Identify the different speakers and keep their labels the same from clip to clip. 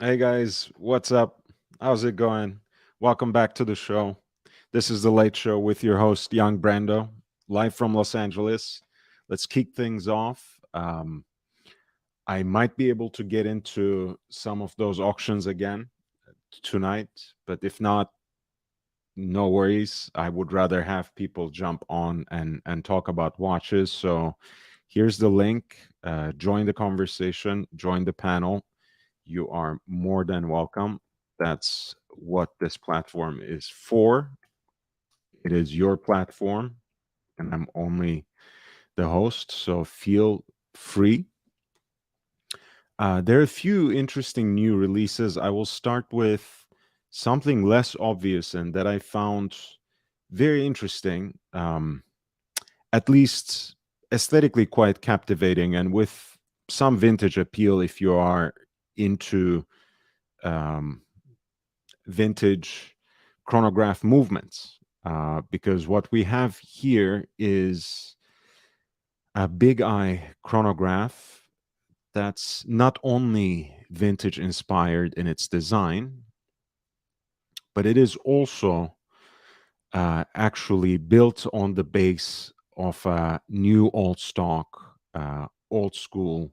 Speaker 1: Hey guys, what's up? How's it going? Welcome back to the show. This is the Late Show with your host, Young Brando, live from Los Angeles. Let's kick things off. I might be able to get into some of those auctions again tonight, but if not, no worries. I would rather have people jump on and talk about watches. So here's the link. Join the conversation, join the panel. You are more than welcome. That's what this platform is for. It is your platform, and I'm only the host, so feel free. There are a few interesting new releases. I will start with something less obvious and that I found very interesting, at least aesthetically quite captivating, and with some vintage appeal if you are into um, vintage chronograph movements, because what we have here is a big eye chronograph that's not only vintage inspired in its design, but it is also actually built on the base of a new old stock, old school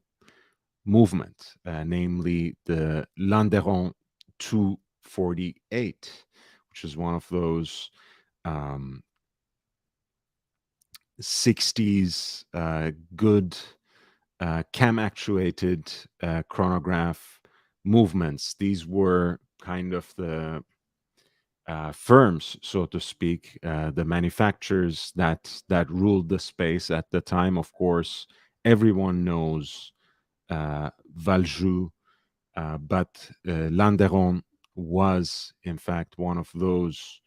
Speaker 1: movement, namely the Landeron 248, which is one of those um, 60s good cam actuated chronograph movements. These were kind of the firms, so to speak, the manufacturers that ruled the space at the time. Of course, everyone knows Valjoux, but Landeron was, in fact, one of those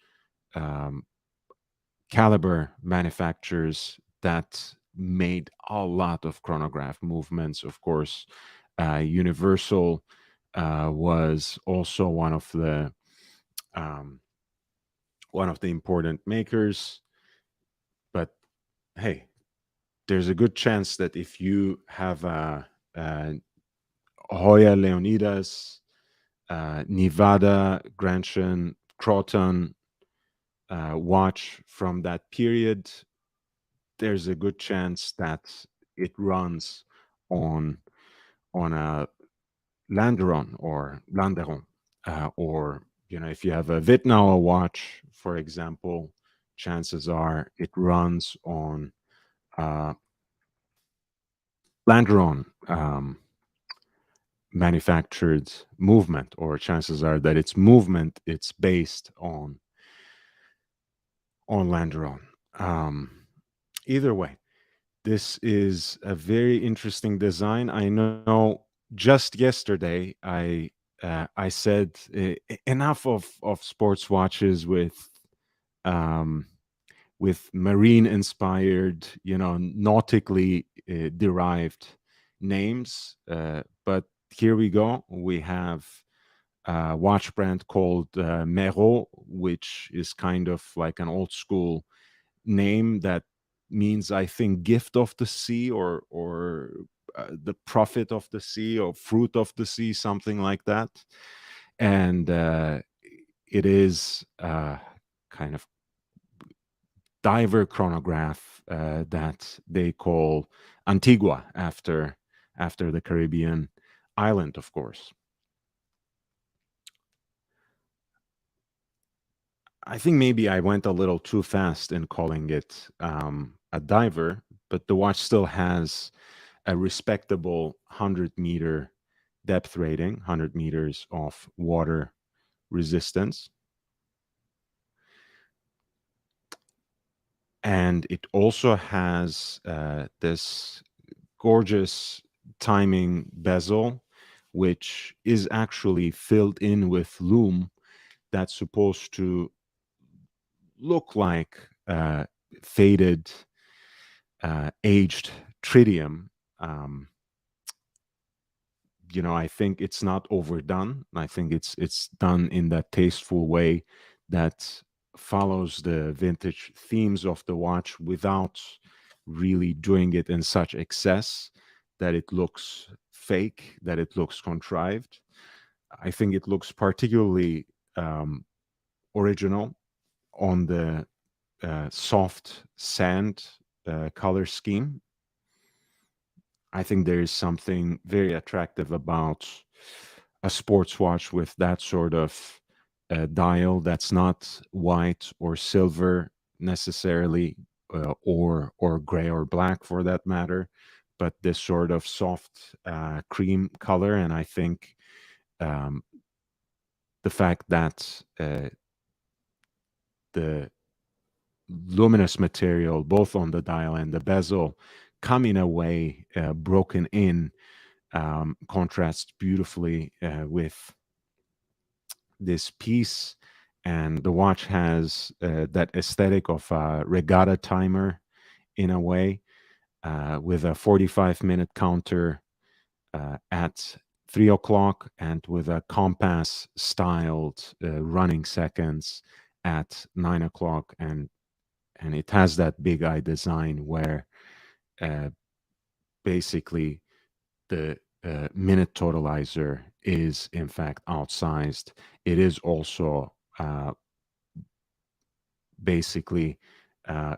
Speaker 1: um, caliber manufacturers that made a lot of chronograph movements. Of course, Universal was also um, one of the important makers. But hey, there's a good chance that if you have a Hoya Leonidas, Nevada, Granson, Croton watch from that period, there's a good chance that it runs on a Landeron, or if you have a Wittnauer watch, for example, chances are it runs on uh, Landeron manufactured movement, or chances are that its movement it's based on Landeron. Either way, this is a very interesting design. I know just yesterday I said enough of sports watches um, with marine inspired, nautically derived names. But here we go. We have a watch brand called Mero, which is kind of like an old school name that means, I think, gift of the sea, or the prophet of the sea, or fruit of the sea, something like that. And it is kind of diver chronograph that they call Antigua, after the Caribbean island, of course. I think maybe I went a little too fast in calling it a diver, but the watch still has a respectable 100-meter depth rating, 100 meters of water resistance. And it also has this gorgeous timing bezel, which is actually filled in with loom that's supposed to look like faded, aged tritium. Um, I think it's not overdone. I think it's done in that tasteful way that follows the vintage themes of the watch without really doing it in such excess that it looks fake, that it looks contrived. I think it looks particularly um, original on the soft sand color scheme. I think there is something very attractive about a sports watch with that sort of dial that's not white or silver necessarily, or gray or black for that matter, but this sort of soft cream color. And I think um, the fact that the luminous material, both on the dial and the bezel, come in a way broken in, contrasts beautifully with this piece. And the watch has that aesthetic of a regatta timer in a way, with a 45-minute counter at 3 o'clock, and with a compass styled running seconds at 9 o'clock. And it has that big eye design where uh, basically the minute totalizer is in fact outsized. It is also basically uh,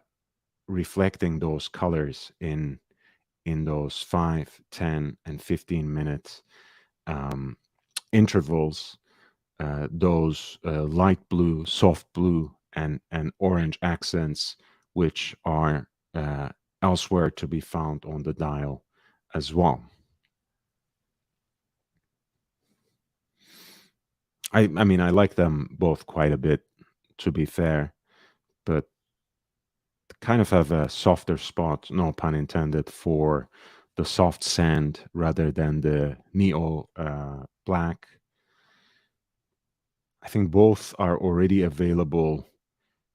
Speaker 1: reflecting those colors in those 5, 10, and 15 minute um, intervals. Those light blue, soft blue, and orange accents, which are elsewhere to be found on the dial as well. I mean, I like them both quite a bit, to be fair, but kind of have a softer spot, no pun intended, for the soft sand rather than the neo black. I think both are already available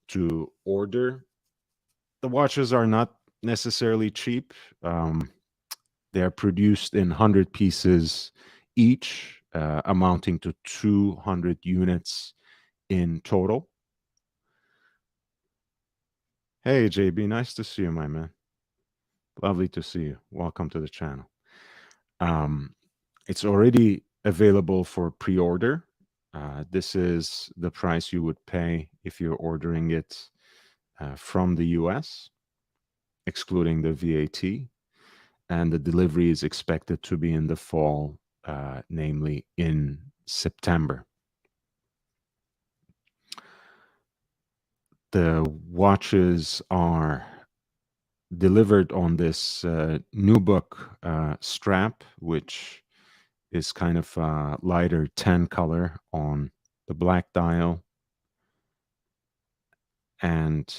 Speaker 1: to order. The watches are not necessarily cheap. They're produced in 100 pieces each, amounting to 200 units in total. Hey, JB, nice to see you, my man. Lovely to see you. Welcome to the channel. Um, it's already available for pre-order. This is the price you would pay if you're ordering it from the US, excluding the VAT. And the delivery is expected to be in the fall, namely in September. The watches are delivered on this new book strap, which is kind of a lighter tan color on the black dial. And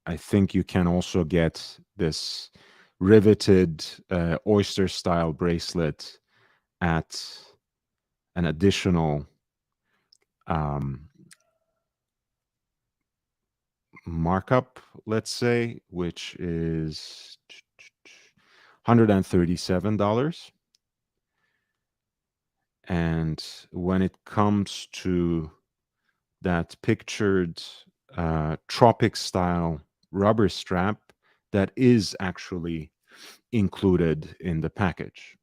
Speaker 1: I think you can also get this riveted oyster style bracelet at an additional markup, let's say, which is $137. And when it comes to that pictured tropic style rubber strap, that is actually included in the package.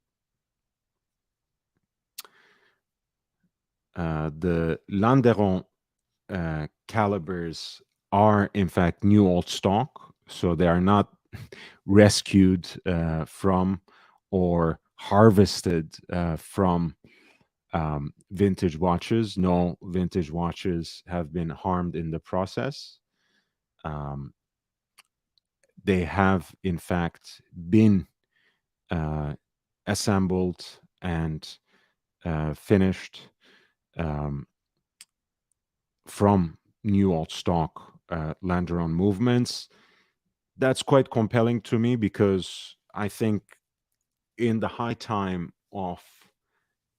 Speaker 1: The Landeron calibers are in fact new old stock, so they are not rescued from or harvested from vintage watches. No vintage watches have been harmed in the process. Um, they have in fact been assembled and finished from new old stock Landeron movements. That's quite compelling to me because I think in the high time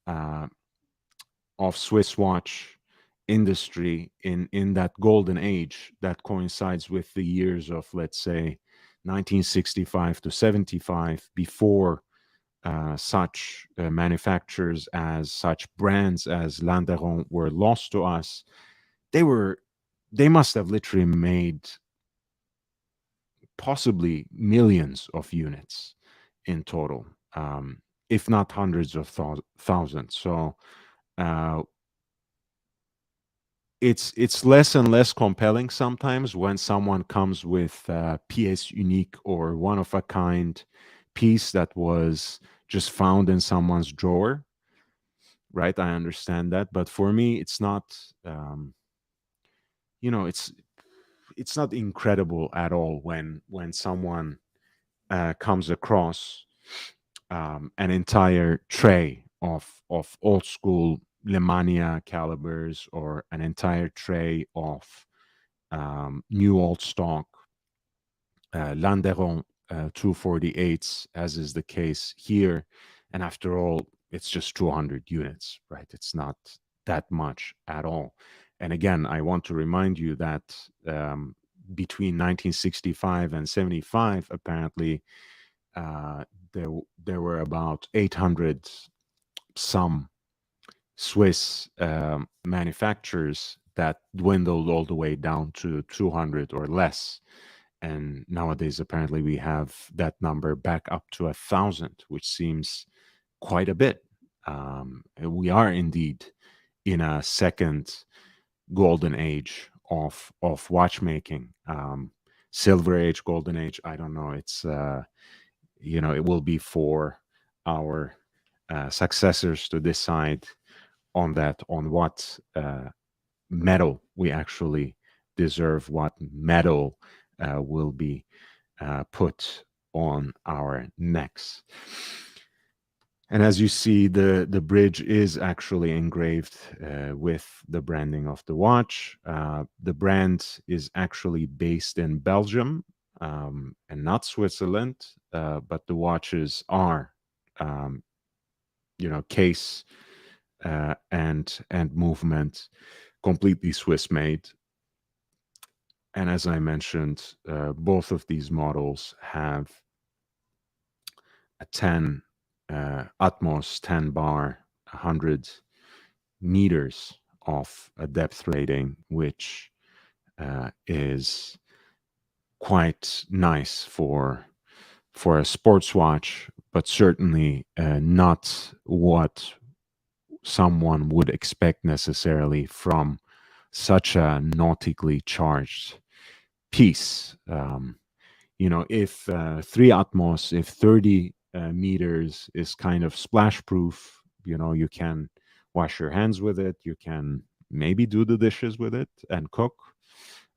Speaker 1: uh, of Swiss watch industry, in that golden age that coincides with the years of, let's say, 1965 to 75, before such manufacturers as such brands as Landeron were lost to us, they were they must have literally made possibly millions of units in total, if not hundreds of thousands. So uh, it's less and less compelling sometimes when someone comes with pièce unique or one of a kind piece that was just found in someone's drawer, right? I understand that, but for me, it's not. You know, it's not incredible at all when someone comes across an entire tray of old school Lemania calibers or an entire tray of new old stock Landeron 248s, as is the case here. And after all, it's just 200 units, right? It's not that much at all. And again, I want to remind you that between 1965 and 75, apparently, uh, there were about 800 some Swiss manufacturers that dwindled all the way down to 200 or less. And nowadays, apparently, we have that number back up to 1,000, which seems quite a bit. We are indeed in a second golden age of watchmaking. Silver age, golden age. I don't know. It's it will be for our successors to decide on that, on what medal we actually deserve, what medal will be put on our necks. And as you see, the bridge is actually engraved with the branding of the watch. The brand is actually based in Belgium and not Switzerland, but the watches are, um, case and movement completely Swiss made. And as I mentioned, both of these models have a 10 Atmos 10 bar 100 meters of a depth rating, which is quite nice for a sports watch, but certainly not what someone would expect necessarily from such a nautically charged piece. If 3 Atmos, if 30 meters is kind of splash proof, you can wash your hands with it, you can maybe do the dishes with it and cook.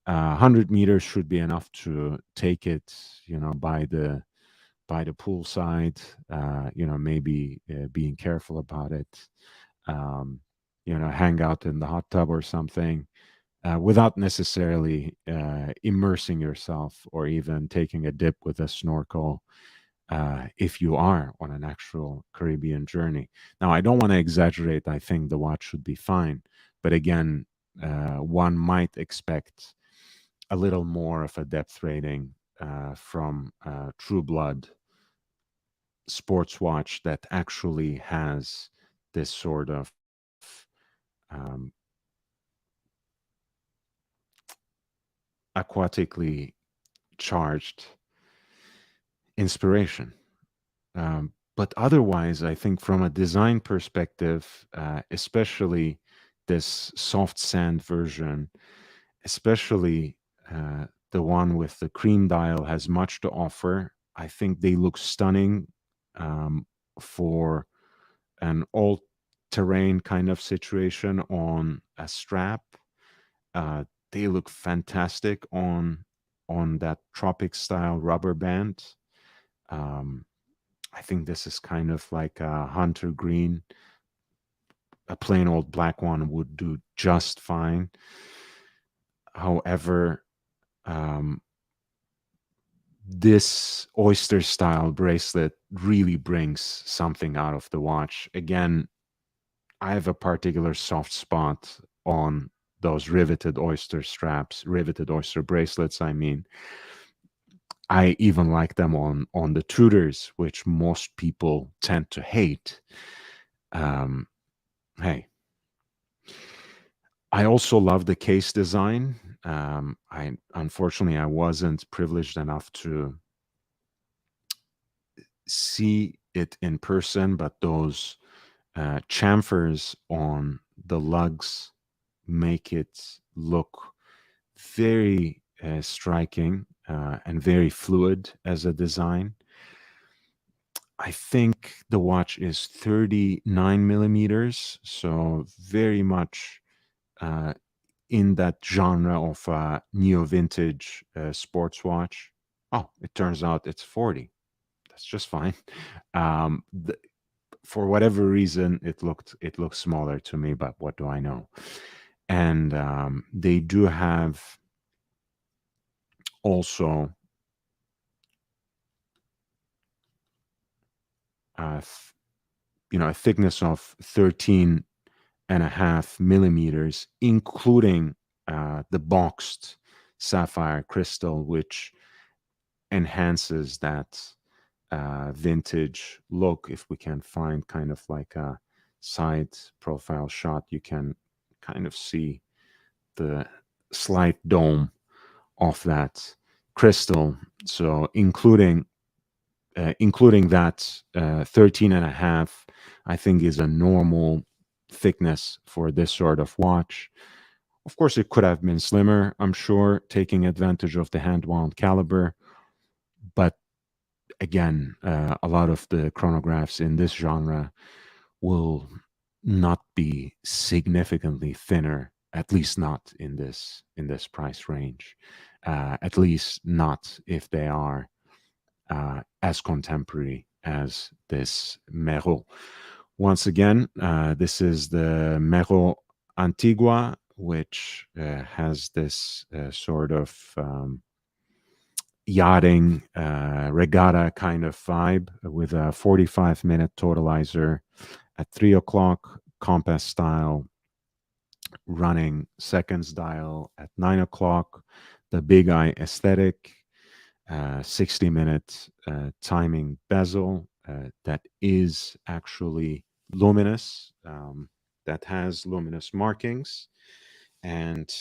Speaker 1: 100 meters should be enough to take it, by the poolside, maybe being careful about it, hang out in the hot tub or something, without necessarily immersing yourself or even taking a dip with a snorkel if you are on an actual Caribbean journey. Now, I don't want to exaggerate. I think the watch should be fine. But again, one might expect a little more of a depth rating from True Blood sports watch that actually has this sort of um, aquatically charged inspiration. But otherwise, I think from a design perspective, especially this soft sand version, especially the one with the cream dial, has much to offer. I think they look stunning for an all terrain kind of situation on a strap. Uh, they look fantastic on that tropic style rubber band. Um, I think this is kind of like a hunter green. A plain old black one would do just fine. However, um, this oyster style bracelet really brings something out of the watch. Again, I have a particular soft spot on those riveted oyster straps, riveted oyster bracelets, I mean. I even like them on the Tudors, which most people tend to hate. Um, hey, I also love the case design. I unfortunately I wasn't privileged enough to see it in person, but those chamfers on the lugs make it look very striking and very fluid as a design. I think the watch is 39 millimeters, so very much uh, in that genre of neo vintage sports watch. Oh, it turns out it's 40. That's just fine. Um, the, for whatever reason, it looked smaller to me, but what do I know? And they do have also uh, th- a thickness of 13.5 millimeters, including the boxed sapphire crystal, which enhances that vintage look. If we can find kind of like a side profile shot, you can kind of see the slight dome of that crystal. So including that 13 and a half, I think is a normal thickness for this sort of watch. Of course, it could have been slimmer, I'm sure, taking advantage of the hand wound caliber. But again, a lot of the chronographs in this genre will not be significantly thinner, at least not in this price range. At least not if they are as contemporary as this Mero. Once again, this is the Mero Antigua, which has this sort of yachting regatta kind of vibe with a 45-minute totalizer at 3 o'clock, compass style, running seconds dial at 9 o'clock, the big eye aesthetic, 60-minute timing bezel that is actually luminous, that has luminous markings, and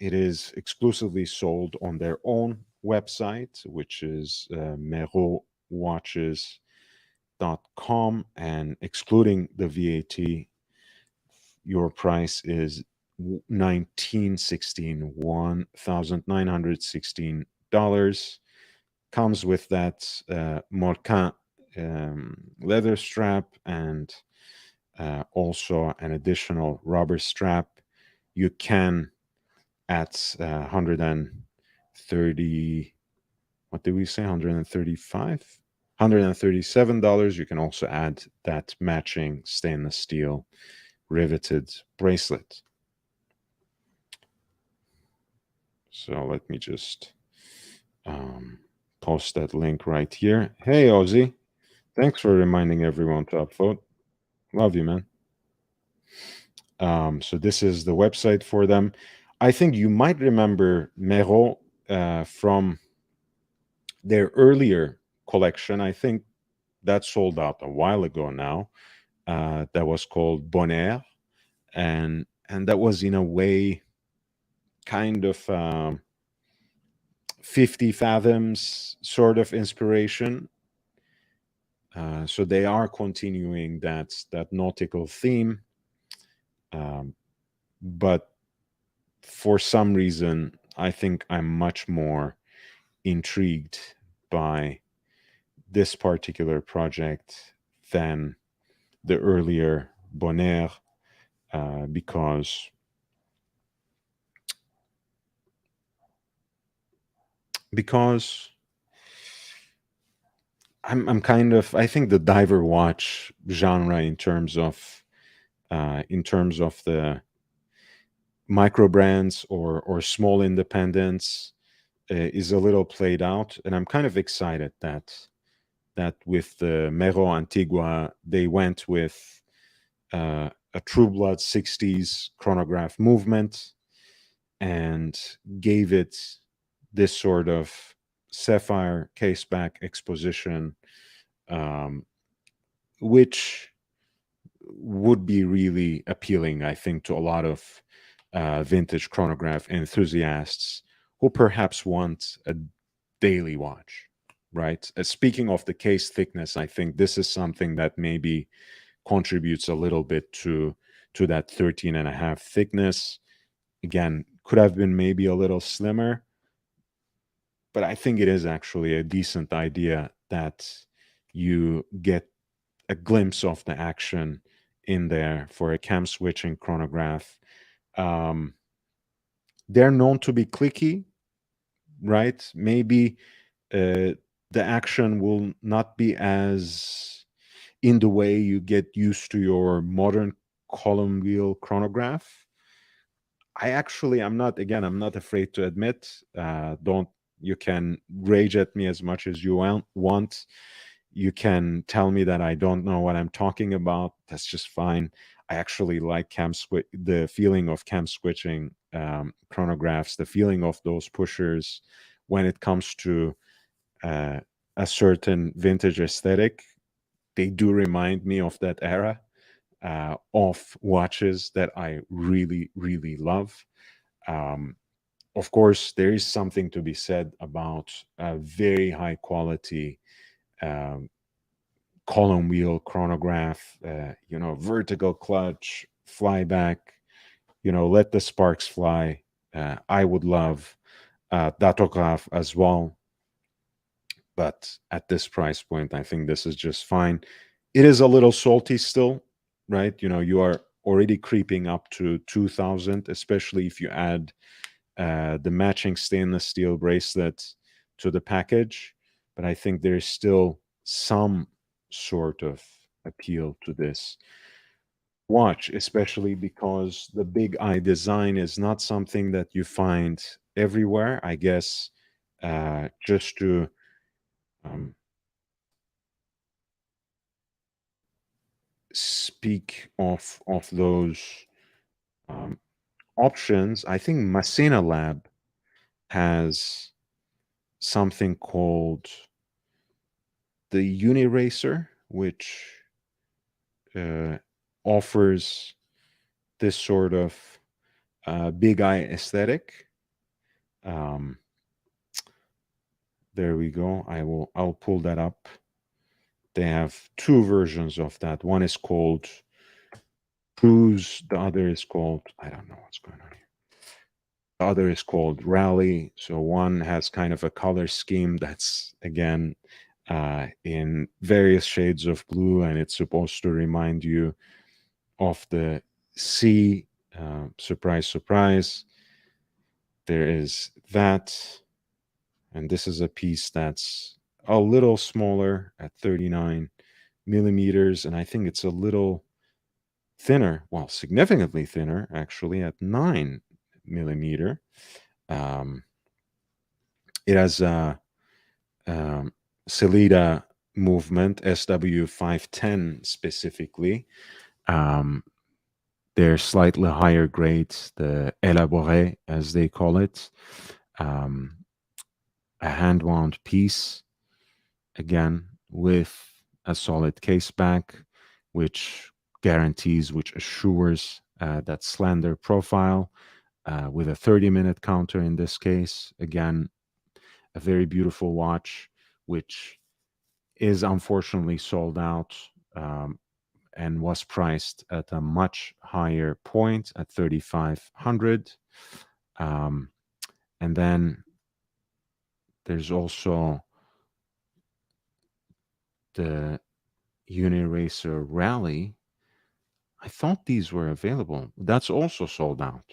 Speaker 1: it is exclusively sold on their own website, which is merowatches.com, and excluding the VAT, your price is 1916 $1,916. Comes with that Morcan leather strap and also an additional rubber strap. You can at 130, what did we say, 135, $137, you can also add that matching stainless steel riveted bracelet. So let me just post that link right here. Hey, Ozzy. Thanks for reminding everyone to upvote. Love you, man. So this is the website for them. I think you might remember Mero from their earlier collection. I think that sold out a while ago now. That was called Bonaire, and that was in a way kind of 50 fathoms sort of inspiration. So they are continuing that nautical theme, but for some reason, I think I'm much more intrigued by this particular project than the earlier Bonaire, because because I'm kind of, I think the diver watch genre in terms of the micro brands or small independents is a little played out, and I'm kind of excited that with the Mero Antigua they went with a True Blood 60s chronograph movement and gave it this sort of sapphire caseback exposition, um, which would be really appealing, I think, to a lot of vintage chronograph enthusiasts who perhaps want a daily watch, right? Speaking of the case thickness, I think this is something that maybe contributes a little bit to that 13 and a half thickness. Again, could have been maybe a little slimmer, but I think it is actually a decent idea that you get a glimpse of the action in there for a cam switching chronograph. Um, they're known to be clicky, right? Maybe uh, the action will not be as in the way you get used to your modern column wheel chronograph. I'm not afraid to admit, don't, you can rage at me as much as you want. You can tell me that I don't know what I'm talking about. That's just fine. I actually like the feeling of cam switching chronographs, the feeling of those pushers when it comes to uh, a certain vintage aesthetic. They do remind me of that era of watches that I really, really love. Um, of course, there is something to be said about a very high quality um, column wheel chronograph, vertical clutch, flyback, let the sparks fly. I would love datograph as well, but at this price point, I think this is just fine. It is a little salty still, right? You are already creeping up to 2000, especially if you add the matching stainless steel bracelet to the package. But I think there's still some sort of appeal to this watch, especially because the big eye design is not something that you find everywhere. I guess just to um, speak of those um, options, I think Masina Lab has something called the Uniracer, which uh, offers this sort of big eye aesthetic. Um, there we go. I'll pull that up. They have two versions of that. One is called Cruise. The other is called, I don't know what's going on here. The other is called Rally. So one has kind of a color scheme that's again in various shades of blue, and it's supposed to remind you of the sea. Surprise, surprise. There is that, and this is a piece that's a little smaller at 39 millimeters, and I think it's a little thinner, well, significantly thinner actually, at 9 millimeter. Um, it has a Celida movement, SW510 specifically. Um, they're slightly higher grades, the Elaboré, as they call it. Um, a hand wound piece, again, with a solid case back, which guarantees, which assures that slender profile with a 30-minute counter in this case. Again, a very beautiful watch, which is unfortunately sold out and was priced at a much higher point at 3,500. Um, and then there's also the Uniracer Rally. I thought these were available. That's also sold out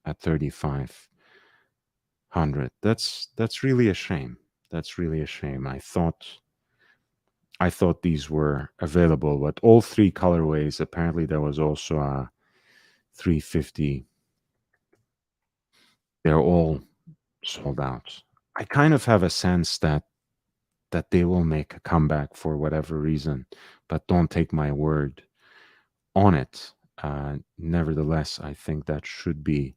Speaker 1: at 3,500. That's really a shame. That's really a shame. I thought these were available, but all three colorways, apparently there was also a 350. They're all sold out. I kind of have a sense that they will make a comeback for whatever reason, but don't take my word on it. Nevertheless, I think that should be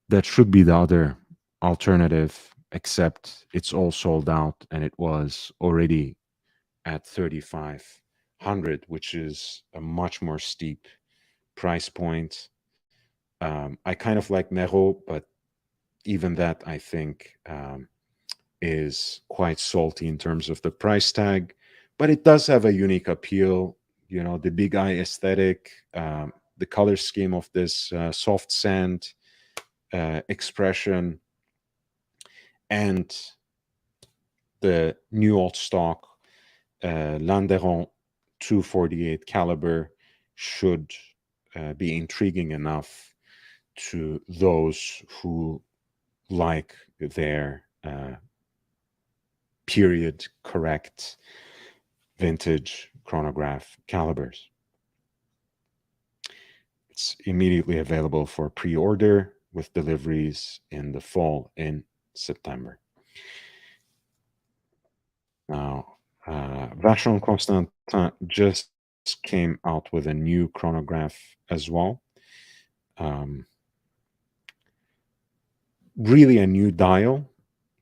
Speaker 1: the other alternative, except it's all sold out and it was already at 3,500, which is a much more steep price point. I kind of like Mero, but even that I think is quite salty in terms of the price tag. But it does have a unique appeal. the big eye aesthetic, the color scheme of this soft sand expression, and the new old stock Landeron 248 caliber should be intriguing enough to those who like their period correct vintage chronograph calibers. It's immediately available for pre-order with deliveries in the fall in September. Now, Vacheron Constantin just came out with a new chronograph as well. Um, really a new dial,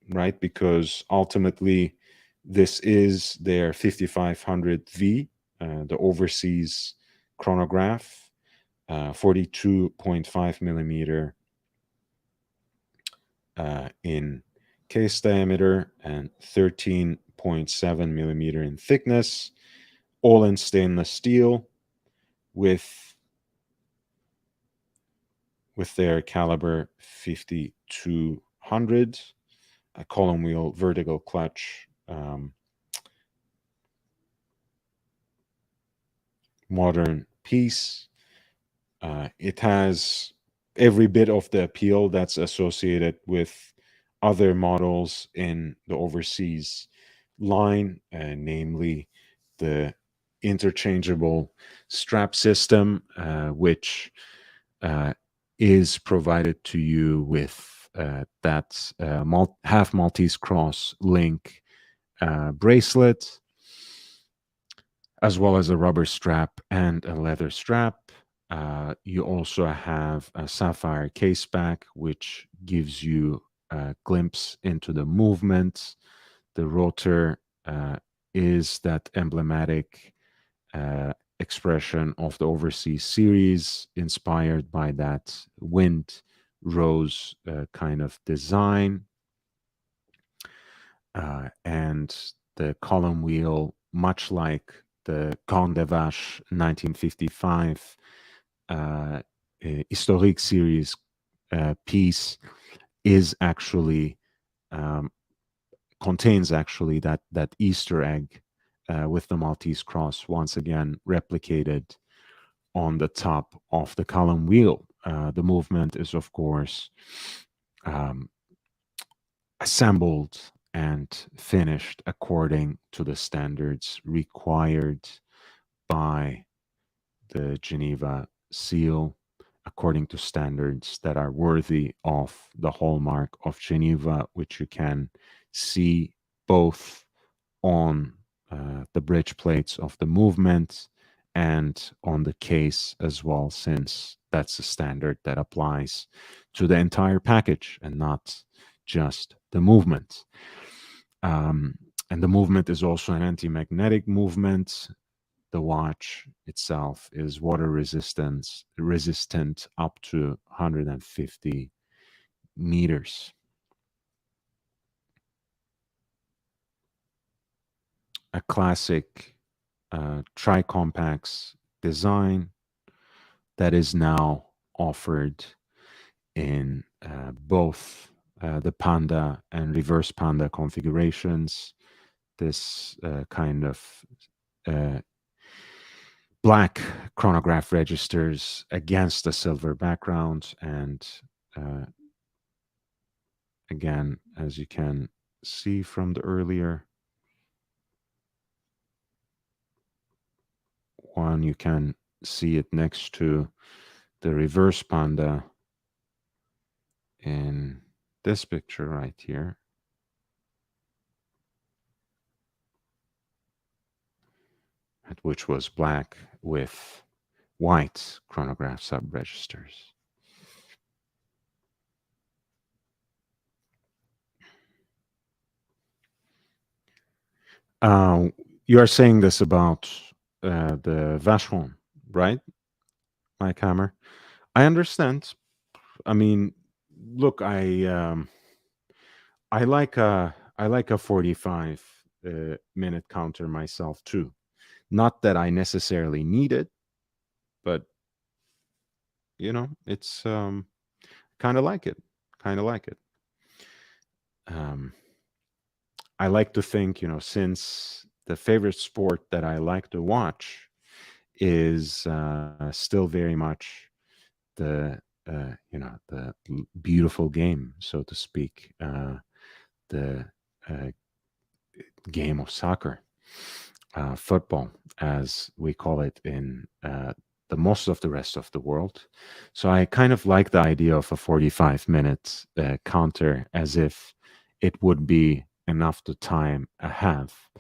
Speaker 1: right? Because ultimately, this is their 5500V, the overseas chronograph, 42.5 millimeter in case diameter and 13.7 millimeter in thickness, all in stainless steel with their caliber 5200, a column wheel vertical clutch, modern piece. It has every bit of the appeal that's associated with other models in the overseas line, namely the interchangeable strap system, which is provided to you with that half Maltese cross link bracelet, as well as a rubber strap and a leather strap. You also have a sapphire case back, which gives you a glimpse into the movement. The rotor is that emblematic expression of the Overseas series, inspired by that wind rose kind of design. And the column wheel, much like the Grande de Vache 1955 Historique series piece, is actually contains actually that Easter egg with the Maltese cross once again replicated on the top of the column wheel. The movement is, of course, assembled and finished according to the standards required by the Geneva seal, according to standards that are worthy of the hallmark of Geneva, which you can see both on the bridge plates of the movement and on the case as well, since that's a standard that applies to the entire package and not just the movement. And the movement is also an anti-magnetic movement. The watch itself is water resistant up to 150 meters. A classic tri-compacts design that is now offered in both the Panda and reverse Panda configurations. This kind of black chronograph registers against a silver background, and again, as you can see from the earlier one, you can see it next to the reverse Panda in this picture right here. Which was black with white chronograph sub-registers. You are saying this about the Vacheron, right, Mike Hammer? I understand. I mean, look, I like a 45 minute counter myself too. Not that I necessarily need it, but it's kind of like it. Kind of like it. Um, I like to think, since the favorite sport that I like to watch is still very much the the beautiful game, so to speak, the uh, game of soccer, football, as we call it in the most of the rest of the world. So I kind of like the idea of a 45-minute counter, as if it would be enough to time a half.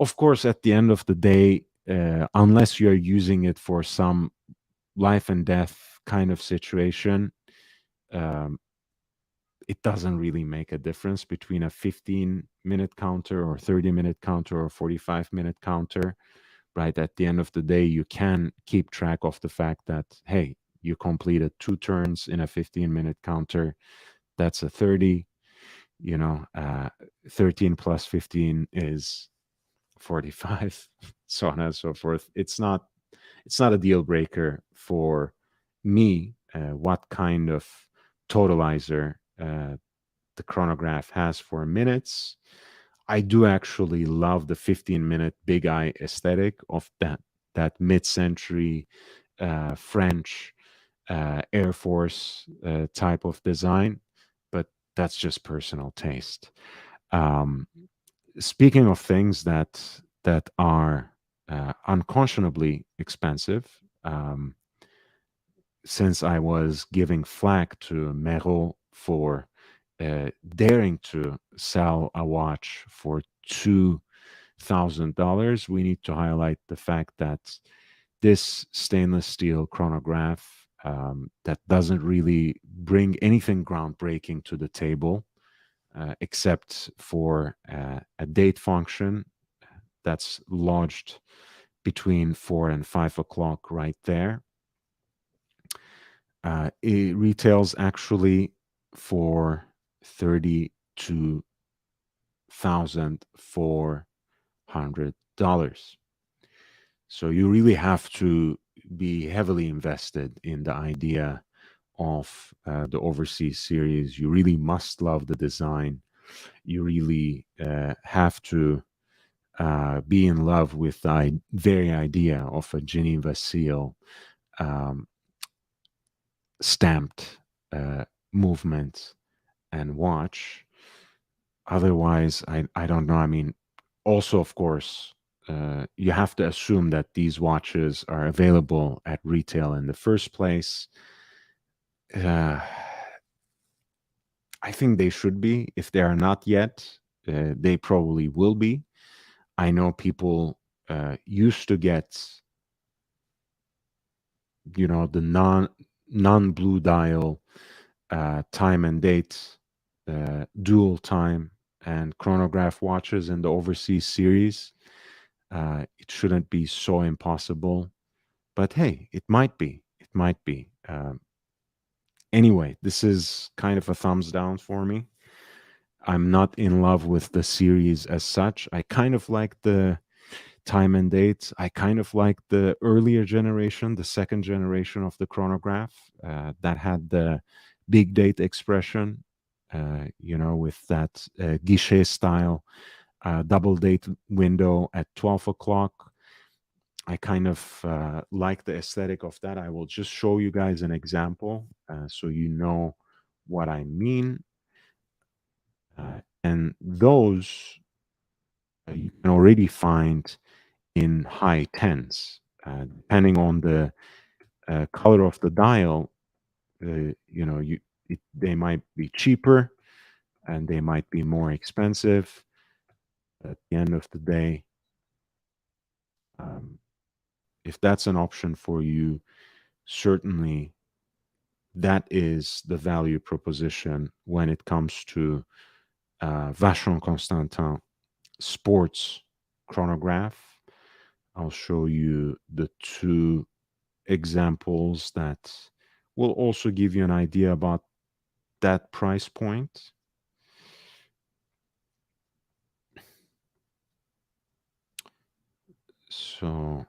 Speaker 1: Of course, at the end of the day, unless you're using it for some life and death kind of situation, um, it doesn't really make a difference between a 15-minute counter or 30-minute counter or 45-minute counter, right? At the end of the day, you can keep track of the fact that, hey, you completed two turns in a 15-minute counter. That's a 30, you know, uh, 13 plus 15 is 45, so on and so forth. It's not a deal breaker for me, what kind of totalizer the chronograph has for minutes. I do actually love the 15-minute big eye aesthetic of that mid-century French Air Force type of design, but that's just personal taste. Um, Speaking of things that are unconscionably expensive, since I was giving flack to Mero for daring to sell a watch for $2,000, we need to highlight the fact that this stainless steel chronograph that doesn't really bring anything groundbreaking to the table, except for a date function that's lodged between 4 and 5 o'clock right there. It retails actually for 32,400. So you really have to be heavily invested in the idea of the overseas series. You really must love the design. You really have to be in love with the very idea of a Geneva seal um, stamped movement and watch. Otherwise, I don't know. I mean, also, of course, you have to assume that these watches are available at retail in the first place. Uh, I think they should be. If they are not yet, they probably will be. I know people used to get, the non blue dial time and date, dual time, and chronograph watches in the overseas series. It shouldn't be so impossible, but hey, it might be. It might be. Anyway, this is kind of a thumbs down for me. I'm not in love with the series as such. I kind of like the time and date. I kind of like the earlier generation, the second generation of the chronograph that had the big date expression, with that guichet style double date window at 12 o'clock. I kind of like the aesthetic of that. I will just show you guys an example so you know what I mean. And those you can already find in high tens. Depending on the color of the dial, they might be cheaper and they might be more expensive. At the end of the day, um, if that's an option for you, certainly that is the value proposition when it comes to Vacheron Constantin sports chronograph. I'll show you the two examples that will also give you an idea about that price point. So,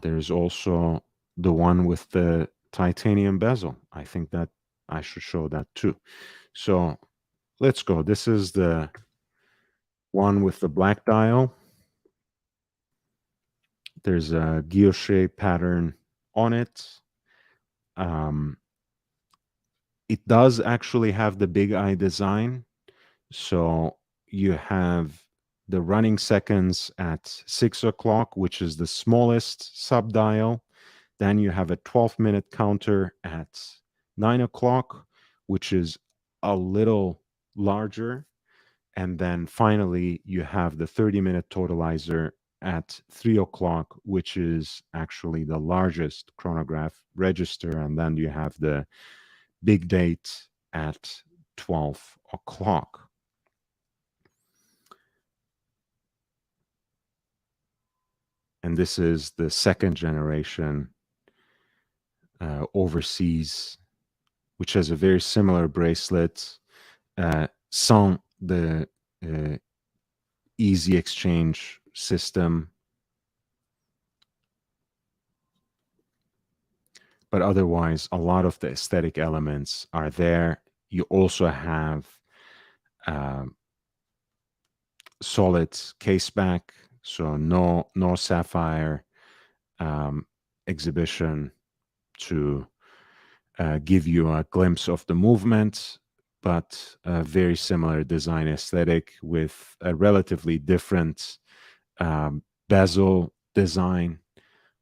Speaker 1: there's also the one with the titanium bezel. I think that I should show that too. So let's go. This is the one with the black dial. There's a guilloche pattern on it. Um, it does actually have the big eye design. So you have the running seconds at 6 o'clock, which is the smallest subdial. Then you have a 12-minute counter at 9 o'clock, which is a little larger. And then finally, you have the 30-minute totalizer at 3 o'clock, which is actually the largest chronograph register. And then you have the big date at 12 o'clock. And this is the second generation overseas, which has a very similar bracelet, sans the uh, easy exchange system. But otherwise, a lot of the aesthetic elements are there. You also have um, solid case back, so no sapphire exhibition to give you a glimpse of the movement, but a very similar design aesthetic with a relatively different bezel design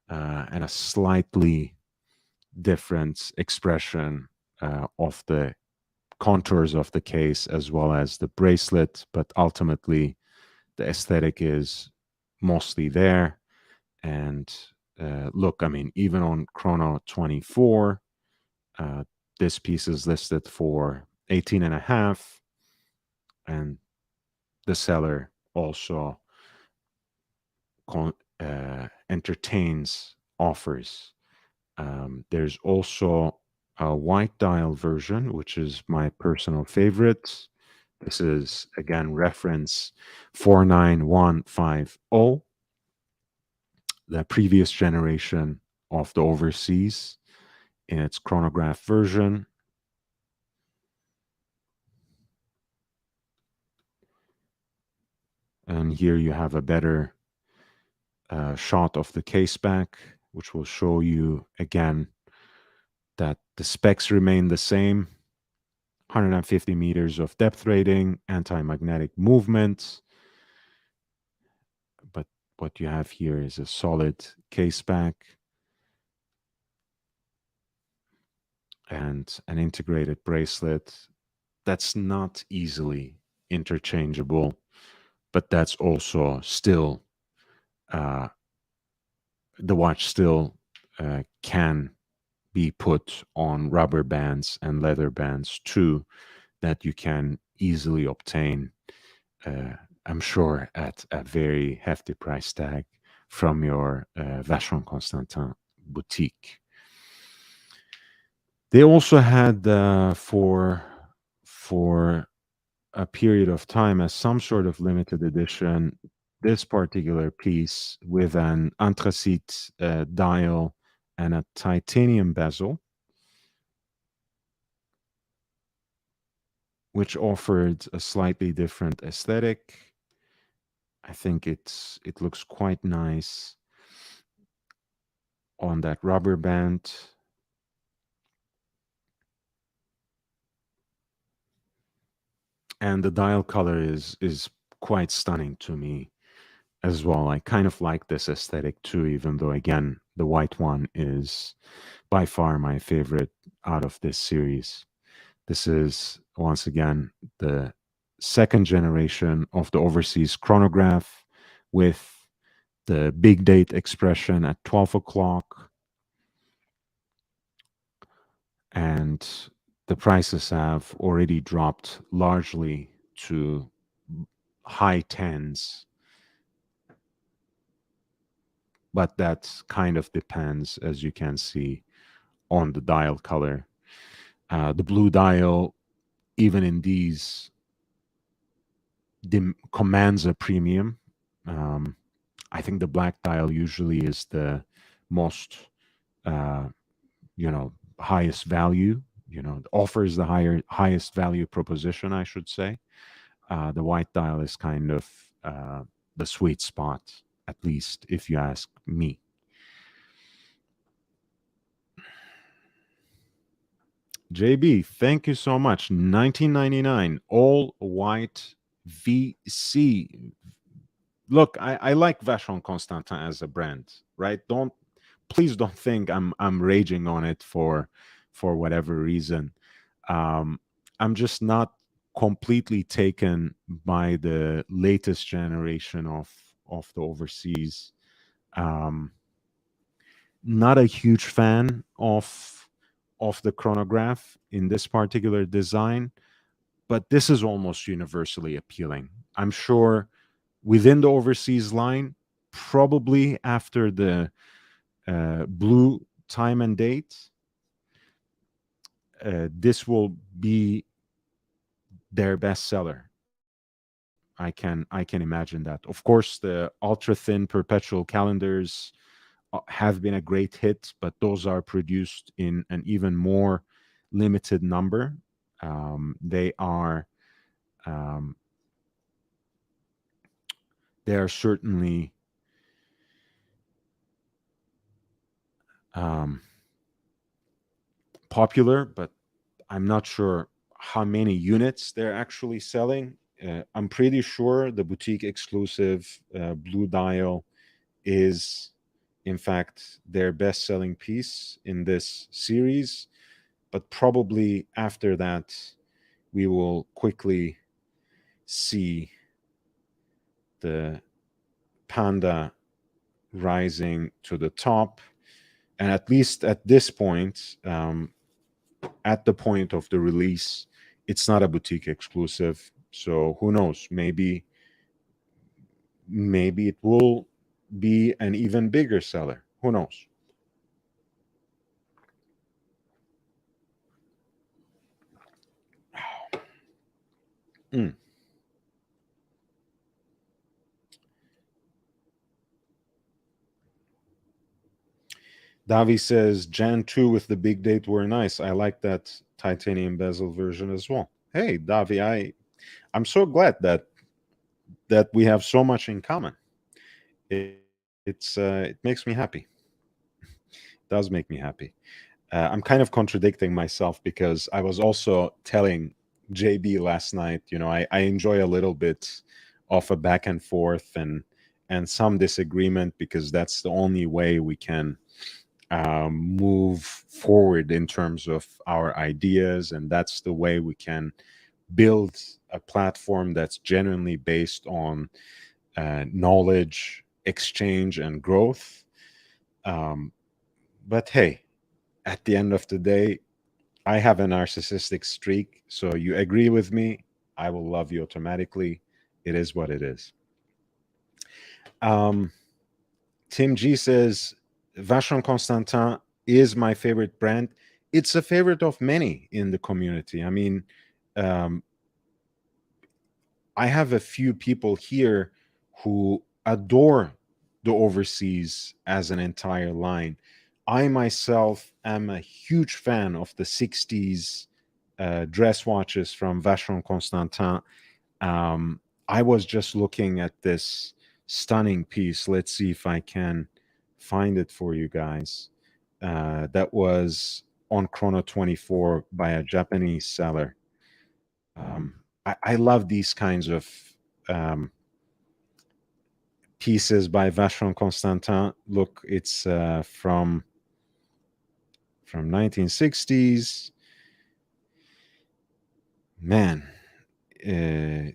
Speaker 1: and a slightly different expression of the contours of the case as well as the bracelet, but ultimately the aesthetic is mostly there. And look, I mean, even on Chrono 24, this piece is listed for 18 and a half, and the seller also entertains offers. There's also a white dial version, which is my personal favorite. This is again reference 49150, the previous generation of the overseas in its chronograph version. And here you have a better shot of the case back, which will show you again that the specs remain the same. 150 meters of depth rating, anti-magnetic movement. But what you have here is a solid case back and an integrated bracelet that's not easily interchangeable, but that's also still the watch still can be put on rubber bands and leather bands too, that you can easily obtain, I'm sure, at a very hefty price tag from your Vacheron Constantin boutique. They also had for a period of time as some sort of limited edition this particular piece with an anthracite dial and a titanium bezel, which offered a slightly different aesthetic. I think it looks quite nice on that rubber band. And the dial color is quite stunning to me as well. I kind of like this aesthetic too, even though again the white one is by far my favorite out of this series. This is once again the second generation of the overseas chronograph with the big date expression at 12 o'clock. And the prices have already dropped largely to high tens, but that kind of depends, as you can see, on the dial color. The blue dial, even in these, commands a premium. I think the black dial usually is the most, uh, highest value. Offers the highest value proposition, I should say. The white dial is kind of uh, the sweet spot, at least if you ask me. JB, thank you so much. 1999, all white VC. Look, I like Vacheron Constantin as a brand, right? Don't Please don't think I'm raging on it for whatever reason. Um, I'm just not completely taken by the latest generation of the overseas. Um, Not a huge fan of the chronograph in this particular design, but this is almost universally appealing. I'm sure within the overseas line, probably after the blue time and date, this will be their bestseller. I can imagine that. Of course, the ultra thin perpetual calendars have been a great hit, but those are produced in an even more limited number. They are um, they are certainly um, popular, but I'm not sure how many units they're actually selling. I'm pretty sure the boutique exclusive Blue Dial is, in fact, their best selling piece in this series. But probably after that, we will quickly see the Panda rising to the top. And at least at this point, at the point of the release, it's not a boutique exclusive. So who knows? Maybe it will be an even bigger seller. Who knows? Mm. Davi says Jan 2 with the big date were nice. I like that titanium bezel version as well. Hey, Davi, I'm so glad that we have so much in common. It makes me happy. It does make me happy. I'm kind of contradicting myself because I was also telling JB last night, I enjoy a little bit of a back and forth and some disagreement because that's the only way we can move forward in terms of our ideas, and that's the way we can build a platform that's genuinely based on knowledge exchange and growth. Um, but hey, at the end of the day, I have a narcissistic streak. So you agree with me, I will love you automatically. It is what it is. Um, Tim G says Vacheron Constantin is my favorite brand. It's a favorite of many in the community. I mean, um, I have a few people here who adore the overseas as an entire line. I myself am a huge fan of the 60s dress watches from Vacheron Constantin. I was just looking at this stunning piece. Let's see if I can find it for you guys. That was on Chrono 24 by a Japanese seller. Um, I love these kinds of um, pieces by Vacheron Constantin. Look, it's from 1960s. Man, uh,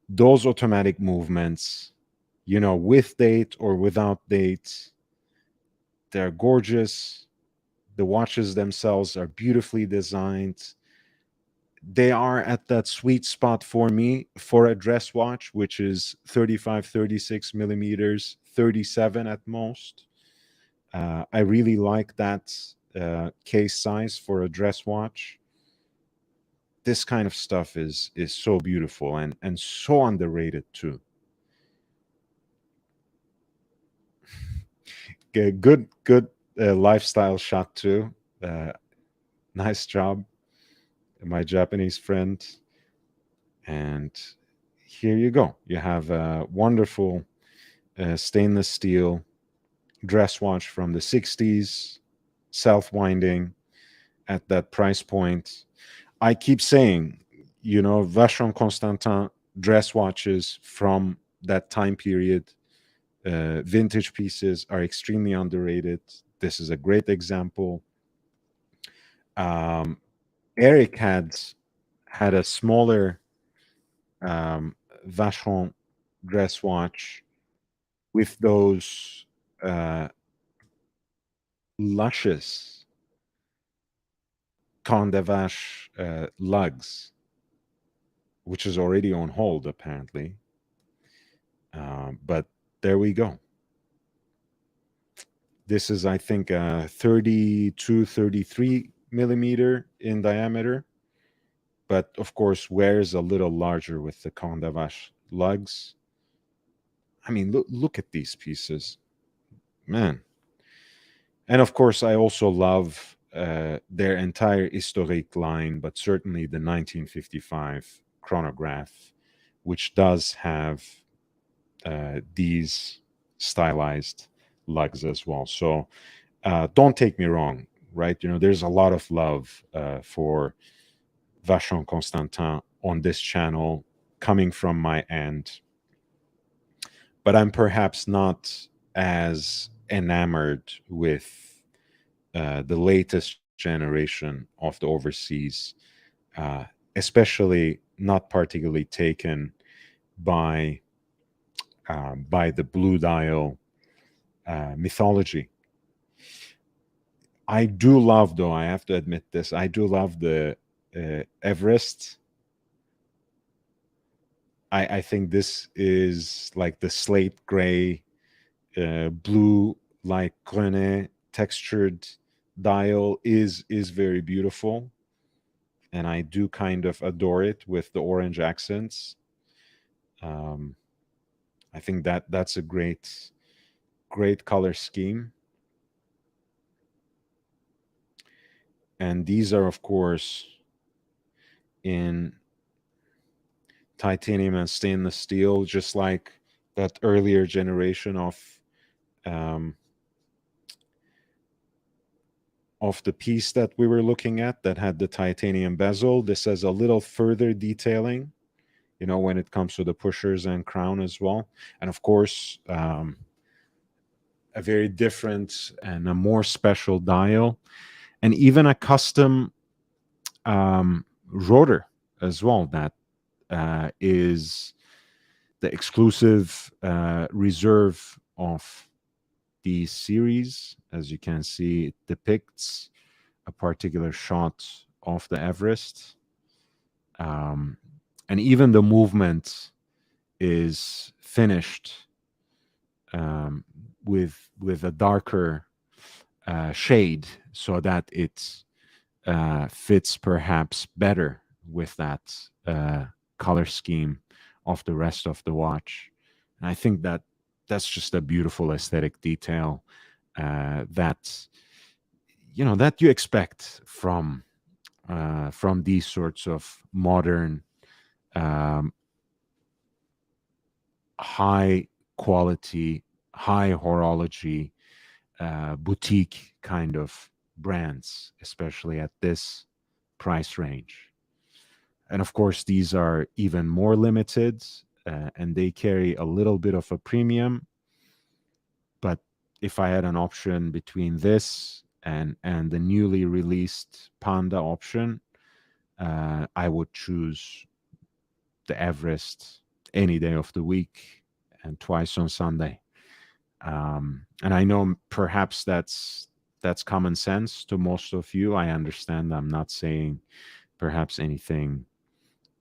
Speaker 1: those automatic movements, with date or without date, they're gorgeous. The watches themselves are beautifully designed. They are at that sweet spot for me for a dress watch, which is 35, 36 millimeters, 37 at most. I really like that case size for a dress watch. This kind of stuff is so beautiful and so underrated too. a good lifestyle shot too. Uh, nice job, my Japanese friend. And here you go. You have a wonderful stainless steel dress watch from the 60s, self winding at that price point. I keep saying, Vacheron Constantin dress watches from that time period, vintage pieces are extremely underrated. This is a great example. Um, Eric had a smaller um, Vacheron dress watch with those uh, luscious Conde de Vache lugs, which is already on hold apparently. But there we go. This is, I think, 32, 33 millimeter in diameter, but of course wears a little larger with the Conde de Vache lugs. I mean, look at these pieces, man. And of course, I also love their entire historique line, but certainly the 1955 chronograph, which does have these stylized lugs as well. So don't take me wrong, right? There's a lot of love for Vacheron Constantin on this channel coming from my end, but I'm perhaps not as enamored with the latest generation of the overseas, uh, especially not particularly taken by the blue dial mythology. I do love, though, I have to admit this, I do love the Everest. I think this is like the slate gray, blue, like Grenet textured dial is very beautiful, and I do kind of adore it with the orange accents. Um, I think that's a great color scheme. And these are, of course, in titanium and stainless steel, just like that earlier generation um, of the piece that we were looking at that had the titanium bezel. This has a little further detailing, when it comes to the pushers and crown as well. And of course, a very different and a more special dial, and even a custom rotor as well that is the exclusive reserve of the series. As you can see, it depicts a particular shot of the Everest. Um, and even the movement is finished with a darker shade so that it fits perhaps better with that color scheme of the rest of the watch. And I think that's just a beautiful aesthetic detail that that you expect from these sorts of modern, um, high quality, high horology, boutique kind of brands, especially at this price range. And of course, these are even more limited, and they carry a little bit of a premium. But if I had an option between this and the newly released Panda option, I would choose the Everest any day of the week and twice on Sunday. And I know perhaps that's common sense to most of you. I understand. I'm not saying perhaps anything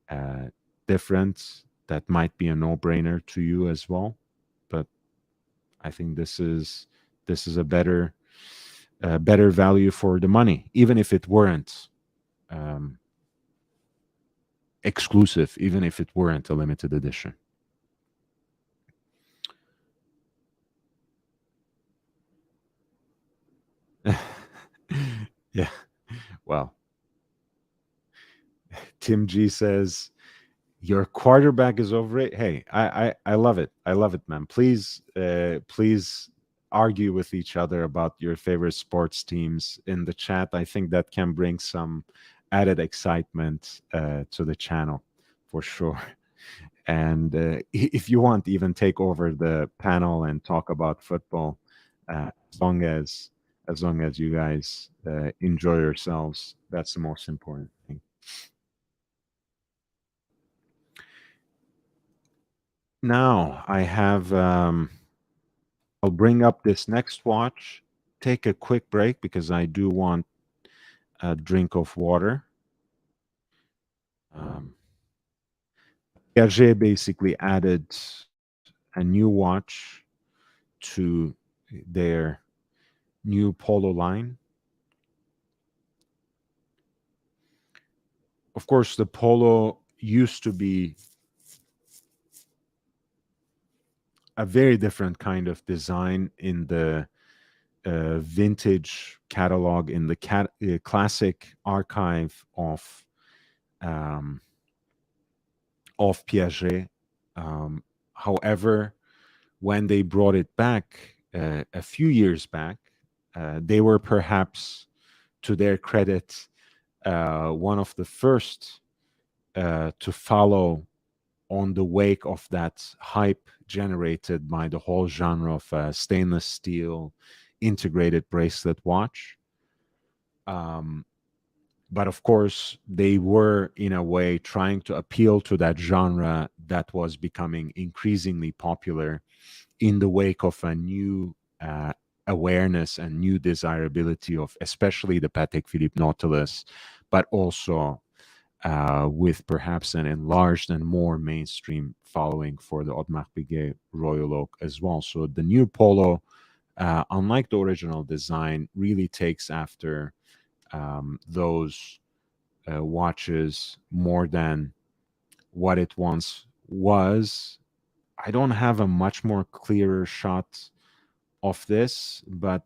Speaker 1: uh, different that might be a no-brainer to you as well. But I think this is a better value for the money, even if it weren't um, exclusive, even if it weren't a limited edition. Yeah. Well, Tim G says your quarterback is overrated. Hey, I love it. I love it, man. Please argue with each other about your favorite sports teams in the chat. I think that can bring some added excitement to the channel for sure. And if you want, even take over the panel and talk about football, as long as you guys enjoy yourselves. That's the most important thing. Now I have. I'll bring up this next watch. Take a quick break because I do want a drink of water. Um, Piaget basically added a new watch to their new polo line. Of course, the polo used to be a very different kind of design in the vintage catalog, in the classic archive um, of Piaget. However, when they brought it back a few years back, they were perhaps, to their credit, one of the first to follow on the wake of that hype generated by the whole genre of stainless steel integrated bracelet watch. Um, but of course, they were, in a way, trying to appeal to that genre that was becoming increasingly popular in the wake of a new awareness and new desirability of especially the Patek Philippe Nautilus, but also with perhaps an enlarged and more mainstream following for the Audemars Piguet Royal Oak as well. So the new Polo, unlike the original design, really takes after those watches more than what it once was. I don't have a much more clearer shot of this, but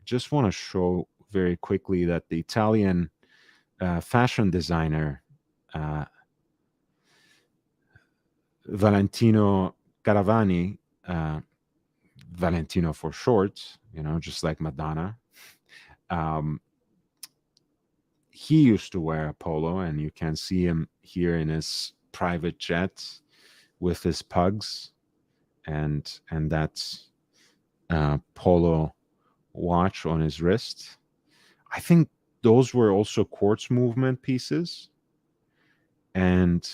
Speaker 1: just want to show very quickly that the Italian fashion designer uh, Valentino Caravani, uh, Valentino for short, just like Madonna. Um, he used to wear a polo, and you can see him here in his private jet with his pugs, and that's polo watch on his wrist. I think those were also quartz movement pieces, and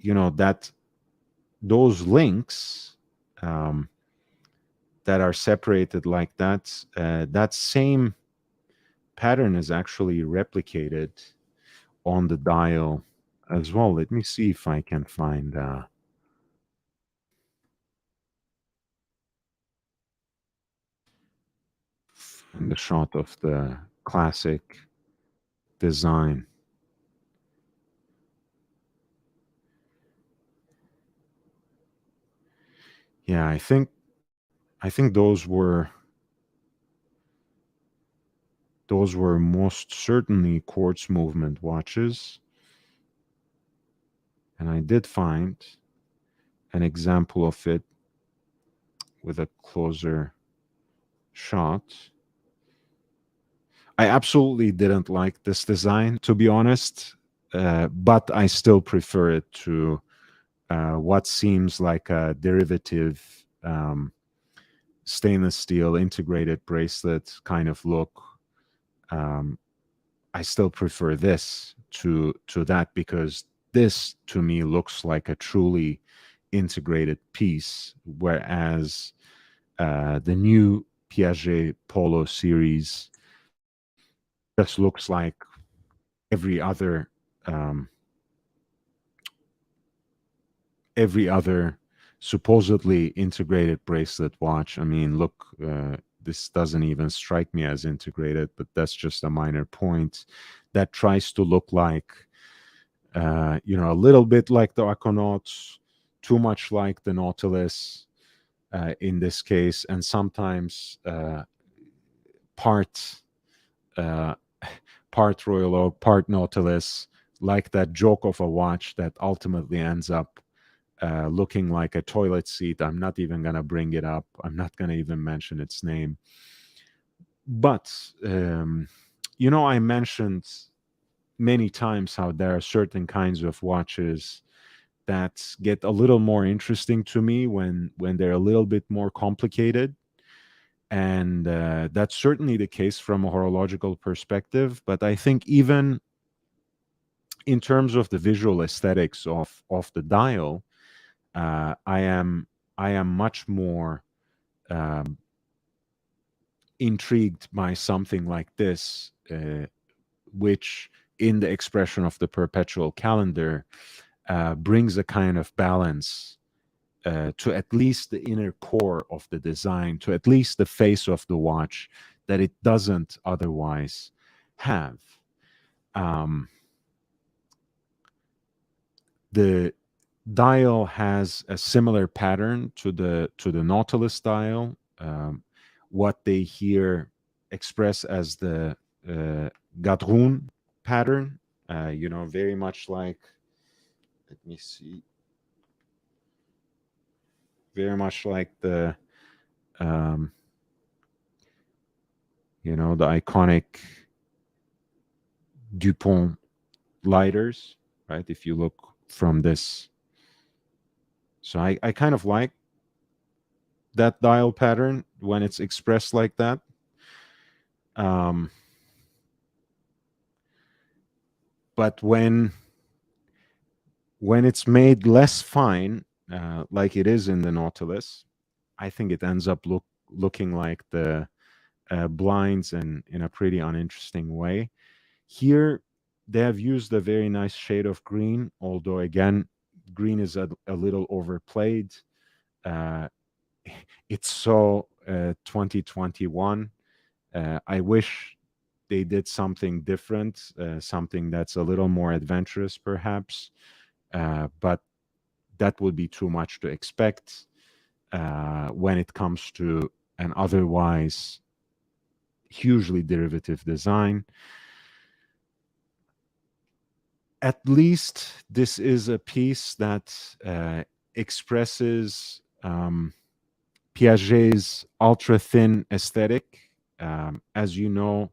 Speaker 1: that those links um, that are separated like that, that same pattern is actually replicated on the dial as well. Let me see if I can find the shot of the classic design. Yeah, I think those were most certainly quartz movement watches, and I did find an example of it with a closer shot. I absolutely didn't like this design, to be honest, but I still prefer it to what seems like a derivative stainless steel integrated bracelet kind of look. Um, I still prefer this to that, because this to me looks like a truly integrated piece, whereas the new Piaget Polo series just looks like every other um, every other supposedly integrated bracelet watch. I mean, look, this doesn't even strike me as integrated, but that's just a minor point. That tries to look like, a little bit like the Aquanauts, too much like the Nautilus in this case, and sometimes part uh, part Royal Oak, part Nautilus, like that joke of a watch that ultimately ends up looking like a toilet seat. I'm not even going to bring it up. I'm not going to even mention its name. But, I mentioned many times how there are certain kinds of watches that get a little more interesting to me when they're a little bit more complicated. And that's certainly the case from a horological perspective. But I think even in terms of the visual aesthetics of the dial, I am much more um, intrigued by something like this, which, in the expression of the perpetual calendar, brings a kind of balance to at least the inner core of the design, to at least the face of the watch that it doesn't otherwise have. Um, the dial has a similar pattern to the Nautilus dial. What they here express as the Gadrun pattern, very much like, let me see, very much like um, the iconic Dupont lighters, right? If you look from this, so I kind of like that dial pattern when it's expressed like that. Um, but when it's made less fine, like it is in the Nautilus, I think it ends up looking like the blinds in a pretty uninteresting way. Here, they have used a very nice shade of green, although again, green is a little overplayed. Uh, it's so 2021. I wish they did something different, something that's a little more adventurous, perhaps. But that would be too much to expect when it comes to an otherwise hugely derivative design. At least this is a piece that expresses Piaget's ultra thin aesthetic. As you know,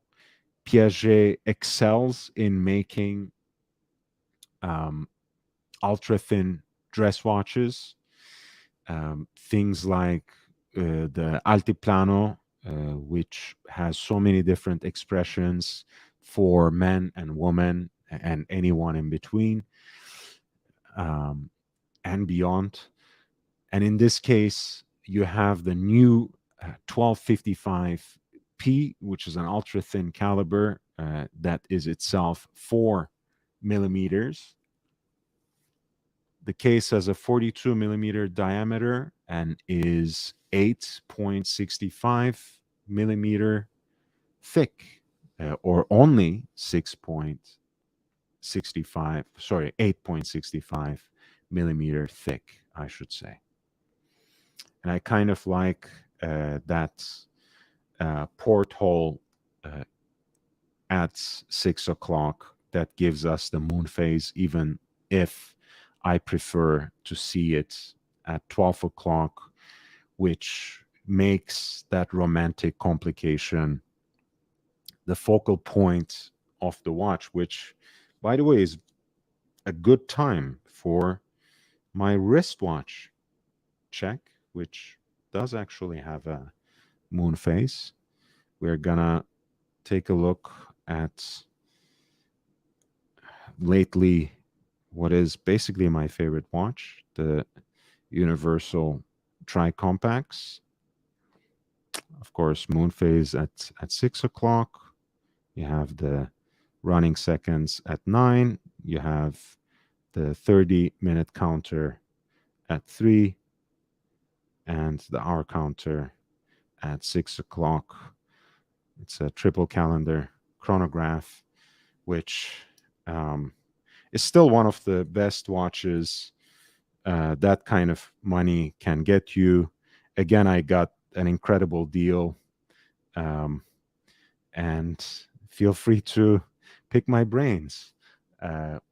Speaker 1: Piaget excels in making um, ultra thin dress watches. Things like the Altiplano, which has so many different expressions for men and women and anyone in between, um, and beyond. And in this case, you have the new 1255P, which is an ultra thin caliber that is itself 4 millimeters. The case has a 42 millimeter diameter and is 8.65 millimeter thick, or only 8.65 millimeter thick, I should say. And I kind of like that porthole at 6 o'clock that gives us the moon phase, even if I prefer to see it at 12 o'clock, which makes that romantic complication the focal point of the watch, which, by the way, is a good time for my wristwatch check, which does actually have a moon phase. We're gonna take a look at lately what is basically my favorite watch, the Universal Tri-Compacts. Of course, moon phase at 6 o'clock. You have the running seconds at 9. You have the 30-minute counter at 3, and the hour counter at 6 o'clock. It's a triple calendar chronograph, which is still one of the best watches that kind of money can get you. Again, I got an incredible deal. Um, and feel free to pick my brains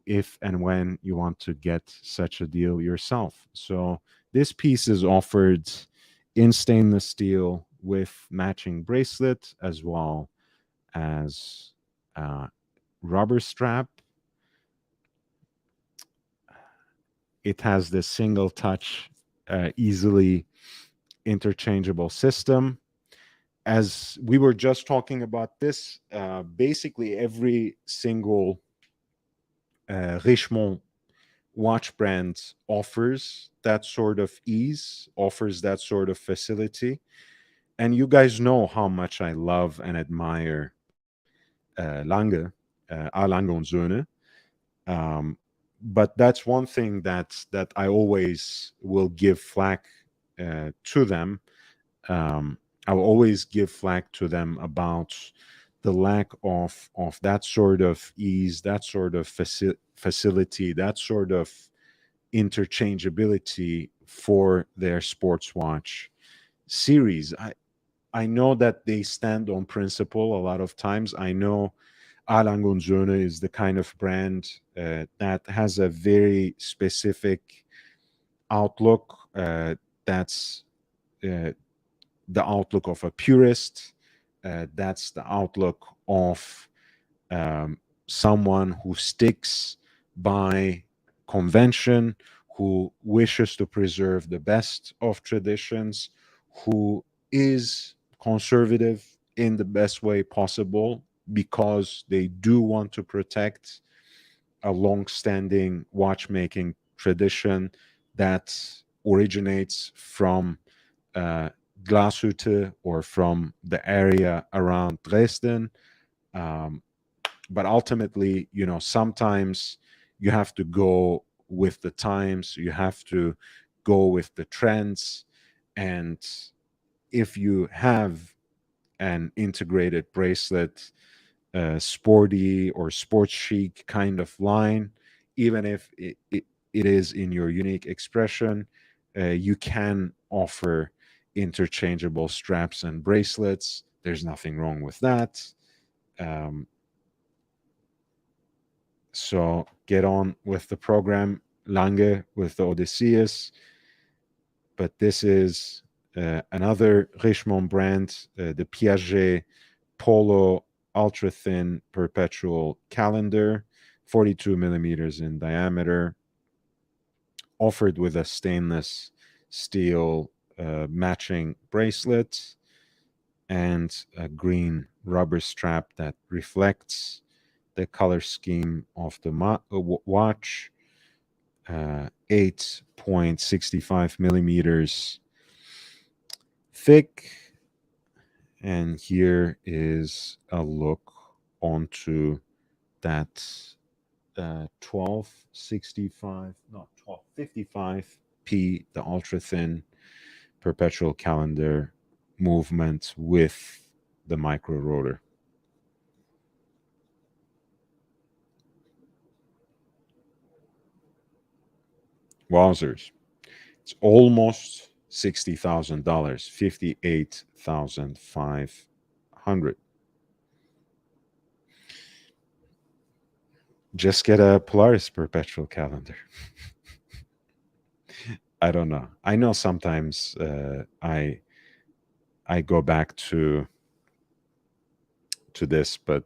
Speaker 1: if and when you want to get such a deal yourself. So this piece is offered in stainless steel with matching bracelet as well as rubber strap. It has this single touch, easily interchangeable system. As we were just talking about this, basically every single Richemont watch brand offers that sort of ease, offers that sort of facility. And you guys know how much I love and admire Lange, A. Lange und Söhne. Um, but that's one thing that I always will give flack to them. Um, I'll always give flack to them about the lack of that sort of ease, that sort of facility, that sort of interchangeability for their sports watch series. I know that they stand on principle a lot of times. I know Alangonzone is the kind of brand that has a very specific outlook. That's uh, the outlook of a purist. That's the outlook of someone who sticks by convention, who wishes to preserve the best of traditions, who is conservative in the best way possible because they do want to protect a long-standing watchmaking tradition that originates from uh, Glashütte or from the area around Dresden. Um, but ultimately, sometimes you have to go with the times, you have to go with the trends. And if you have an integrated bracelet, sporty or sports chic kind of line, even if it is in your unique expression, you can offer interchangeable straps and bracelets. There's nothing wrong with that. Um, so get on with the program, Lange with the Odysseus. But this is another Richemont brand, the Piaget Polo ultra thin perpetual calendar, 42 millimeters in diameter, offered with a stainless steel matching bracelet and a green rubber strap that reflects the color scheme of the watch. 8.65 millimeters thick. And here is a look onto that 1265, no, 1255p, the ultra thin perpetual calendar movement with the micro rotor. Wowzers. It's almost $60,000, 58,500. Just get a Polaris perpetual calendar. I don't know. I know sometimes I go back to this, but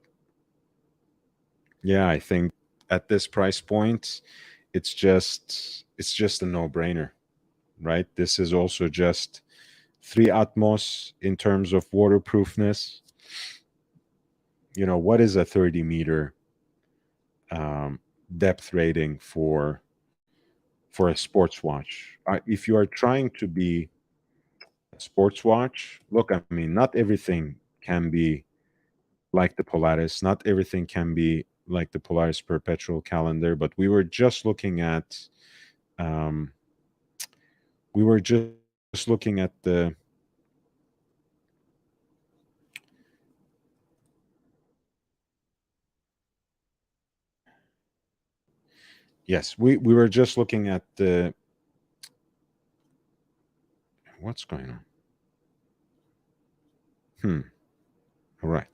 Speaker 1: yeah, I think at this price point, it's just a no-brainer, right? This is also just 3 Atmos in terms of waterproofness. What is a 30-meter depth rating for a sports watch? If you are trying to be a sports watch, look, I mean, not everything can be like the Polaris. Not everything can be like the Polaris perpetual calendar, but um, we were just looking at the yes, we were just looking at the what's going on. Hmm. All right.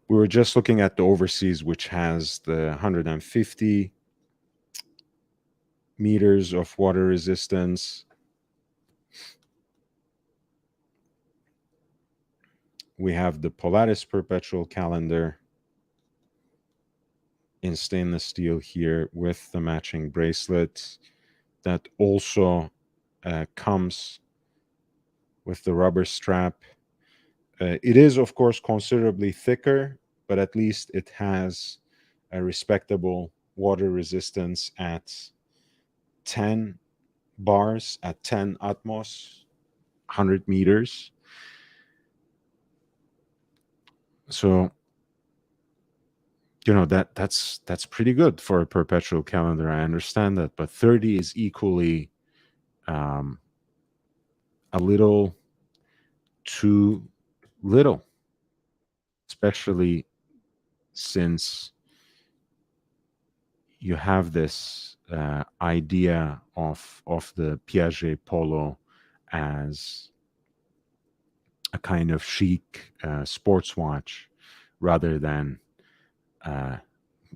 Speaker 1: We were just looking at the overseas, which has the 150 meters of water resistance. We have the Polaris perpetual calendar in stainless steel here with the matching bracelet that also comes with the rubber strap. It is, of course, considerably thicker, but at least it has a respectable water resistance at 10 bars, at 10 atmos, 100 meters. So, that's pretty good for a perpetual calendar. I understand that, but 30 is equally um, a little too little, especially since you have this idea of the Piaget Polo as a kind of chic sports watch rather than uh,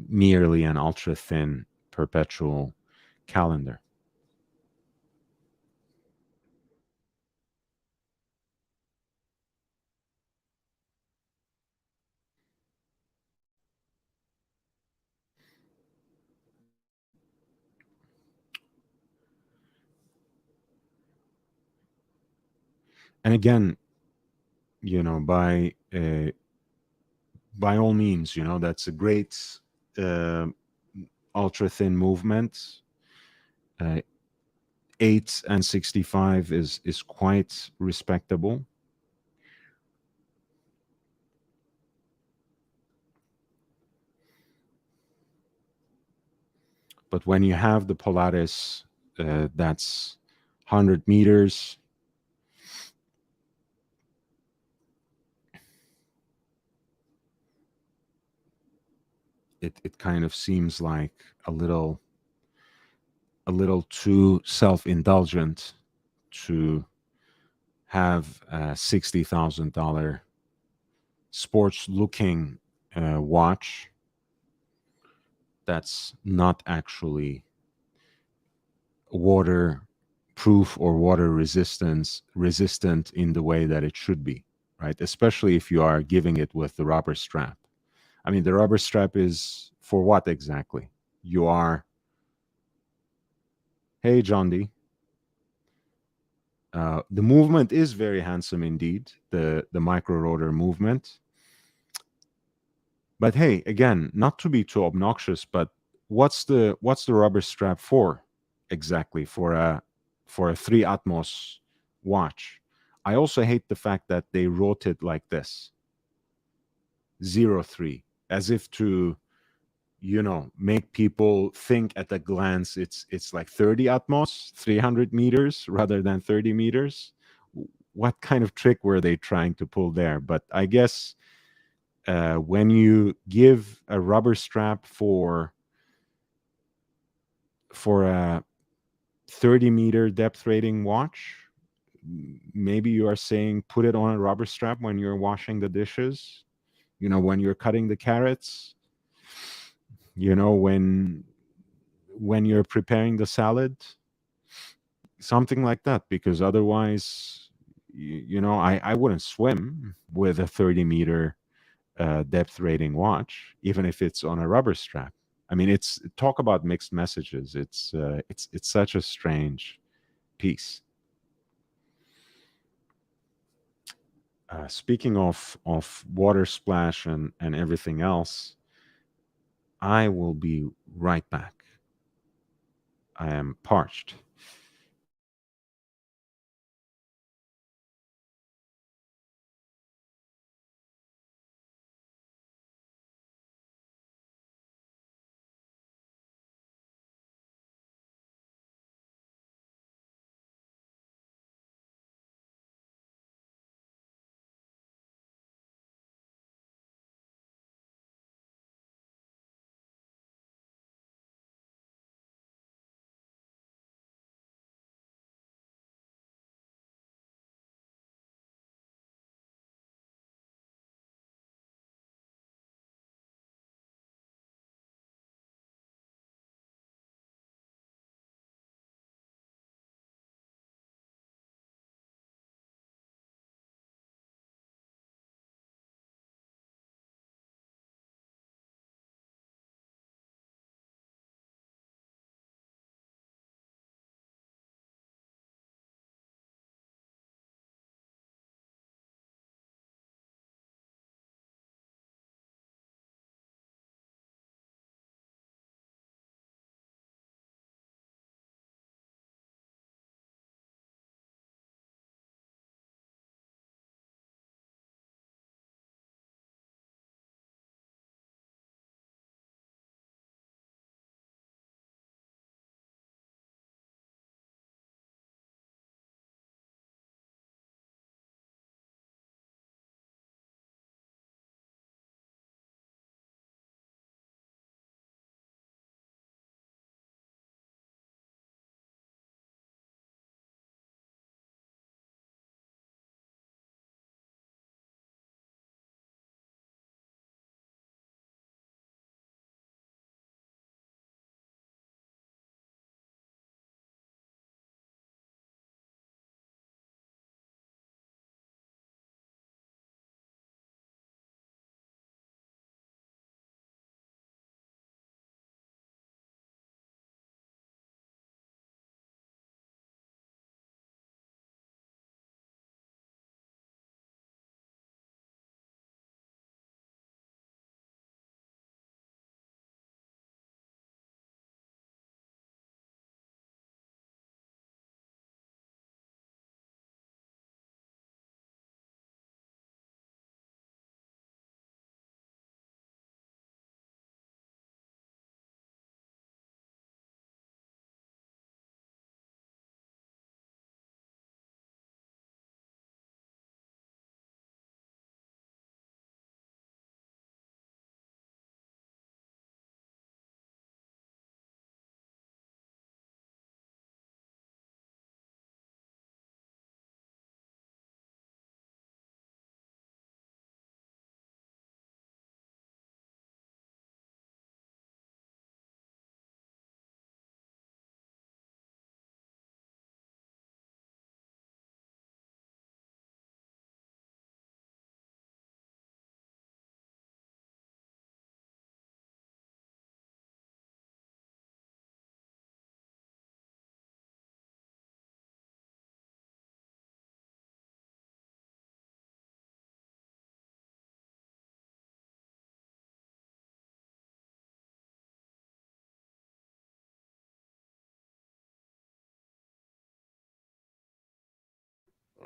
Speaker 1: merely an ultra thin perpetual calendar. And again, by all means, that's a great uh, ultra thin movement. Uh, 8 and 65 is quite respectable. But when you have the Polaris, that's 100 meters, it kind of seems like a little too self-indulgent to have a $60,000 sports looking watch that's not actually water proof or water resistant in the way that it should be, right? Especially if you are giving it with the rubber strap. I mean, the rubber strap is for what exactly? You are, hey, John D. The movement is very handsome indeed, the micro rotor movement. But hey, again, not to be too obnoxious, but what's the rubber strap for exactly for a 3 Atmos watch? I also hate the fact that they wrote it like this, 03, as if to make people think at a glance it's like 30 Atmos, 300 meters rather than 30 meters. What kind of trick were they trying to pull there? But I guess when you give a rubber strap for a 30-meter depth rating watch, maybe you are saying put it on a rubber strap when you're washing the dishes, when you're cutting the carrots, when you're preparing the salad, something like that, because otherwise I wouldn't swim with a 30-meter depth rating watch, even if it's on a rubber strap. I mean, it's talk about mixed messages. It's such a strange piece. Speaking of water splash and everything else, I will be right back. I am parched.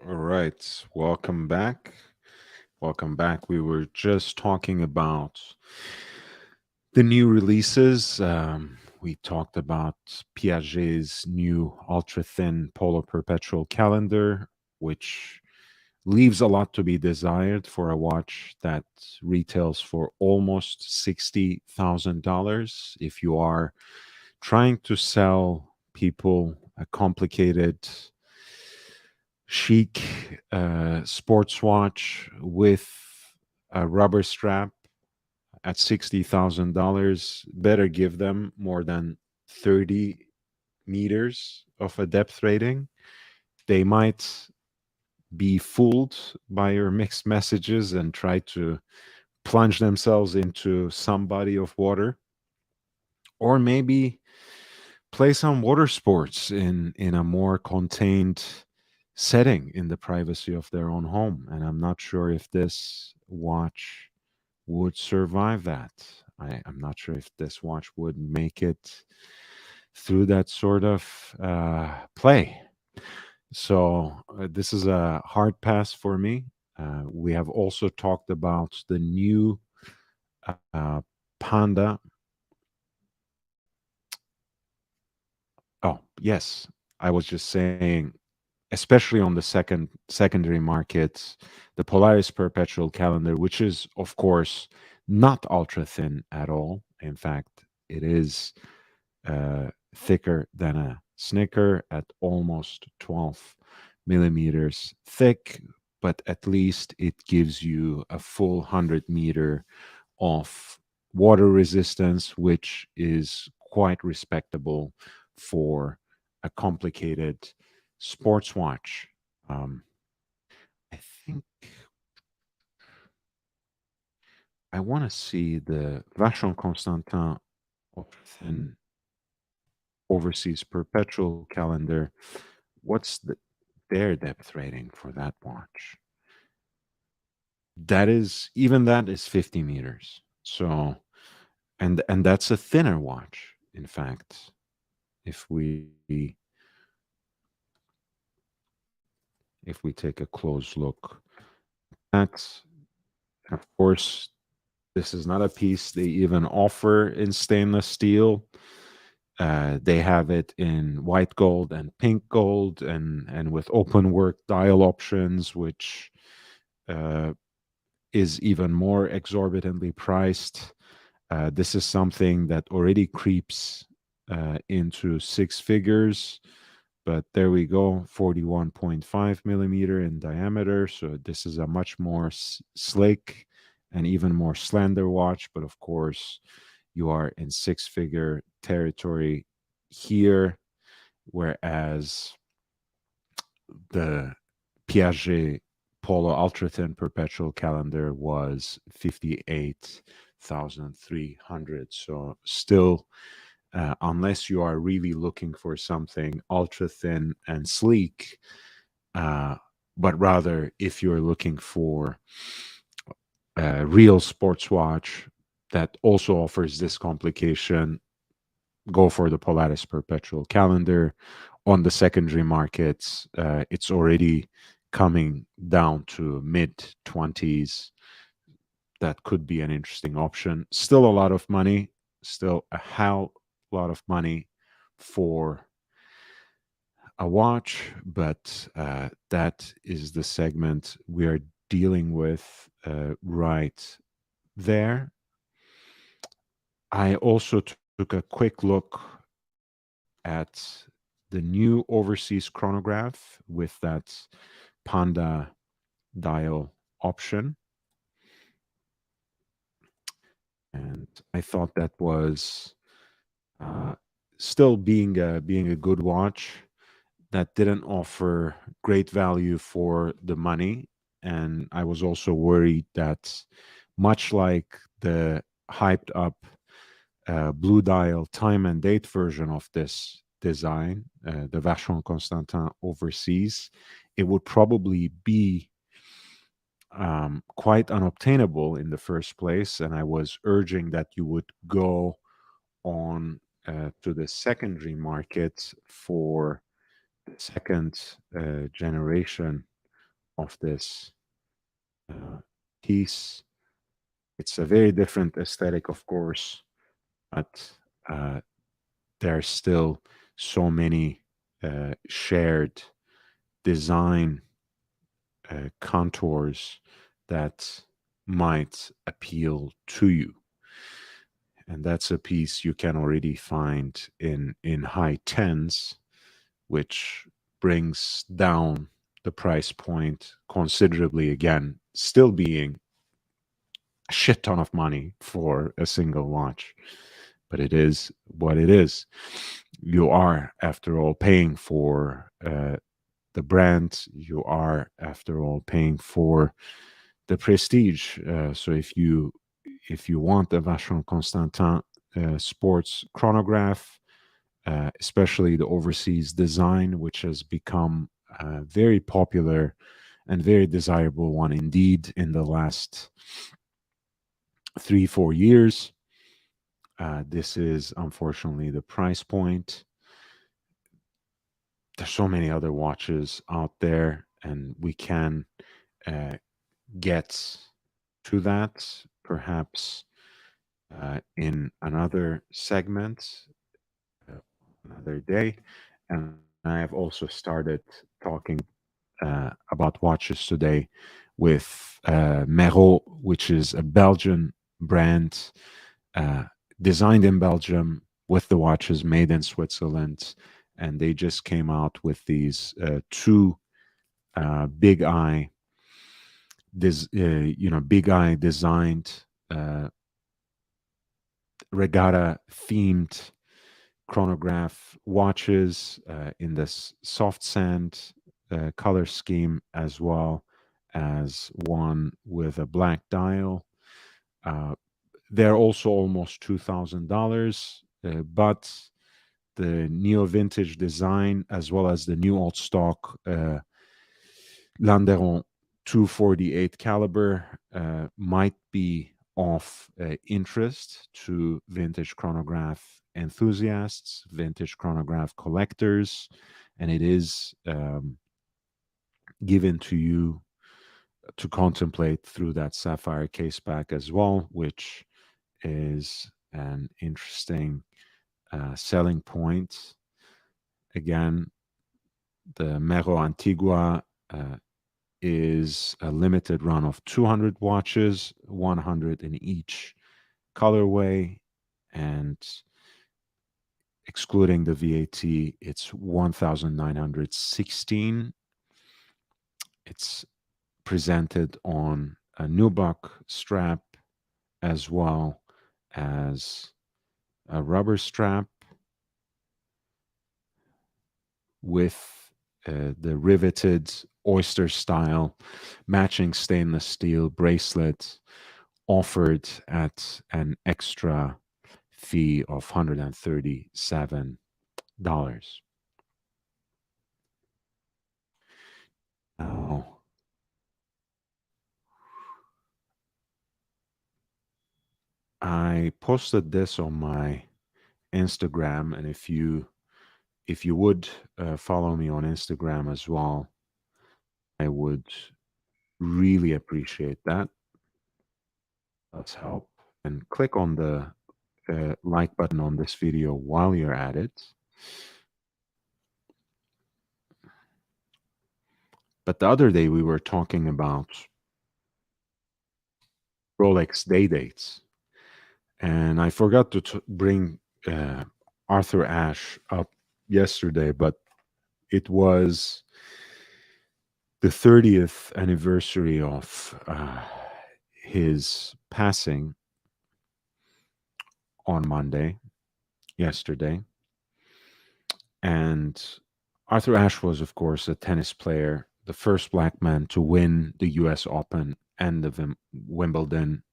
Speaker 1: All right. Welcome back. Welcome back. We were just talking about the new releases. We talked about Piaget's new ultra thin polar perpetual calendar, which leaves a lot to be desired for a watch that retails for almost $60,000. If you are trying to sell people a complicated, chic sports watch with a rubber strap at $60,000, better give them more than 30 meters of a depth rating. They might be fooled by your mixed messages and try to plunge themselves into some body of water, or maybe play some water sports in a more contained setting in the privacy of their own home. And I'm not sure if this watch would survive that. I'm not sure if this watch would make it through that sort of play. So this is a hard pass for me. We have also talked about the new uh, Panda. Oh, yes. I was just saying, especially on the secondary markets, the Polaris Perpetual Calendar, which is of course not ultra thin at all. In fact, it is thicker than a Snicker at almost 12 millimeters thick, but at least it gives you a full 100-meter of water resistance, which is quite respectable for a complicated sports watch. Um, I think I want to see the Vacheron Constantin Opthen Overseas Perpetual Calendar. What's their depth rating for that watch? That is 50 meters. So and that's a thinner watch, in fact. If we take a close look, that's of course this is not a piece they even offer in stainless steel. They have it in white gold and pink gold, and with open work dial options, which uh, is even more exorbitantly priced. This is something that already creeps into six figures, but there we go, 41.5 millimeter in diameter. So this is a much more slick and even more slender watch. But of course, you are in six-figure territory here, whereas the Piaget Polo Ultra Thin Perpetual Calendar was 58,300. So still, unless you are really looking for something ultra thin and sleek, uh, but rather if you're looking for a real sports watch that also offers this complication, go for the Polaris Perpetual Calendar. On the secondary markets, it's already coming down to mid 20s. That could be an interesting option. Still a lot of money, still a hell lot of money for a watch, but that is the segment we are dealing with right there. I also took a quick look at the new overseas chronograph with that Panda dial option. And I thought that was uh, still being a good watch that didn't offer great value for the money. And I was also worried that, much like the hyped up blue dial time and date version of this design, the Vacheron Constantin Overseas, it would probably be quite unobtainable in the first place. And I was urging that you would go on to the secondary market for the second generation of this uh, piece. It's a very different aesthetic, of course, but uh, there are still so many shared design contours that might appeal to you. And that's a piece you can already find in high tens, which brings down the price point considerably again, still being a shit ton of money for a single watch. But it is what it is. You are, after all, paying for the brand. You are, after all, paying for the prestige. So if you want a Vacheron Constantin sports chronograph, especially the overseas design, which has become a very popular and very desirable one indeed in the last 3 4 years. This is unfortunately the price point. There's so many other watches out there, and we can uh, get to that perhaps in another segment, uh, another day. And I have also started talking about watches today with Merot, which is a Belgian brand uh, designed in Belgium with the watches made in Switzerland. And they just came out with these two big eye, big eye designed regatta themed chronograph watches in this soft sand color scheme, as well as one with a black dial. Uh, they're also almost $2,000, but the neo vintage design, as well as the new old stock Landeron 248 caliber, might be of interest to vintage chronograph enthusiasts, vintage chronograph collectors, and it is given to you to contemplate through that sapphire case back as well, which is an interesting selling point. Again, the Mero Antigua is a limited run of 200 watches, 100 in each colorway, and excluding the VAT, it's 1,916. It's presented on a nubuck strap as well as a rubber strap with the riveted oyster style matching stainless steel bracelet offered at an extra fee of $137. Now, I posted this on my Instagram, and if you would follow me on Instagram as well, I would really appreciate that. Let's help and click on the like button on this video while you're at it. But the other day we were talking about Rolex day dates, and I forgot to bring Arthur Ashe up yesterday, but it was the 30th anniversary of his passing on Monday, yesterday. And Arthur Ashe was, of course, a tennis player, the first black man to win the US Open and the Wimbledon.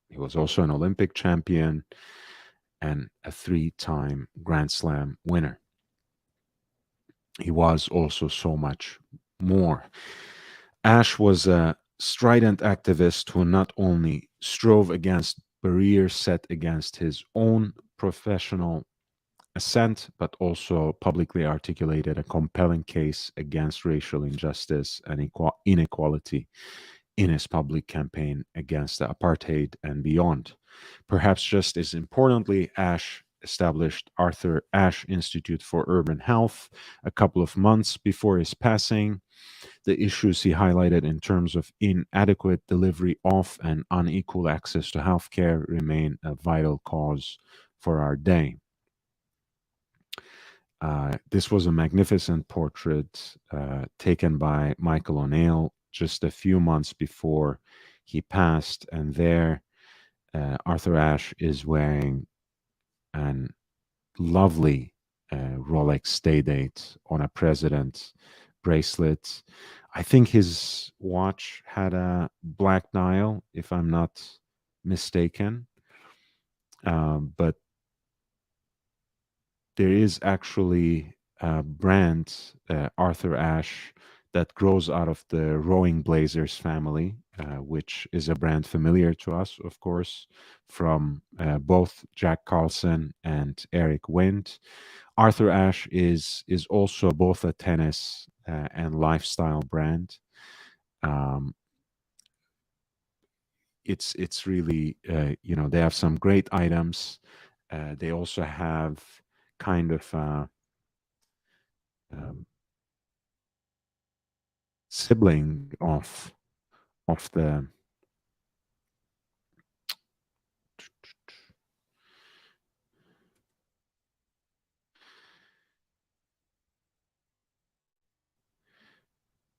Speaker 1: He was also an Olympic champion and a 3-time Grand Slam winner. He was also so much more. Ashe was a strident activist who not only strove against barriers set against his own professional assent, but also publicly articulated a compelling case against racial injustice and inequality in his public campaign against the apartheid and beyond. Perhaps just as importantly, Ashe established Arthur Ashe Institute for Urban Health a couple of months before his passing. The issues he highlighted in terms of inadequate delivery of and unequal access to healthcare remain a vital cause for our day. This was a magnificent portrait taken by Michael O'Neill just a few months before he passed, and there Arthur Ashe is wearing an lovely Rolex stay date on a president bracelet. I think his watch had a black dial, if I'm not mistaken. But there is actually a brand, Arthur Ashe, that grows out of the Rowing Blazers family, which is a brand familiar to us, of course, from both Jack Carlson and Eric Wind. Arthur Ashe is also both a tennis and lifestyle brand. Um, it's really they have some great items. They also have kind of um, sibling of the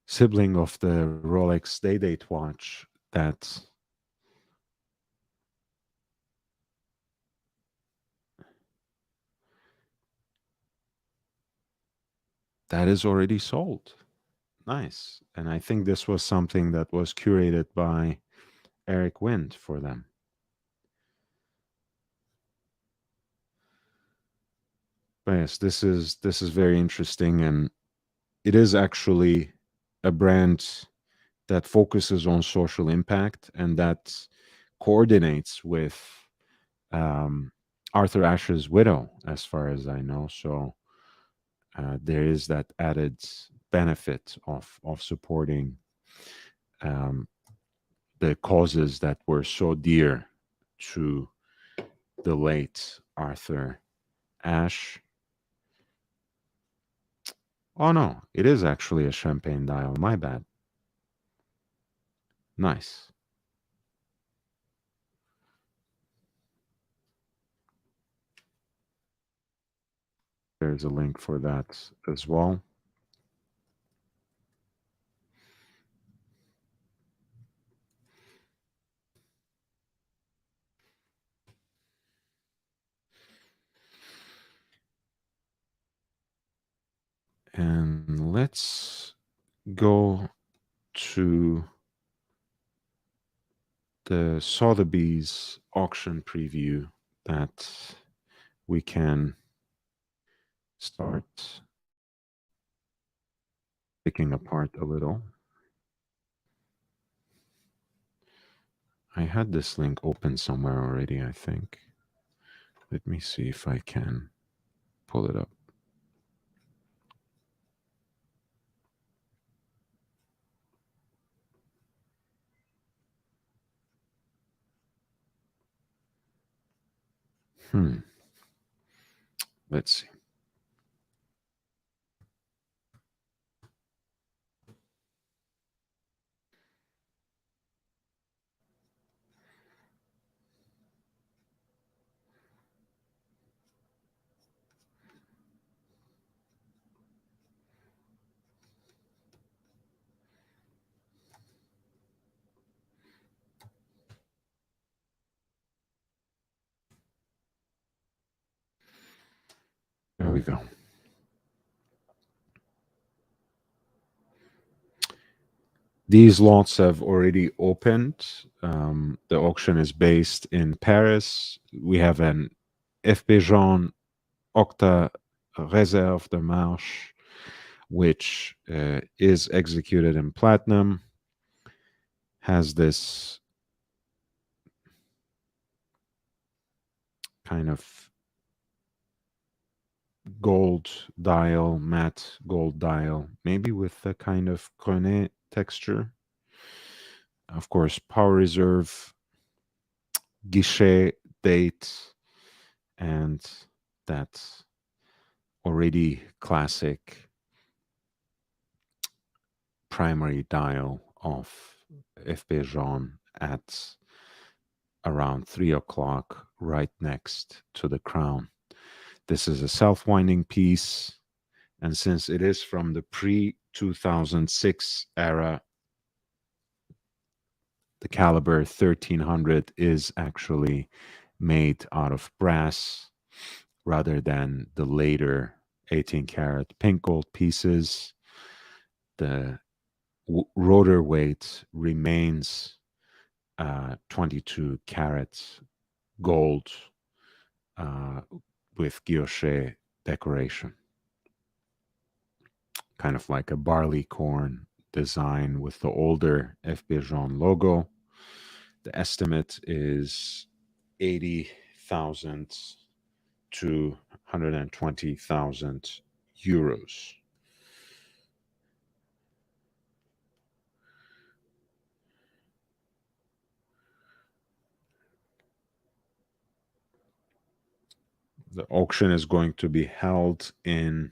Speaker 1: sibling of the Rolex Day Date watch that is already sold. Nice. And I think this was something that was curated by Eric Wind for them. But yes, this is very interesting, and it is actually a brand that focuses on social impact and that coordinates with um, Arthur Ashe's widow, as far as I know. So there is that added benefit of supporting um, the causes that were so dear to the late Arthur Ashe. Oh no, it is actually a champagne dial. My bad. Nice. There's a link for that as well. And let's go to the Sotheby's auction preview that we can start picking apart a little. I had this link open somewhere already, I think. Let me see if I can pull it up. Hmm. Let's see. There we go. These lots have already opened. The auction is based in Paris. We have an FP Jean Octa Réserve de Marche, which is executed in platinum, has this kind of gold dial, matte gold dial, maybe with a kind of grenet texture. Of course, power reserve, guichet date, and that already classic primary dial of FP Jaune at around 3 o'clock, right next to the crown. This is a self-winding piece, and since it is from the pre-2006 era, the caliber 1300 is actually made out of brass rather than the later 18 karat pink gold pieces. The rotor weight remains 22 carats gold uh, with guilloche decoration, kind of like a barley corn design with the older FB Jaune logo. The estimate is 80,000 to 120,000 euros. The auction is going to be held in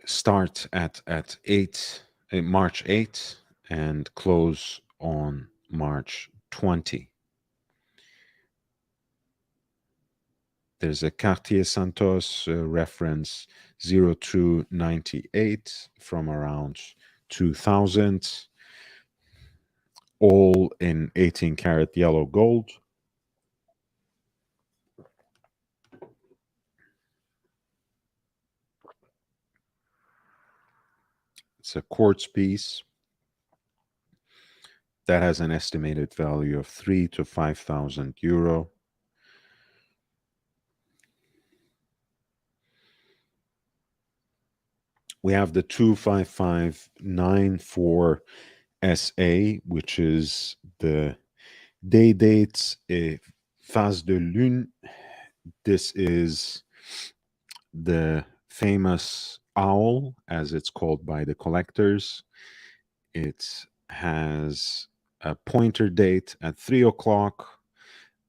Speaker 1: start at 8 March 8 and close on March 20. There's a Cartier Santos reference 0298 from around 2000, all in 18 karat yellow gold. It's a quartz piece that has an estimated value of 3 to 5,000 euro. We have the 25594 SA, which is the day dates phase de lune. This is the famous owl, as it's called by the collectors. It has a pointer date at 3 o'clock,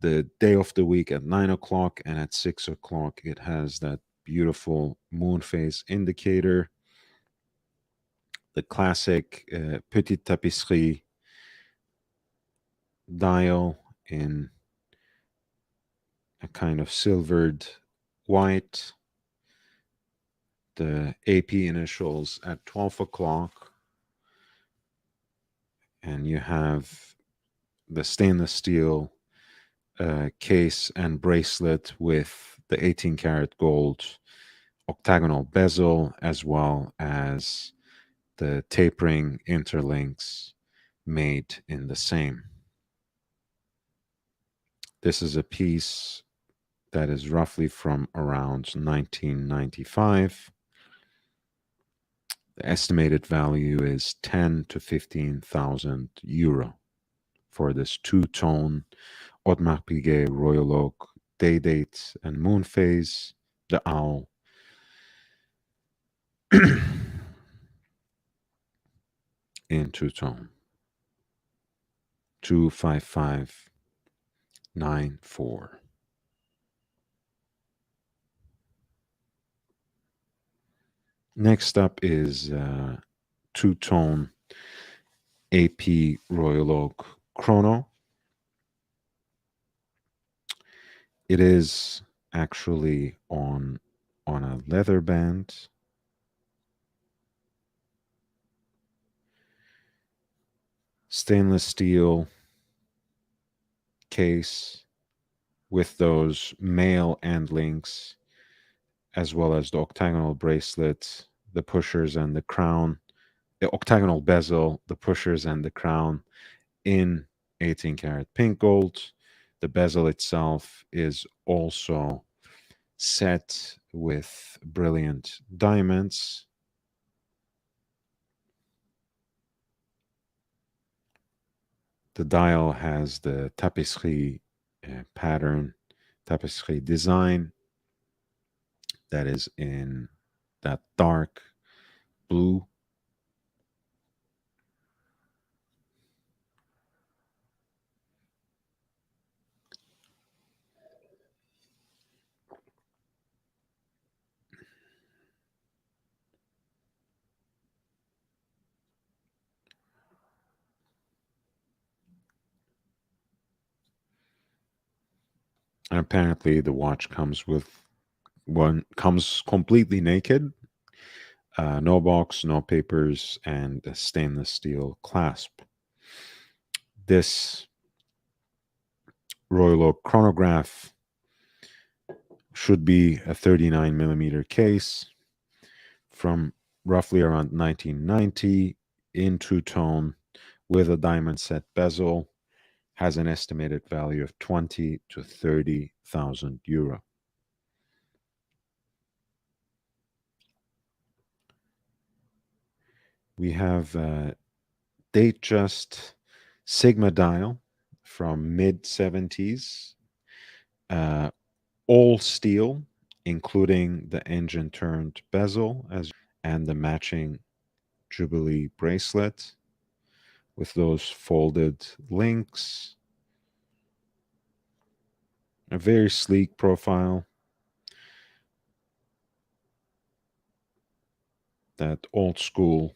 Speaker 1: the day of the week at 9 o'clock, and at 6 o'clock, it has that beautiful moon phase indicator. The classic Petite Tapisserie dial in a kind of silvered white. The AP initials at 12 o'clock. And you have the stainless steel case and bracelet with the 18 karat gold octagonal bezel, as well as the tapering interlinks made in the same. This is a piece that is roughly from around 1995. The estimated value is 10 to 15,000 euro for this two-tone Audemars Piguet Royal Oak day date and moon phase, the owl. In two-tone. 25594. Next up is two-tone AP Royal Oak Chrono. It is actually on a leather band. Stainless steel case with those male end links, as well as the octagonal bracelet, the pushers and the crown, the octagonal bezel, the pushers and the crown in 18 karat pink gold. The bezel itself is also set with brilliant diamonds. The dial has the tapisserie pattern, tapisserie design that is in that dark blue. And apparently the watch comes completely naked, no box, no papers, and a stainless steel clasp. This Royal Oak chronograph should be a 39 millimeter case from roughly around 1990 in two tone with a diamond set bezel, has an estimated value of 20 to 30,000 euro. We have a Datejust Sigma dial from mid 70s, uh, all steel, including the engine turned bezel and the matching Jubilee bracelet with those folded links. A very sleek profile. That old school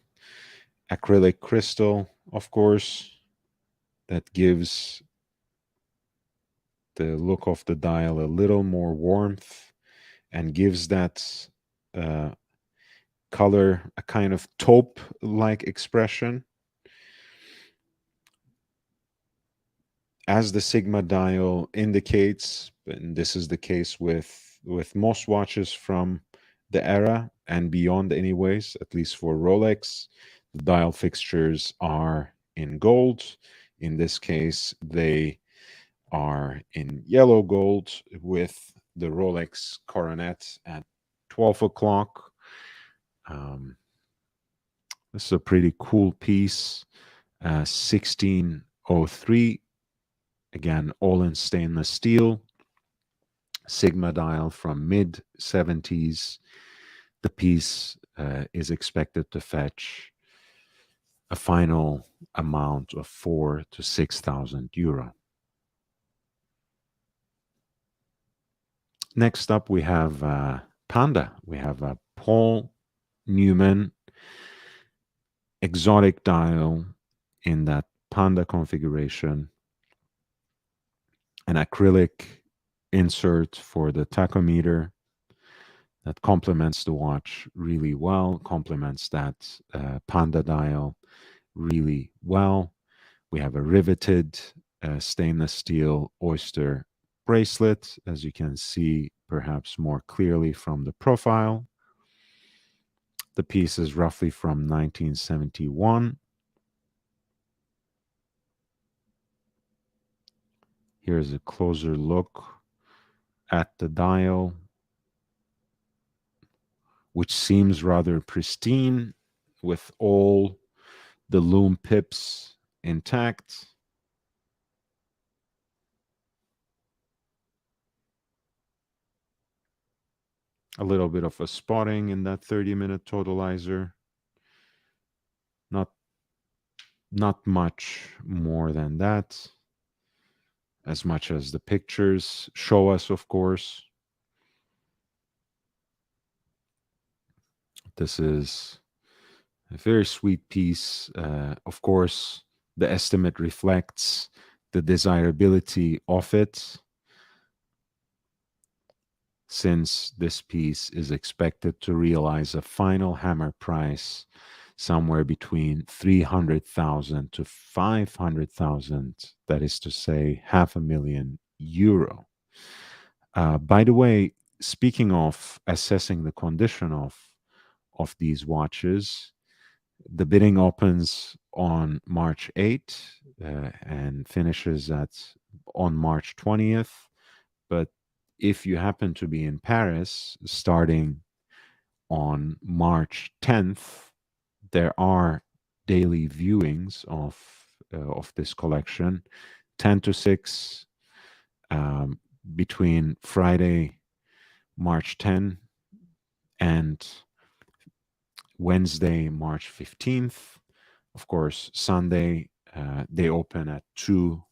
Speaker 1: acrylic crystal, of course, that gives the look of the dial a little more warmth and gives that uh, color a kind of taupe like expression. As the Sigma dial indicates, and this is the case with most watches from the era and beyond, anyways, at least for Rolex, the dial fixtures are in gold. In this case, they are in yellow gold with the Rolex coronet at 12 o'clock. Um, this is a pretty cool piece. 1603, again, all in stainless steel. Sigma dial from mid 70s. The piece is expected to fetch a final amount of 4 to 6,000 euro. Next up, we have Panda. We have a Paul Newman exotic dial in that Panda configuration, an acrylic insert for the tachometer that complements the watch really well, complements that Panda dial really well. We have a riveted stainless steel oyster bracelet, as you can see perhaps more clearly from the profile. The piece is roughly from 1971. Here's a closer look at the dial, which seems rather pristine with all the loom pips intact. A little bit of a spotting in that 30-minute totalizer. Not not much more than that, as much as the pictures show us, of course. This is a very sweet piece. Of course, the estimate reflects the desirability of it, since this piece is expected to realize a final hammer price somewhere between 300,000 to 500,000, that is to say, €500,000. By the way, speaking of assessing the condition of these watches, the bidding opens on March 8th and finishes on March 20th. But if you happen to be in Paris starting on March 10th, there are daily viewings of of this collection, 10 to 6, um, between Friday, March 10, and Wednesday, March 15th. Of course, Sunday, they open at 2,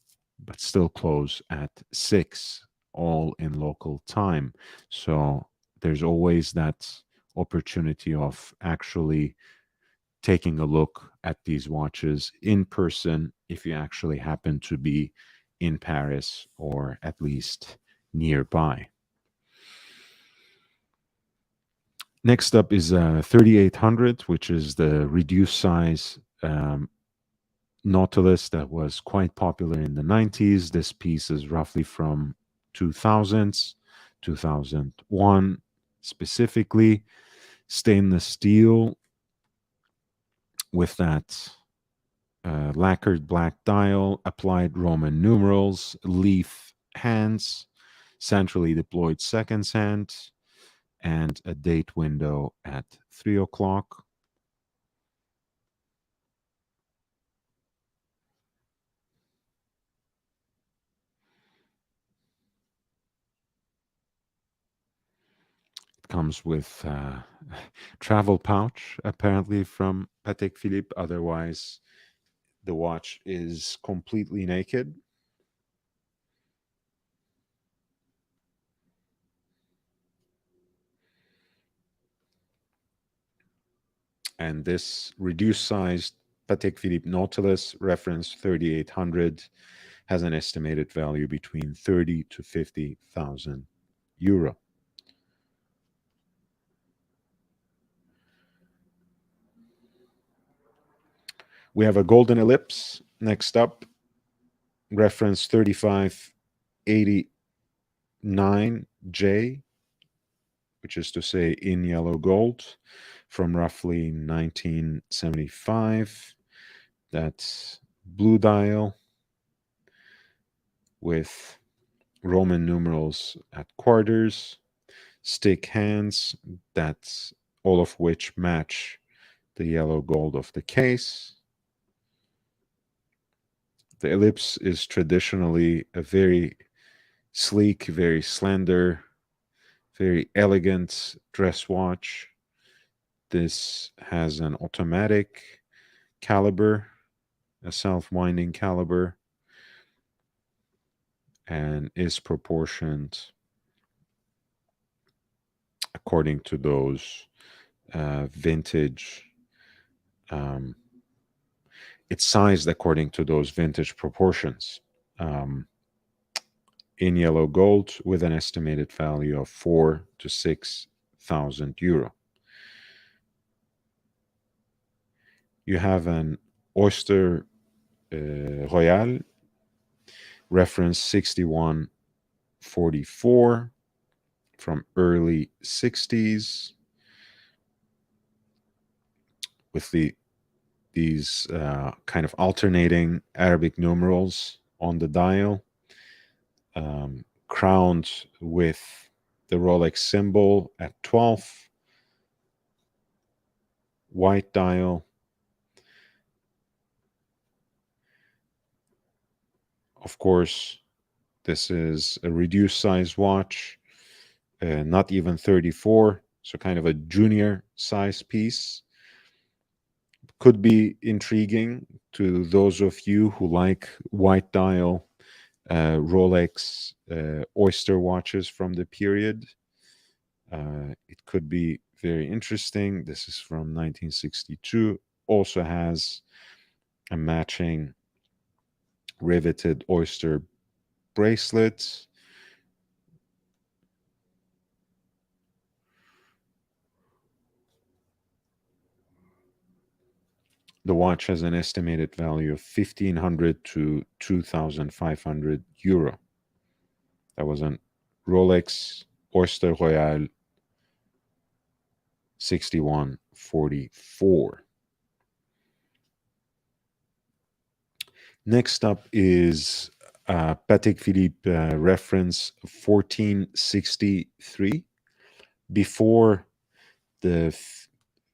Speaker 1: but still close at 6, all in local time. So there's always that opportunity of actually taking a look at these watches in person if you actually happen to be in Paris or at least nearby. Next up is 3800, which is the reduced size Nautilus that was quite popular in the 90s. This piece is roughly from 2000s, 2001 specifically. Stainless steel with that lacquered black dial, applied Roman numerals, leaf hands, centrally deployed seconds hand, and a date window at 3 o'clock. It comes with travel pouch, apparently from Patek Philippe. Otherwise, the watch is completely naked. And this reduced sized Patek Philippe Nautilus reference 3800 has an estimated value between 30 to 50,000 euro. We have a golden ellipse next up, reference 3589J, which is to say in yellow gold, from roughly 1975. That's blue dial with Roman numerals at quarters, stick hands, that's all of which match the yellow gold of the case. The ellipse is traditionally a very sleek, very slender, very elegant dress watch. This has an automatic caliber, a self-winding caliber, and is proportioned according to those vintage. Um, it's sized according to those vintage proportions. Um, in yellow gold with an estimated value of 4 to 6,000 euro. You have an Oyster Royal reference 6144 from early 60s with these kind of alternating Arabic numerals on the dial, crowned with the Rolex symbol at 12, white dial. Of course, this is a reduced size watch, not even 34, so kind of a junior size piece. Could be intriguing to those of you who like white dial Rolex Oyster watches from the period. It could be very interesting. This is from 1962. Also has a matching riveted Oyster bracelet. The watch has an estimated value of 1,500 to 2,500 euro. That was an Rolex Oyster Royale 6144. Next up is Patek Philippe reference 1463. Before the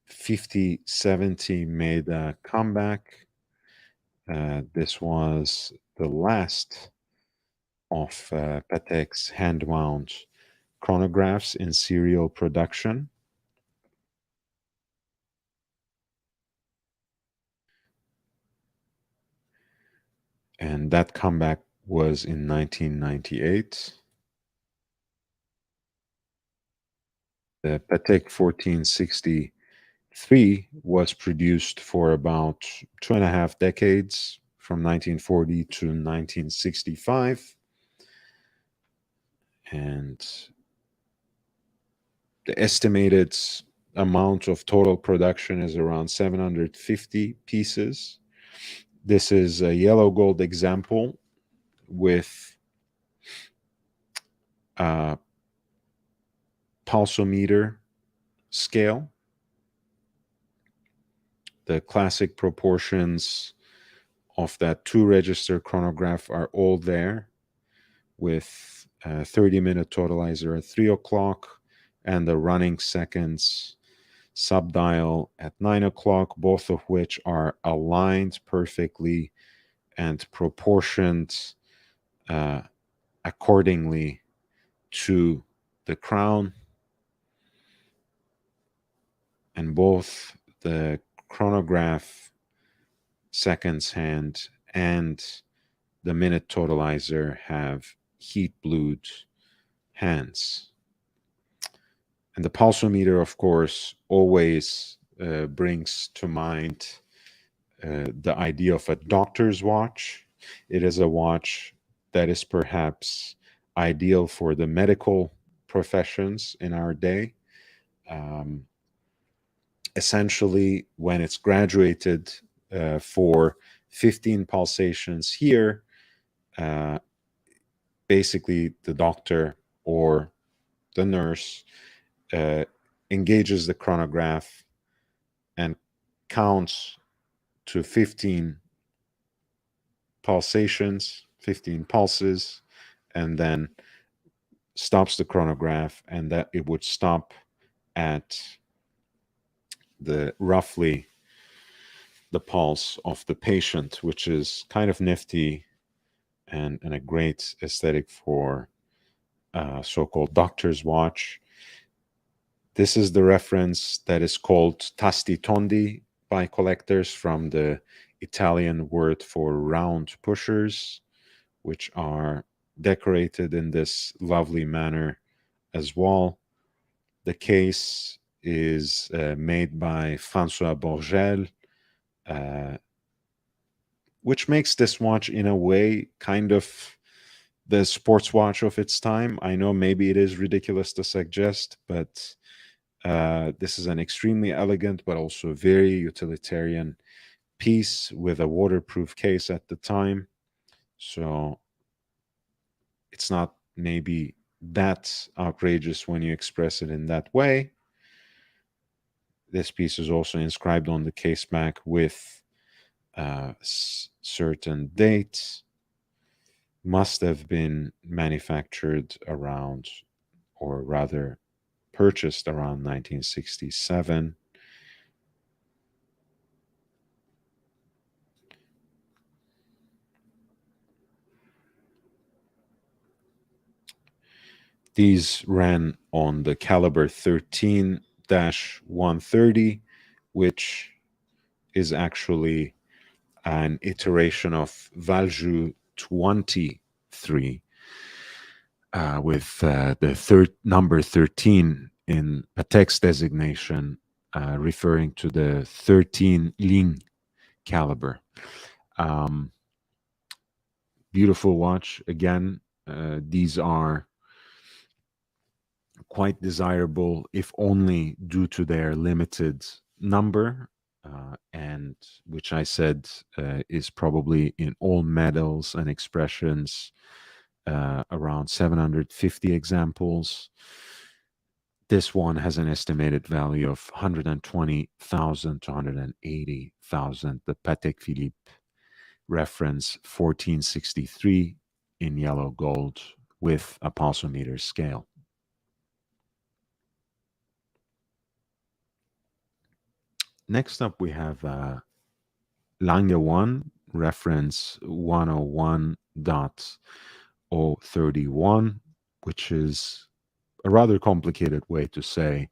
Speaker 1: 5070 made a comeback, This was the last of Patek's hand-wound chronographs in serial production, and that comeback was in 1998. The Patek 1463 was produced for about 2.5 decades, from 1940 to 1965, and the estimated amount of total production is around 750 pieces. This is a yellow gold example with a pulsometer scale. The classic proportions of that two-register chronograph are all there, with a 30-minute totalizer at 3 o'clock and the running seconds subdial at 9 o'clock, both of which are aligned perfectly and proportioned uh, accordingly to the crown. And both the chronograph seconds hand and the minute totalizer have heat blued hands. And the pulsometer, of course, always brings to mind the idea of a doctor's watch. It is a watch that is perhaps ideal for the medical professions in our day. Um, Essentially, when it's graduated for 15 pulsations here, uh, basically the doctor or the nurse uh, engages the chronograph and counts to 15 pulsations, 15 pulses, and then stops the chronograph, and that it would stop at the roughly the pulse of the patient, which is kind of nifty and a great aesthetic for so-called doctor's watch. This is the reference that is called tasti tondi by collectors, from the Italian word for round pushers, which are decorated in this lovely manner as well. The case is made by François Borgel, uh, which makes this watch, in a way, kind of the sports watch of its time. I know maybe it is ridiculous to suggest, but this is an extremely elegant but also very utilitarian piece with a waterproof case at the time. So it's not maybe that outrageous when you express it in that way. This piece is also inscribed on the case back with certain dates. Must have been manufactured around, or rather purchased around 1967. These ran on the caliber 13-130, which is actually an iteration of Valjoux 23, with the third number 13 in Patek's designation, referring to the 13 Ling caliber. Um, Beautiful watch. Again, these are quite desirable, if only due to their limited number, and which I said is probably in all medals and expressions around 750 examples. This one has an estimated value of 120,000 to 180,000. The Patek Philippe reference 1463 in yellow gold with a pulsometer scale. Next up, we have Lange 1. reference 101.031, which is a rather complicated way to say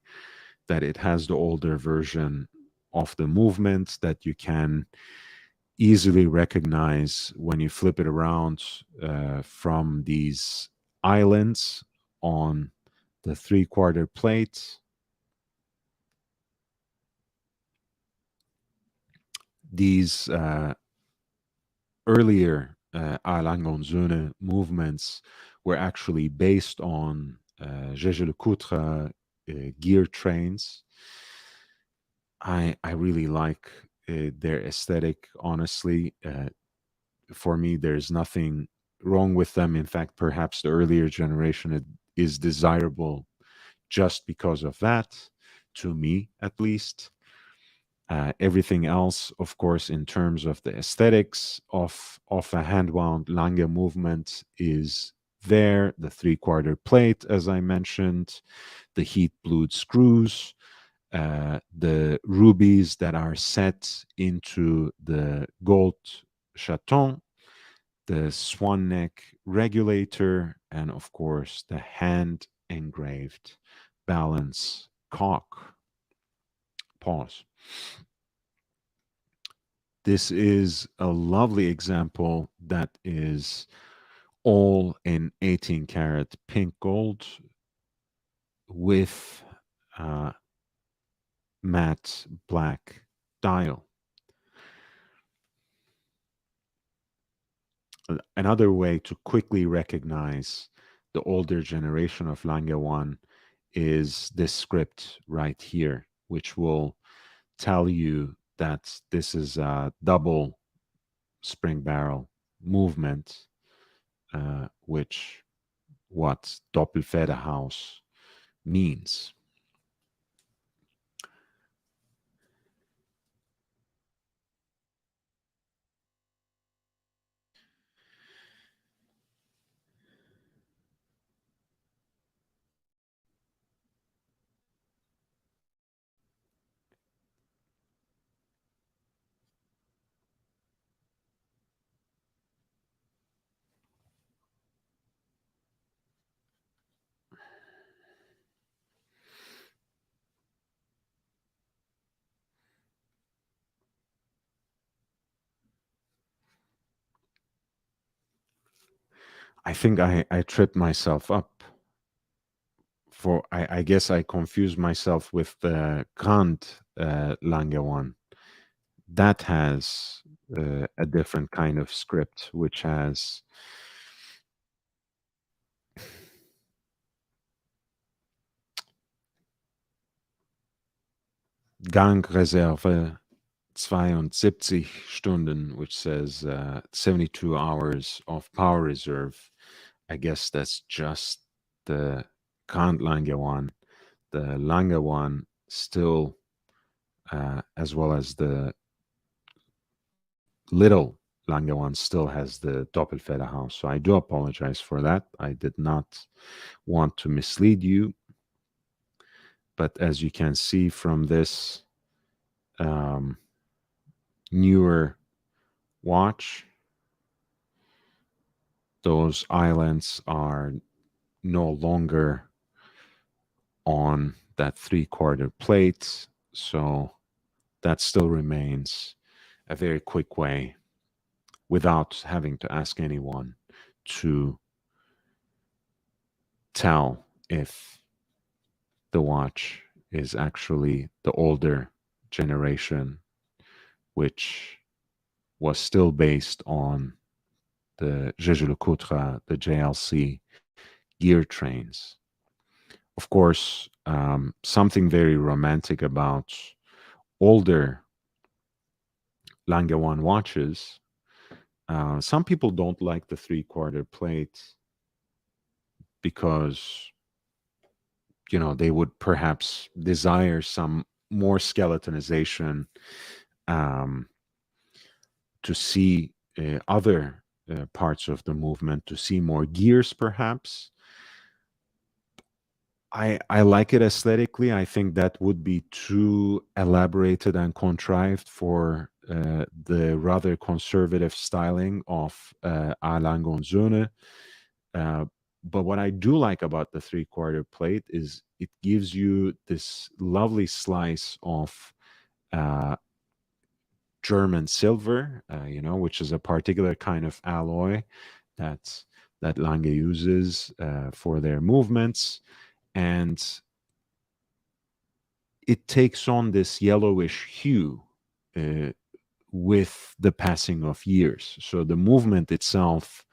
Speaker 1: that it has the older version of the movement that you can easily recognize when you flip it around from these islands on the three-quarter plate. These earlier Alangonzune movements were actually based on Jaeger-LeCoultre gear trains. I really like their aesthetic, honestly. For me, there's nothing wrong with them. In fact, perhaps the earlier generation is desirable just because of that, to me at least. Everything else, of course, in terms of the aesthetics of a hand wound Lange movement is there. The three-quarter plate, as I mentioned, the heat blued screws, the rubies that are set into the gold chaton, the swan neck regulator, and of course the hand engraved balance cock. Pause. This is a lovely example that is all in 18 karat pink gold with matte black dial. Another way to quickly recognize the older generation of Lange 1 is this script right here, which will tell you that this is a double spring barrel movement, which what Doppelfederhaus means. I think I tripped myself up. I guess I confused myself with the Grand Lange one. That has a different kind of script, which has Gangreserve 72 Stunden, which says 72 hours of power reserve. I guess that's just the Grand Lange one. The Lange one still, as well as the little Lange one, still has the Doppelfederhaus. So I do apologize for that. I did not want to mislead you. But as you can see from this um, newer watch, those islands are no longer on that three-quarter plate. So that still remains a very quick way without having to ask anyone to tell if the watch is actually the older generation, which was still based on the Jaeger-LeCoultre, the JLC gear trains. Of course, something very romantic about older Lange 1 watches. Some people don't like the three-quarter plate because they would perhaps desire some more skeletonization, um, to see other parts of the movement, to see more gears perhaps. I like it aesthetically. I think that would be too elaborated and contrived for the rather conservative styling of A. Lange und Söhne. Uh, but what I do like about the three-quarter plate is it gives you this lovely slice of uh, German silver, which is a particular kind of alloy that that Lange uses for their movements, and it takes on this yellowish hue uh, with the passing of years. So the movement itself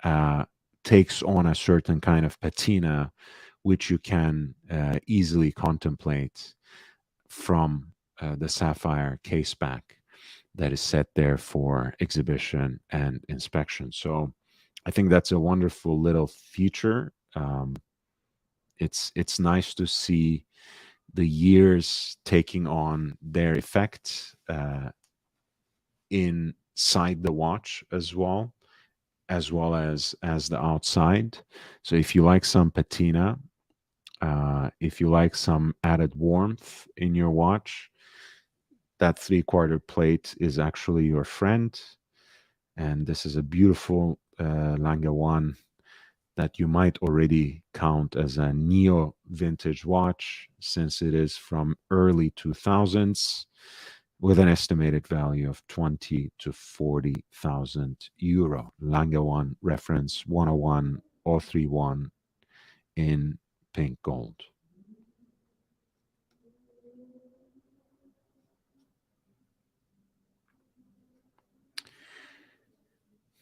Speaker 1: uh, takes on a certain kind of patina, which you can easily contemplate from the sapphire caseback that is set there for exhibition and inspection. So I think that's a wonderful little feature. It's nice to see the years taking on their effect inside the watch as well as the outside. So if you like some patina, if you like some added warmth in your watch, that three-quarter plate is actually your friend. And this is a beautiful Lange one that you might already count as a neo vintage watch, since it is from early 2000s with an estimated value of 20 to 40,000 euro. Lange one reference 101031 in pink gold.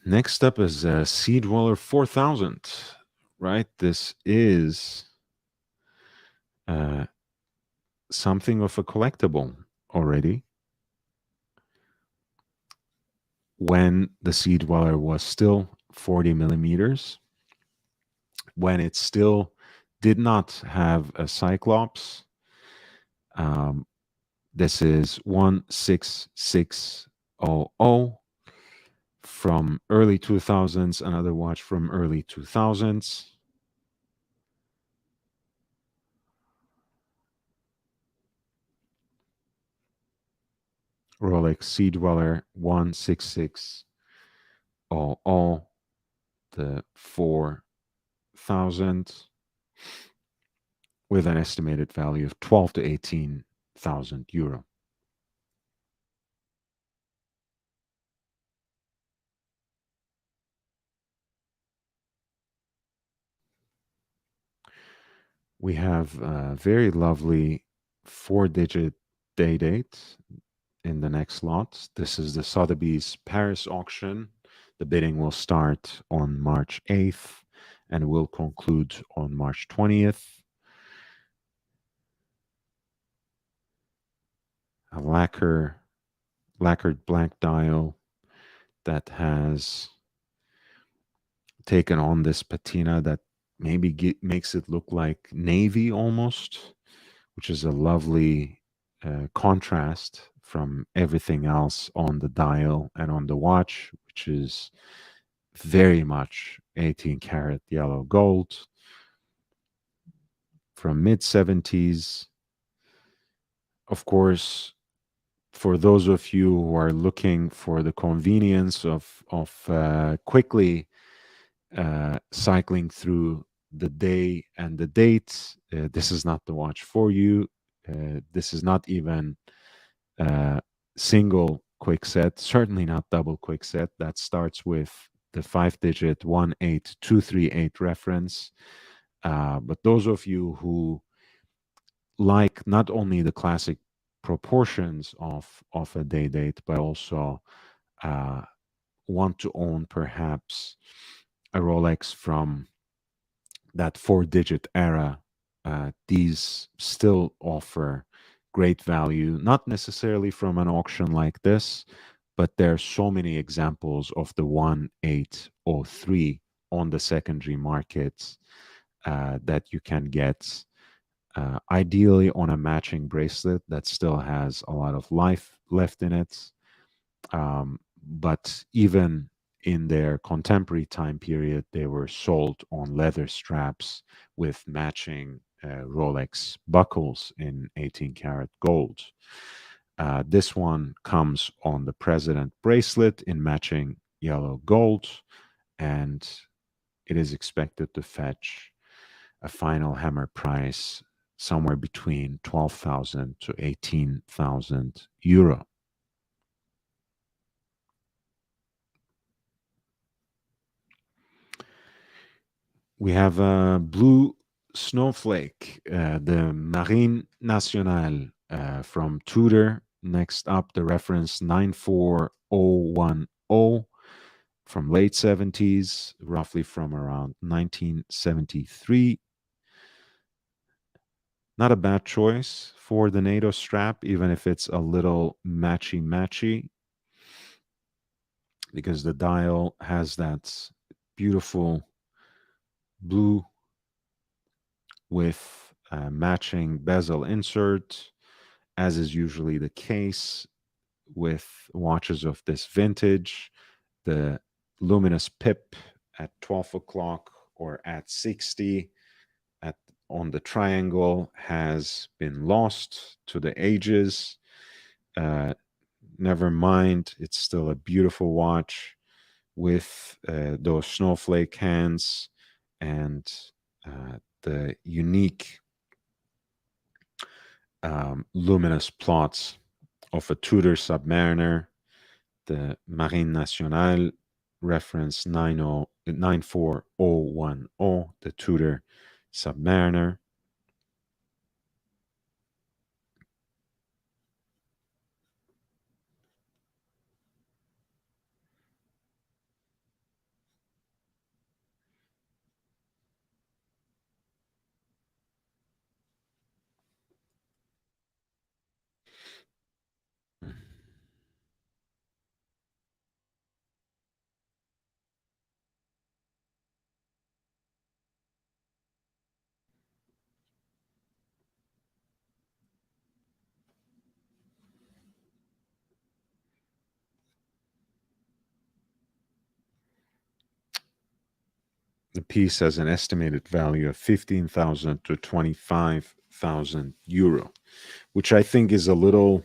Speaker 1: Next up is Sea Dweller 4000, right? This is uh, something of a collectible already. When the Sea Dweller was still 40 millimeters, when it still did not have a Cyclops. Um, this is 16600 from early 2000s, another watch from early 2000s. Rolex Sea Dweller 16600, the 4000, with an estimated value of 12 to 18,000 euro. We have a very lovely 4-digit day date in the next lot. This is the Sotheby's Paris auction. The bidding will start on March 8th and will conclude on March 20th. A lacquered black dial that has taken on this patina that maybe makes it look like navy almost, which is a lovely contrast from everything else on the dial and on the watch, which is very much 18 karat yellow gold from mid 70s. Of course, for those of you who are looking for the convenience of quickly cycling through the day and the date, this is not the watch for you. This is not even single quick set, certainly not double quick set. That starts with the 5-digit 18238 reference. But those of you who like not only the classic proportions of a day date, but also uh, want to own perhaps a Rolex from that 4-digit era, these still offer great value, not necessarily from an auction like this, but there are so many examples of the 1803 on the secondary markets that you can get, ideally on a matching bracelet that still has a lot of life left in it. But even in their contemporary time period, they were sold on leather straps with matching Rolex buckles in 18 karat gold. This one comes on the president bracelet in matching yellow gold, and it is expected to fetch a final hammer price somewhere between 12,000 to 18,000 euro. We have a blue snowflake, the Marine Nationale from Tudor. Next up, the reference 94010 from late 70s, roughly from around 1973. Not a bad choice for the NATO strap, even if it's a little matchy matchy, because the dial has that beautiful blue with matching bezel insert, as is usually the case with watches of this vintage. The luminous pip at 12 o'clock or at 60 at on the triangle has been lost to the ages. Uh, Never mind, it's still a beautiful watch with those snowflake hands and the unique luminous plots of a Tudor Submariner, the Marine Nationale reference 94010, the Tudor Submariner. The piece has an estimated value of 15,000 to 25,000 euro, which I think is a little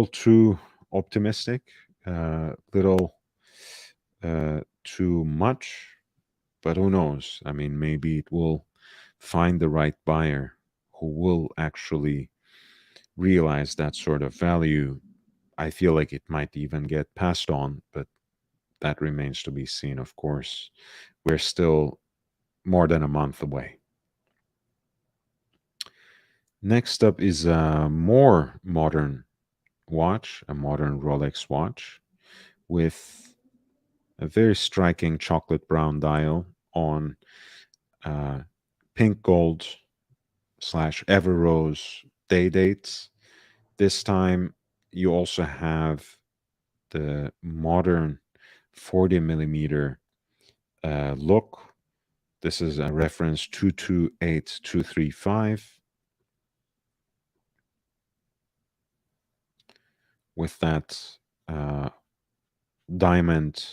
Speaker 1: too optimistic, little too much, but who knows? I mean, maybe it will find the right buyer who will actually realize that sort of value. I feel like it might even get passed on, but that remains to be seen, of course. We're still more than a month away. Next up is a more modern watch, a modern Rolex watch with a very striking chocolate brown dial on uh, pink gold slash ever rose day dates. This time you also have the modern 40 millimeter look. This is a reference 228235 with that uh, diamond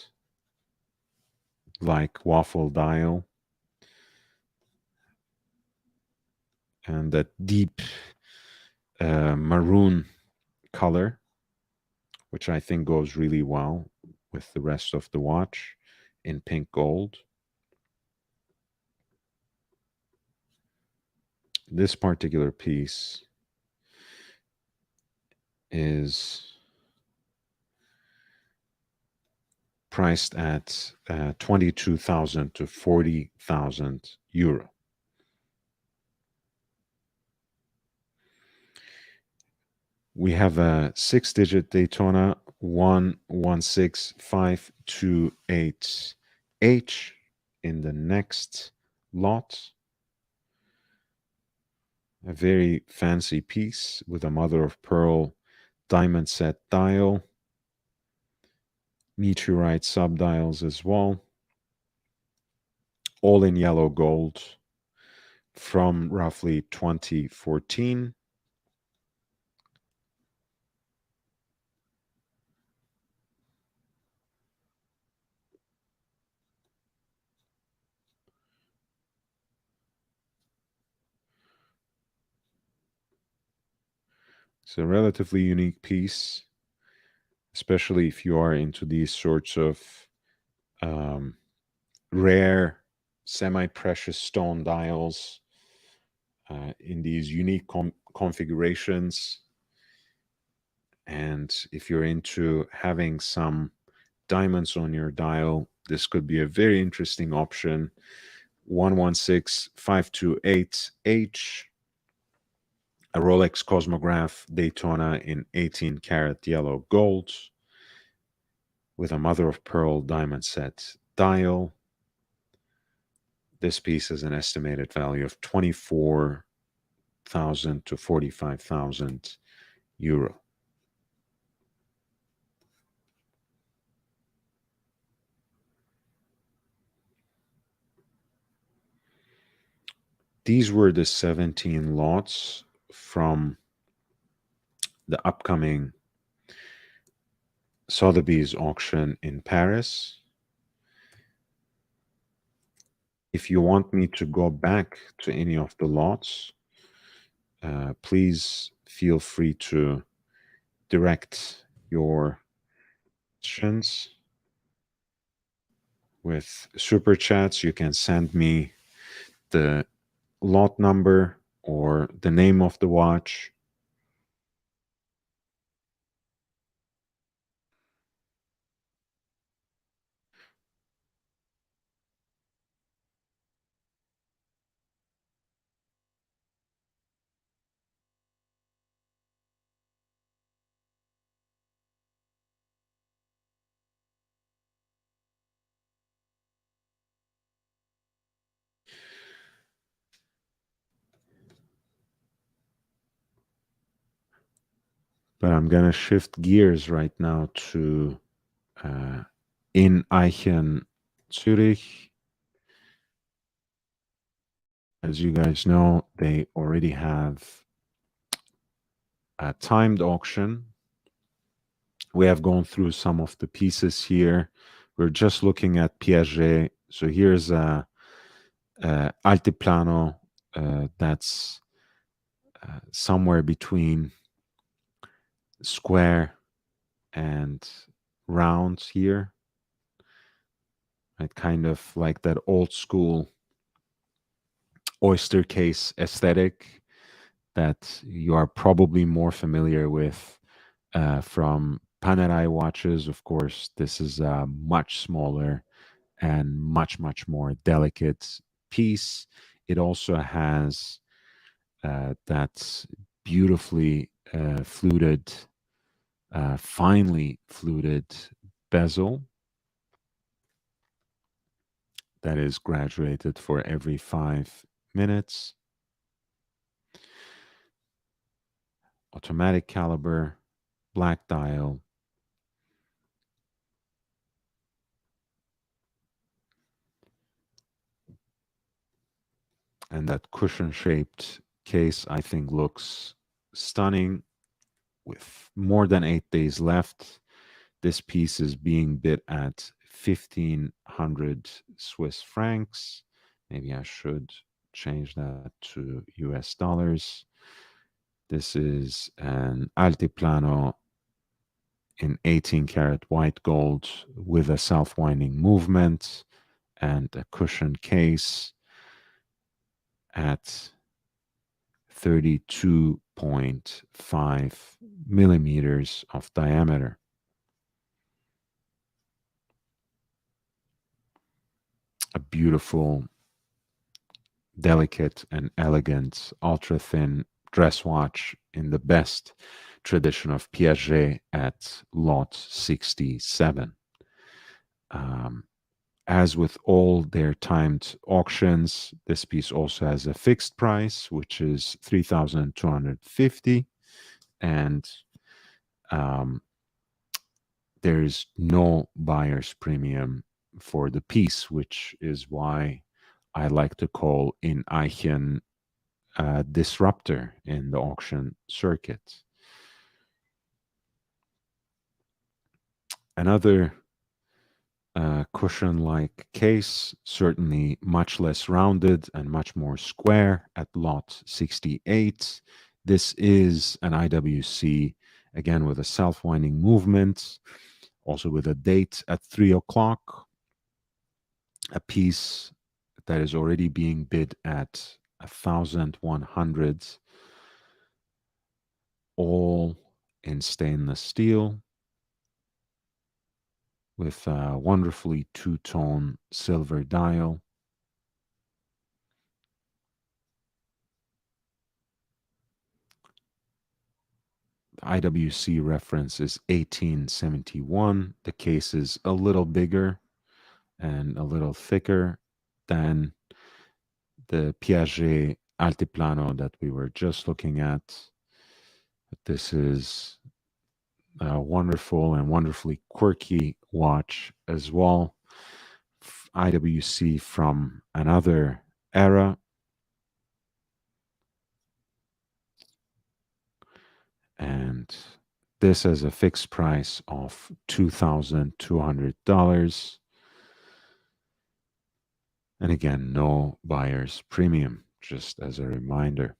Speaker 1: like waffle dial and that deep maroon color, which I think goes really well with the rest of the watch in pink gold. This particular piece is priced at 22,000 to 40,000 euro. We have a 6-digit Daytona 116528H in the next lot. A very fancy piece with a mother of pearl diamond set dial, meteorite subdials as well, all in yellow gold from roughly 2014. It's a relatively unique piece, especially if you are into these sorts of um, rare, semi precious stone dials in these unique configurations. And if you're into having some diamonds on your dial, this could be a very interesting option. 116528H, a Rolex Cosmograph Daytona in 18 karat yellow gold with a mother of pearl diamond set dial. This piece has an estimated value of 24,000 to 45,000 euro. These were the 17 lots from the upcoming Sotheby's auction in Paris. If you want me to go back to any of the lots, please feel free to direct your questions with super chats. You can send me the lot number or the name of the watch. But I'm going to shift gears right now to Ineichen, Zürich. As you guys know, they already have a timed auction. We have gone through some of the pieces here. We're just looking at Piaget. So here's a Altiplano that's somewhere between square and round here. Right, kind of like that old school oyster case aesthetic that you are probably more familiar with from Panerai watches. Of course, this is a much smaller and much, much more delicate piece. It also has that beautifully fluted, finely fluted bezel that is graduated for every 5 minutes. Automatic caliber, black dial. And that cushion shaped case, I think, looks stunning. With more than 8 days left, this piece is being bid at 1,500 Swiss francs. Maybe I should change that to US dollars. This is an Altiplano in 18 karat white gold with a self winding movement and a cushion case at 32.5 millimeters of diameter. A beautiful, delicate, and elegant, ultra thin dress watch in the best tradition of Piaget at lot 67. As with all their timed auctions, this piece also has a fixed price, which is 3,250, and there is no buyer's premium for the piece, which is why I like to call Ineichen a disruptor in the auction circuit. Another cushion-like case, certainly much less rounded and much more square at lot 68. This is an IWC, again, with a self winding movement, also with a date at 3 o'clock, a piece that is already being bid at 1,100, all in stainless steel with a wonderfully two-tone silver dial. The IWC reference is 1871. The case is a little bigger and a little thicker than the Piaget Altiplano that we were just looking at. But this is a wonderful and wonderfully quirky watch as well. IWC from another era. And this has a fixed price of $2,200. And again, no buyer's premium, just as a reminder.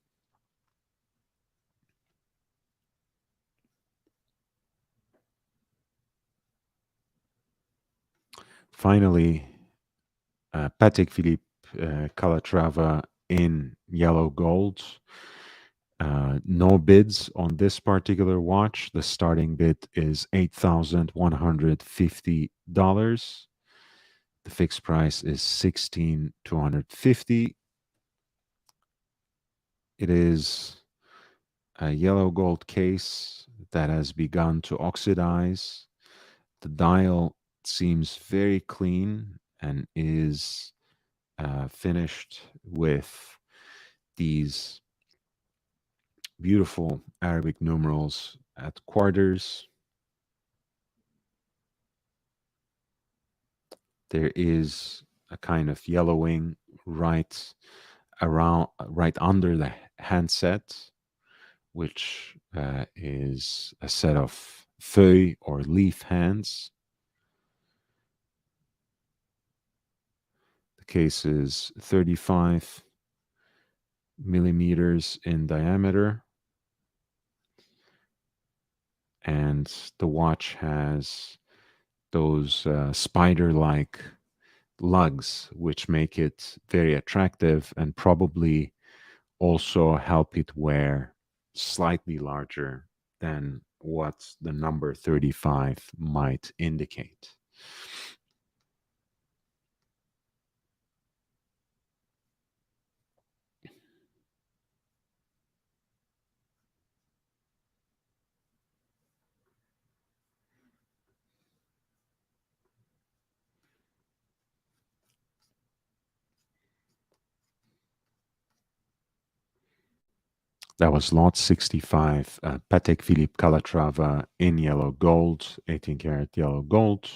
Speaker 1: Finally, Patek Philippe Calatrava in yellow gold. No bids on this particular watch. The starting bid is $8,150. The fixed price is $16,250. It is a yellow gold case that has begun to oxidize. The dial seems very clean and is finished with these beautiful Arabic numerals at quarters. There is a kind of yellowing right right under the handset, which is a set of feuille or leaf hands. The case is 35 millimeters in diameter, and the watch has those spider-like lugs, which make it very attractive and probably also help it wear slightly larger than what the number 35 might indicate. That was lot 65, Patek Philippe Calatrava in yellow gold, 18 karat yellow gold,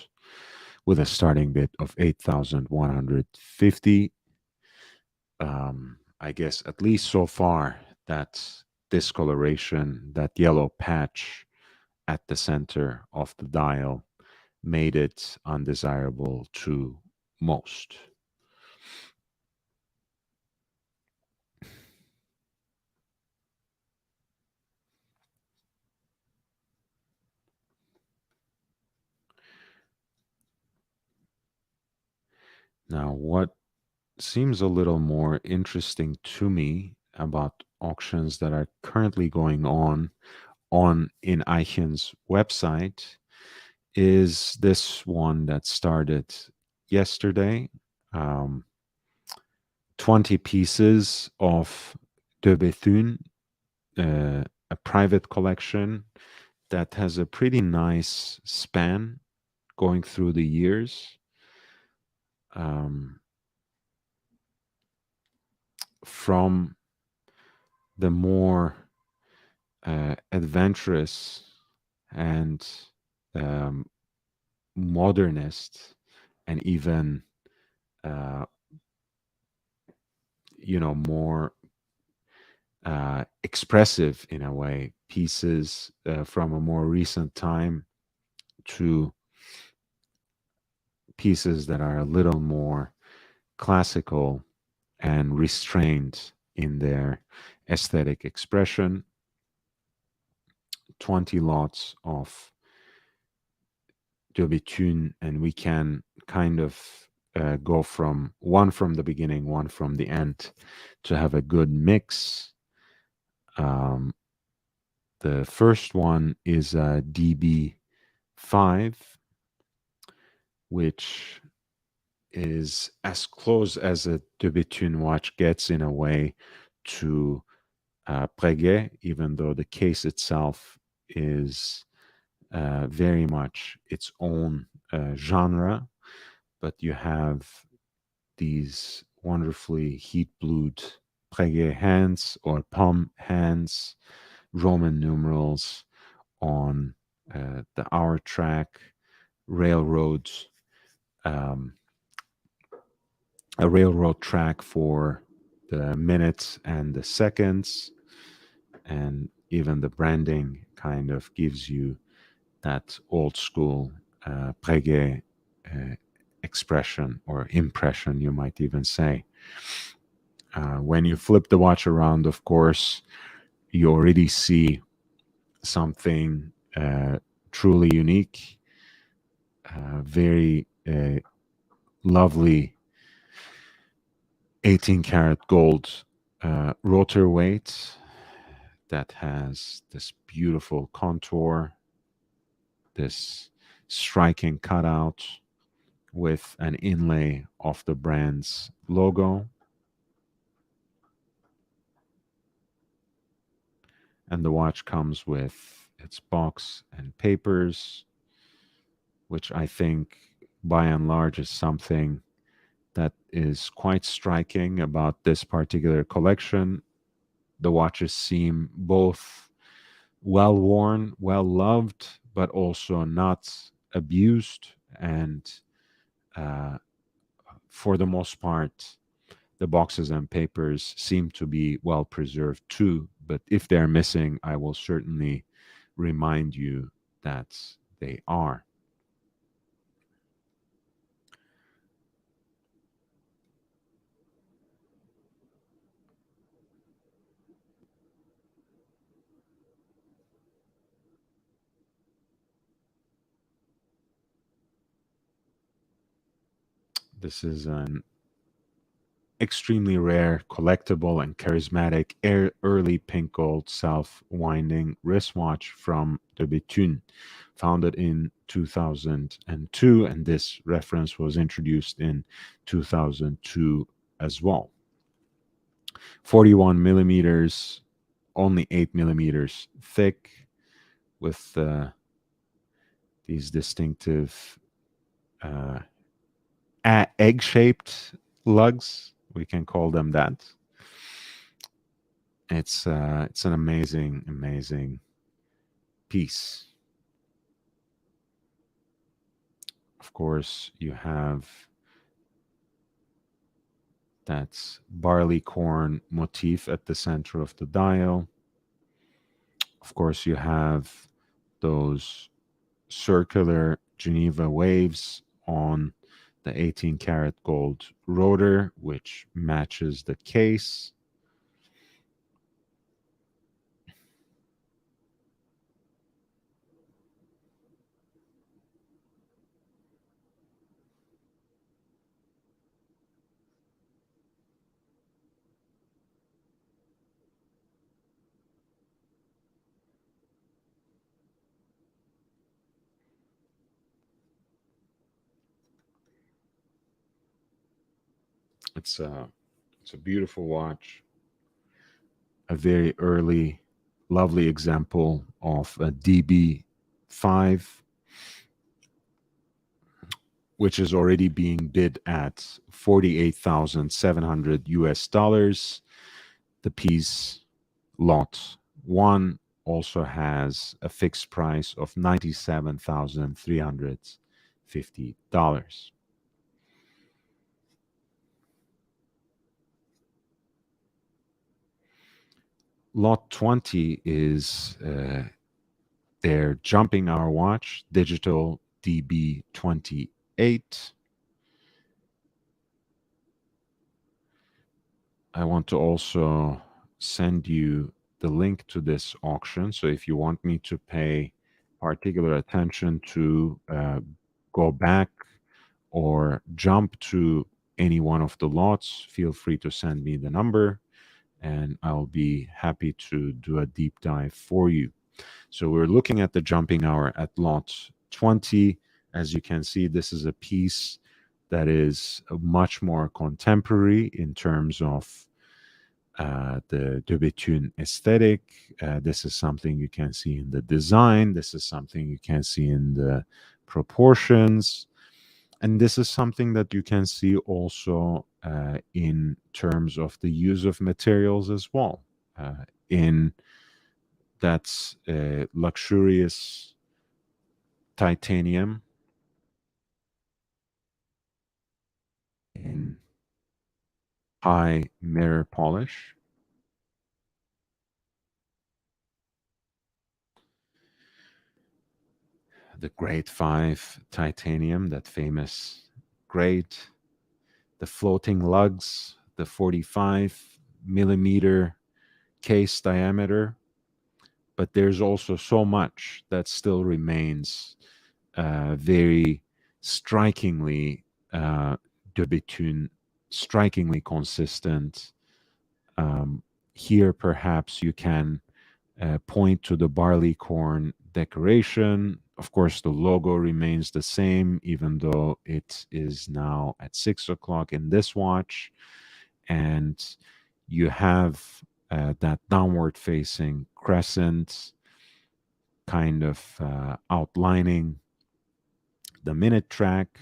Speaker 1: with a starting bid of 8,150. I guess at least so far, that discoloration, that yellow patch at the center of the dial made it undesirable to most. Now, what seems a little more interesting to me about auctions that are currently going on Ineichen's website is this one that started yesterday. Um, 20 pieces of de Bethune, a private collection that has a pretty nice span going through the years. Um, from the more adventurous and um, modernist and even uh, more expressive in a way pieces from a more recent time to pieces that are a little more classical and restrained in their aesthetic expression. 20 lots of Döbetün, and we can kind of go from one from the beginning, one from the end to have a good mix. Um, the first one is a DB5, which is as close as a Döbetün watch gets in a way to Breguet, even though the case itself is very much its own genre. But you have these wonderfully heat-blued Breguet hands or palm hands, Roman numerals on the hour track, railroads, um, a railroad track for the minutes and the seconds, and even the branding kind of gives you that old school Breguet uh, expression or impression, you might even say. When you flip the watch around, of course, you already see something truly unique, very lovely 18 karat gold rotor weight that has this beautiful contour, this striking cutout with an inlay of the brand's logo. And the watch comes with its box and papers, which I think by and large is something that is quite striking about this particular collection. The watches seem both well worn, well loved, but also not abused. And uh, for the most part, the boxes and papers seem to be well preserved too. But if they're missing, I will certainly remind you that they are. This is an extremely rare, collectible, and charismatic early pink gold self-winding wristwatch from de Bethune, founded in 2002, and this reference was introduced in 2002 as well. 41 millimeters, only 8 millimeters thick, with these distinctive uh, egg-shaped lugs. We can call them that. It's an amazing, amazing piece. Of course, you have that barley corn motif at the center of the dial. Of course, you have those circular Geneva waves on the 18 karat gold rotor, which matches the case. It's a it's a beautiful watch, a very early, lovely example of a DB5, which is already being bid at 48,700 US dollars. The piece lot one also has a fixed price of $97,350. Lot 20 is their jumping hour watch, digital DB28. I want to also send you the link to this auction. So if you want me to pay particular attention to go back or jump to any one of the lots, feel free to send me the number and I'll be happy to do a deep dive for you. So we're looking at the jumping hour at lot 20. As you can see, this is a piece that is much more contemporary in terms of the de Bethune aesthetic. This is something you can see in the design. This is something you can see in the proportions. And this is something that you can see also in terms of the use of materials as well. In that luxurious titanium, in high mirror polish, the grade 5 titanium, that famous grade, the floating lugs, the 45 millimeter case diameter. But there's also so much that still remains very strikingly de Bethune, strikingly consistent. Here, perhaps you can point to the barleycorn decoration. Of course, the logo remains the same, even though it is now at 6 o'clock in this watch. And you have that downward facing crescent kind of outlining the minute track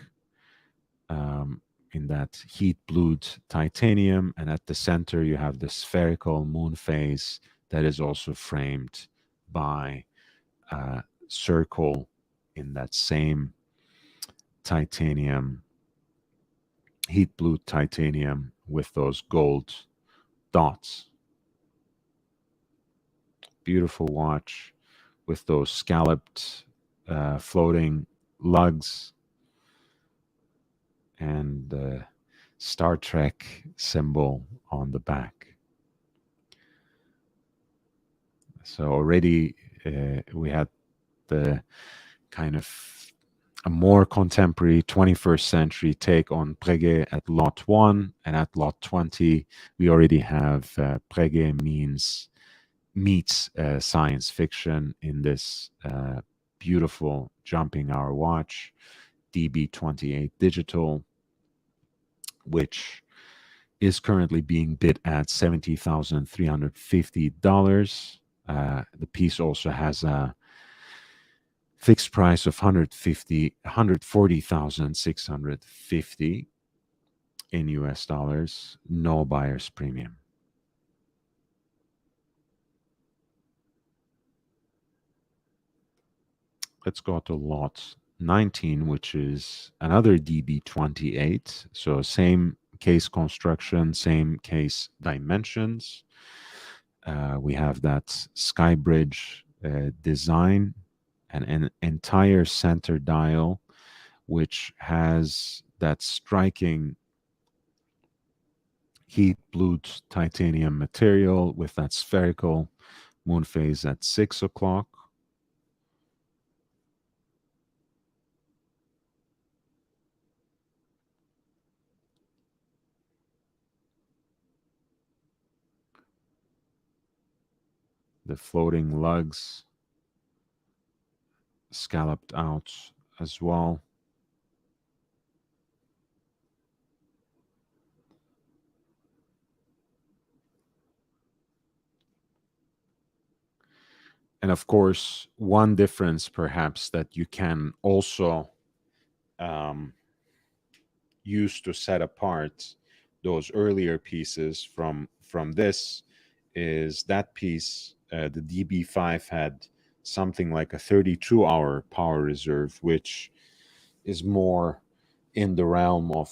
Speaker 1: um, in that heat blued titanium. And at the center, you have the spherical moon phase that is also framed by a circle in that same titanium, heat blued titanium with those gold dots. Beautiful watch with those scalloped floating lugs and the Star Trek symbol on the back. So already we had the kind of a more contemporary 21st century take on Breguet at lot 1, and at lot 20 we already have Breguet meets science fiction in this beautiful jumping hour watch, DB28 digital, which is currently being bid at $70,350. The piece also has a fixed price of 140,650 in US dollars, no buyer's premium. Let's go to lot 19, which is another DB28. So same case construction, same case dimensions. We have that Skybridge design and an entire center dial, which has that striking heat blued titanium material with that spherical moon phase at 6 o'clock. The floating lugs scalloped out as well. And of course, one difference perhaps that you can also use to set apart those earlier pieces from this is that piece, the DB5 had something like a 32-hour power reserve, which is more in the realm of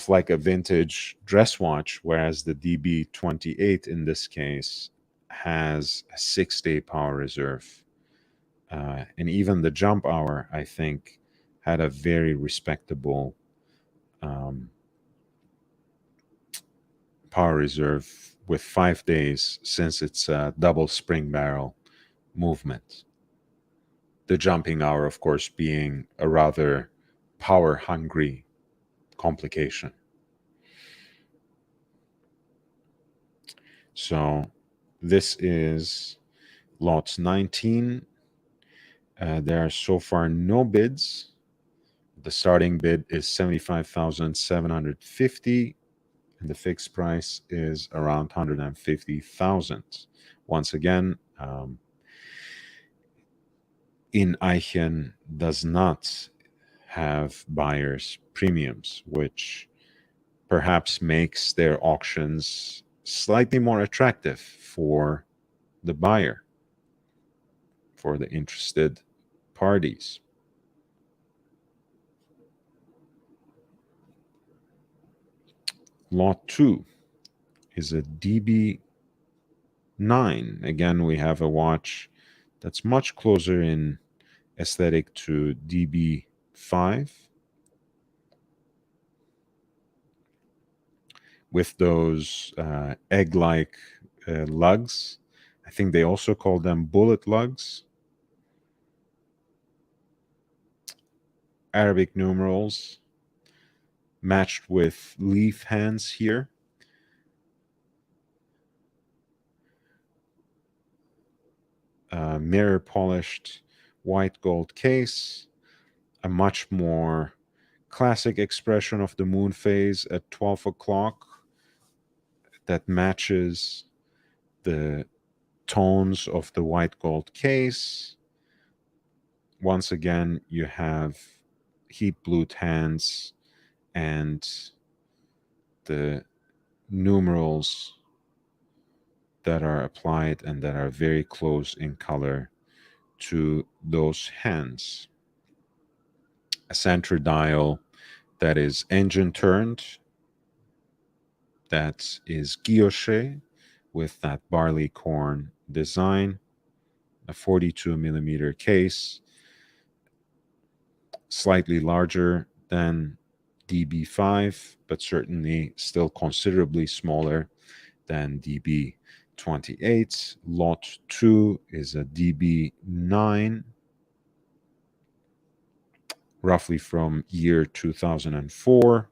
Speaker 1: like a vintage dress watch, whereas the DB28 in this case has a 6-day power reserve. And even the jump hour, I think, had a very respectable power reserve with 5 days since it's a double spring barrel movement. The jumping hour, of course, being a rather power hungry complication. So this is lot 19. There are so far no bids. The starting bid is 75,750 and the fixed price is around 150,000. Once again, Ineichen does not have buyers premiums, which perhaps makes their auctions slightly more attractive for the buyer, for the interested parties. Lot 2 is a DB9. Again, we have a watch that's much closer in aesthetic to DB5, with those egg-like lugs. I think they also call them bullet lugs. Arabic numerals matched with leaf hands here. Mirror polished white gold case. A much more classic expression of the moon phase at 12 o'clock that matches the tones of the white gold case. Once again, you have heat blued hands and the numerals that are applied and that are very close in color to those hands. A center dial that is engine turned, that is guilloche with that barley corn design, a 42 millimeter case, slightly larger than DB5, but certainly still considerably smaller than DB28. Lot 2 is a DB9, roughly from year 2004,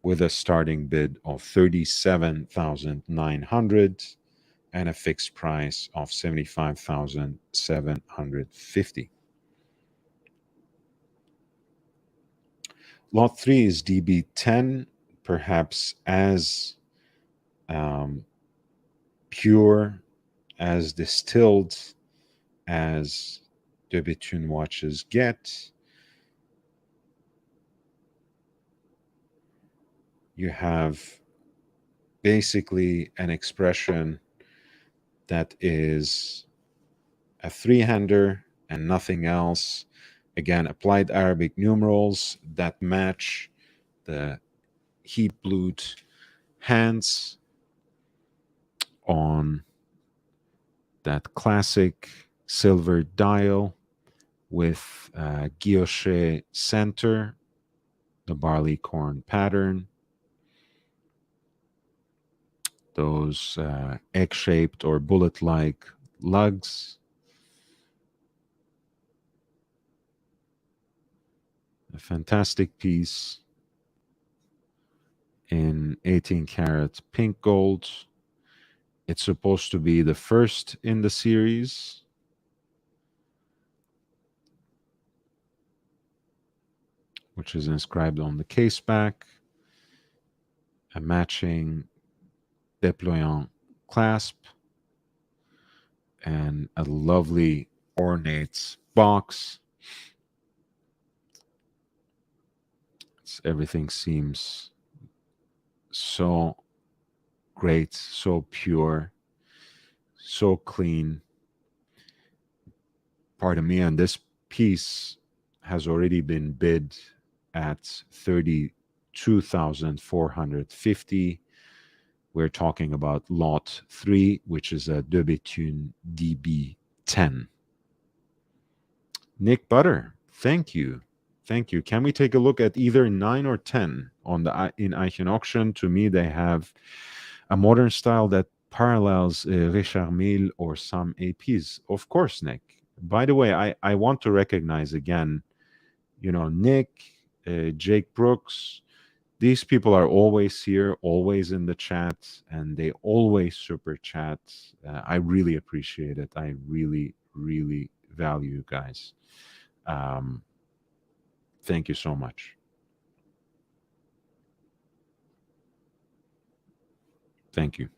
Speaker 1: with a starting bid of 37,900 and a fixed price of 75,750. Lot 3 is DB10, perhaps as pure, as distilled as de Bethune watches get. You have basically an expression that is a three-hander and nothing else. Again, applied Arabic numerals that match the heat blued hands on that classic silver dial with guilloche center, the barley corn pattern, those egg-shaped or bullet-like lugs, a fantastic piece in 18 karat pink gold. It's supposed to be the first in the series. Which is inscribed on the case back. A matching déployant clasp and a lovely ornate box. Everything seems so great, so pure, so clean. Pardon me, and this piece has already been bid at 32,450. We're talking about lot 3, which is a De Bethune DB10. Nick Butter, thank you. Thank you. Can we take a look at either 9 or 10 on the Ineichen auction? To me, they have a modern style that parallels Richard Mille or some APs. Of course, Nick. By the way, I want to recognize again, Nick, Jake Brooks, these people are always here, always in the chat, and they always super chat. I really appreciate it. I really, really value you guys. Um, thank you so much. Thank you.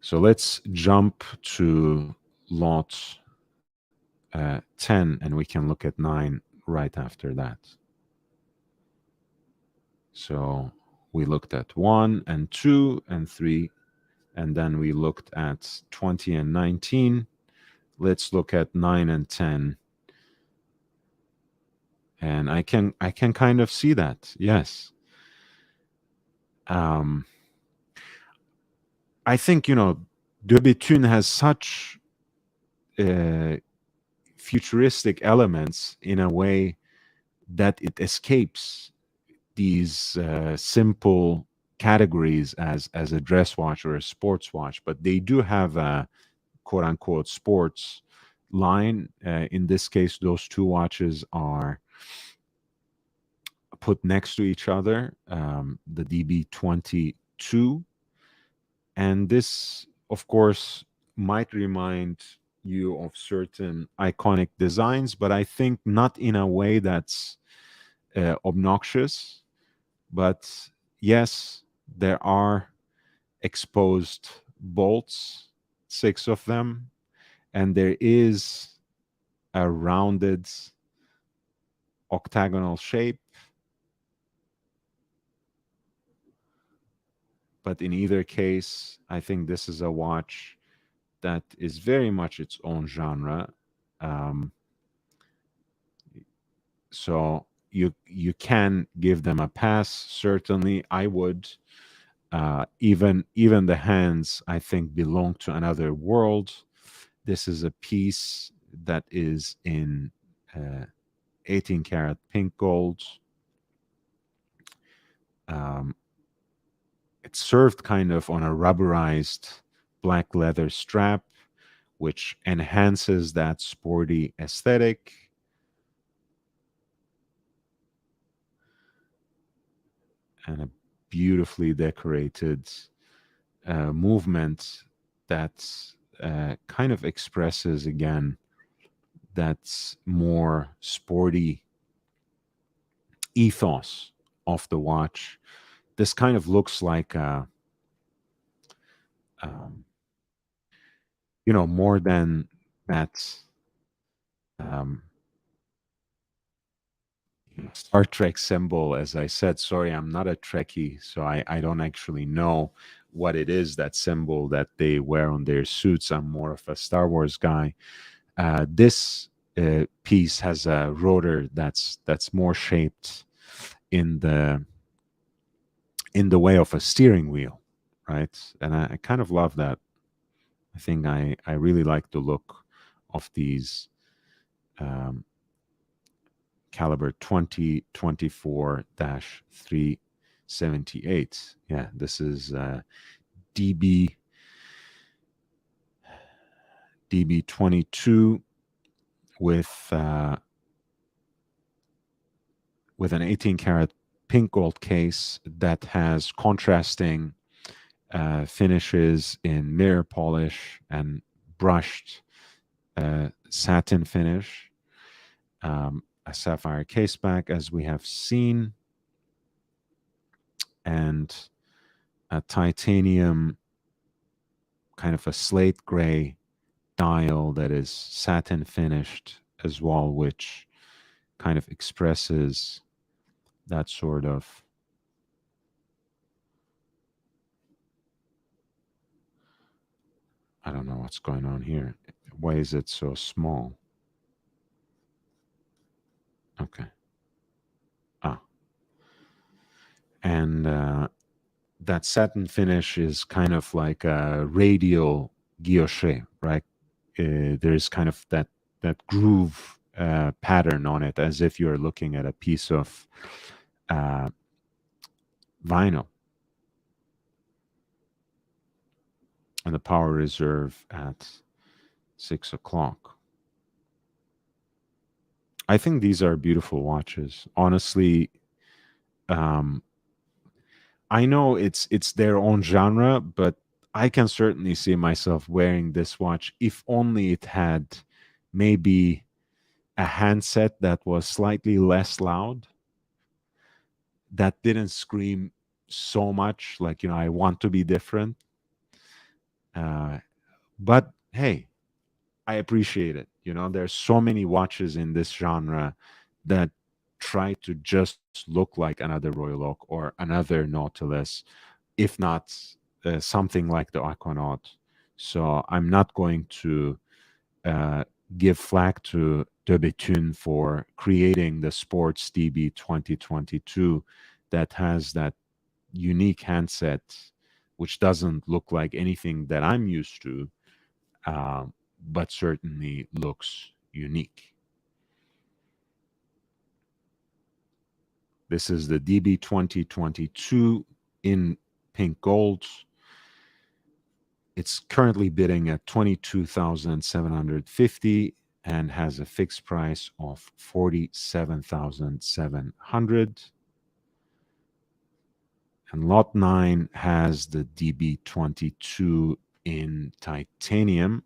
Speaker 1: So let's jump to lot 10, and we can look at 9 right after that. So we looked at 1 and 2 and 3, and then we looked at 20 and 19. Let's look at 9 and 10. And I can kind of see that. Yes. Um, I think, De Bethune has such uh, futuristic elements in a way that it escapes these simple categories as a dress watch or a sports watch, but they do have a quote unquote sports line. In this case, those two watches are put next to each other, the DB22. And this, of course, might remind you of certain iconic designs, but I think not in a way that's obnoxious. But yes, there are exposed bolts, 6 of them, and there is a rounded octagonal shape. But in either case, I think this is a watch that is very much its own genre. Um, so you can give them a pass. Certainly, I would. Even the hands, I think, belong to another world. This is a piece that is in 18 karat pink gold. Um, it's served kind of on a rubberized black leather strap, which enhances that sporty aesthetic. And a beautifully decorated movement that kind of expresses again that more sporty ethos of the watch. This kind of looks like um, more than that um, Star Trek symbol. As I said, sorry, I'm not a Trekkie, so I don't actually know what it is, that symbol that they wear on their suits. I'm more of a Star Wars guy. This piece has a rotor that's more shaped in the way of a steering wheel, right? And I kind of love that. I think I really like the look of these um, caliber 2024-378. Yeah, this is DB DB22 with with an 18 karat pink gold case that has contrasting finishes in mirror polish and brushed satin finish, a sapphire case back as we have seen, and a titanium kind of a slate gray dial that is satin finished as well, which kind of expresses that sort of, I don't know what's going on here. Why is it so small? Okay. Ah, and that satin finish is kind of like a radial guilloche, right? There's kind of that groove pattern on it, as if you're looking at a piece of uh, vinyl. and the power reserve at 6 o'clock. I think these are beautiful watches. Honestly, um, I know it's their own genre, but I can certainly see myself wearing this watch if only it had maybe a handset that was slightly less loud, that didn't scream so much like, I want to be different. Uh, but hey, I appreciate it. There's so many watches in this genre that try to just look like another Royal Oak or another Nautilus, if not something like the Aquanaut. So I'm not going to uh, give flack to De Bethune for creating the Sports DB 2022 that has that unique handset, which doesn't look like anything that I'm used to, um, but certainly looks unique. This is the DB 2022 in pink gold. It's currently bidding at 22,750 and has a fixed price of 47,700. And lot 9 has the DB22 in titanium.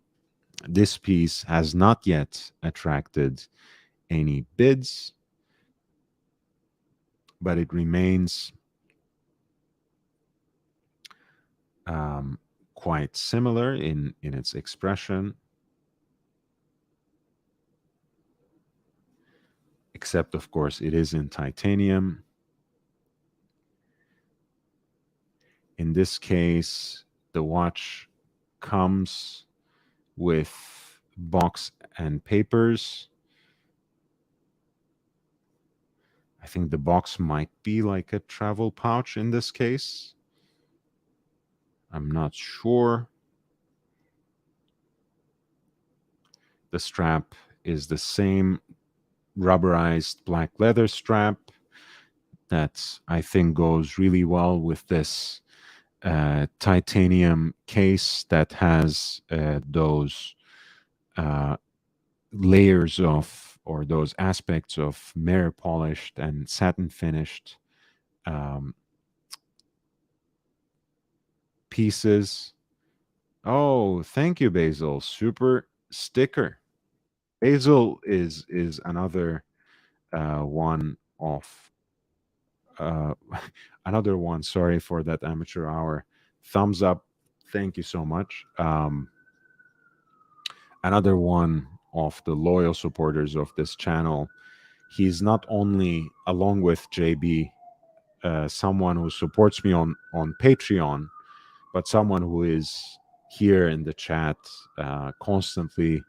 Speaker 1: This piece has not yet attracted any bids, but it remains um, quite similar in its expression, except, of course, it is in titanium. In this case, the watch comes with box and papers. I think the box might be like a travel pouch in this case. I'm not sure. The strap is the same rubberized black leather strap that I think goes really well with this titanium case that has those uh, layers of, or those aspects of mirror polished and satin finished um, pieces. Oh, thank you, Basil. Super sticker. Basil is another one of uh, another one. Sorry for that amateur hour. Thumbs up. Thank you so much. Another one of the loyal supporters of this channel. He's not only, along with JB, someone who supports me on Patreon, but someone who is here in the chat, constantly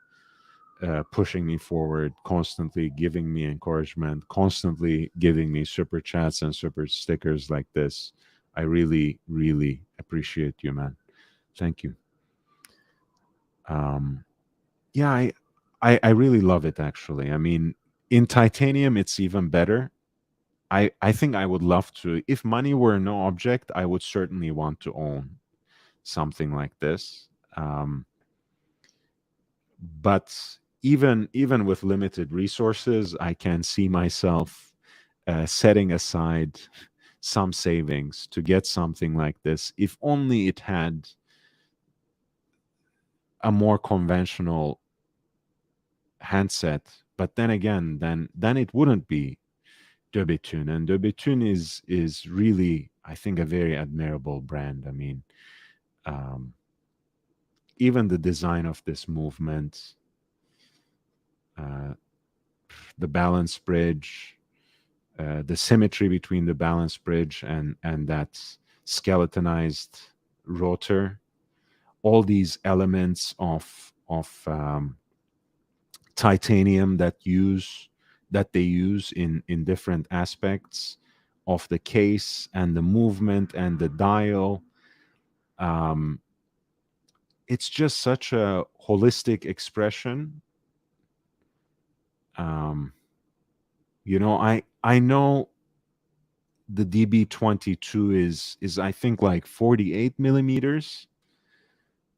Speaker 1: pushing me forward, constantly giving me encouragement, constantly giving me super chats and super stickers like this. I really, really appreciate you, man. Thank you. Um, yeah, I really love it actually. I mean, in titanium, it's even better. I think I would love to. If money were no object, I would certainly want to own something like this. But even with limited resources, I can see myself setting aside some savings to get something like this, if only it had a more conventional handset. But then again, then it wouldn't be De Bethune, and De Bethune is really, I think, a very admirable brand. I mean, um, even the design of this movement, uh, the balance bridge, the symmetry between the balance bridge and that skeletonized rotor, all these elements of titanium that they use in different aspects of the case and the movement and the dial. Um, it's just such a holistic expression. Um, I know the DB22 is I think like 48 millimeters,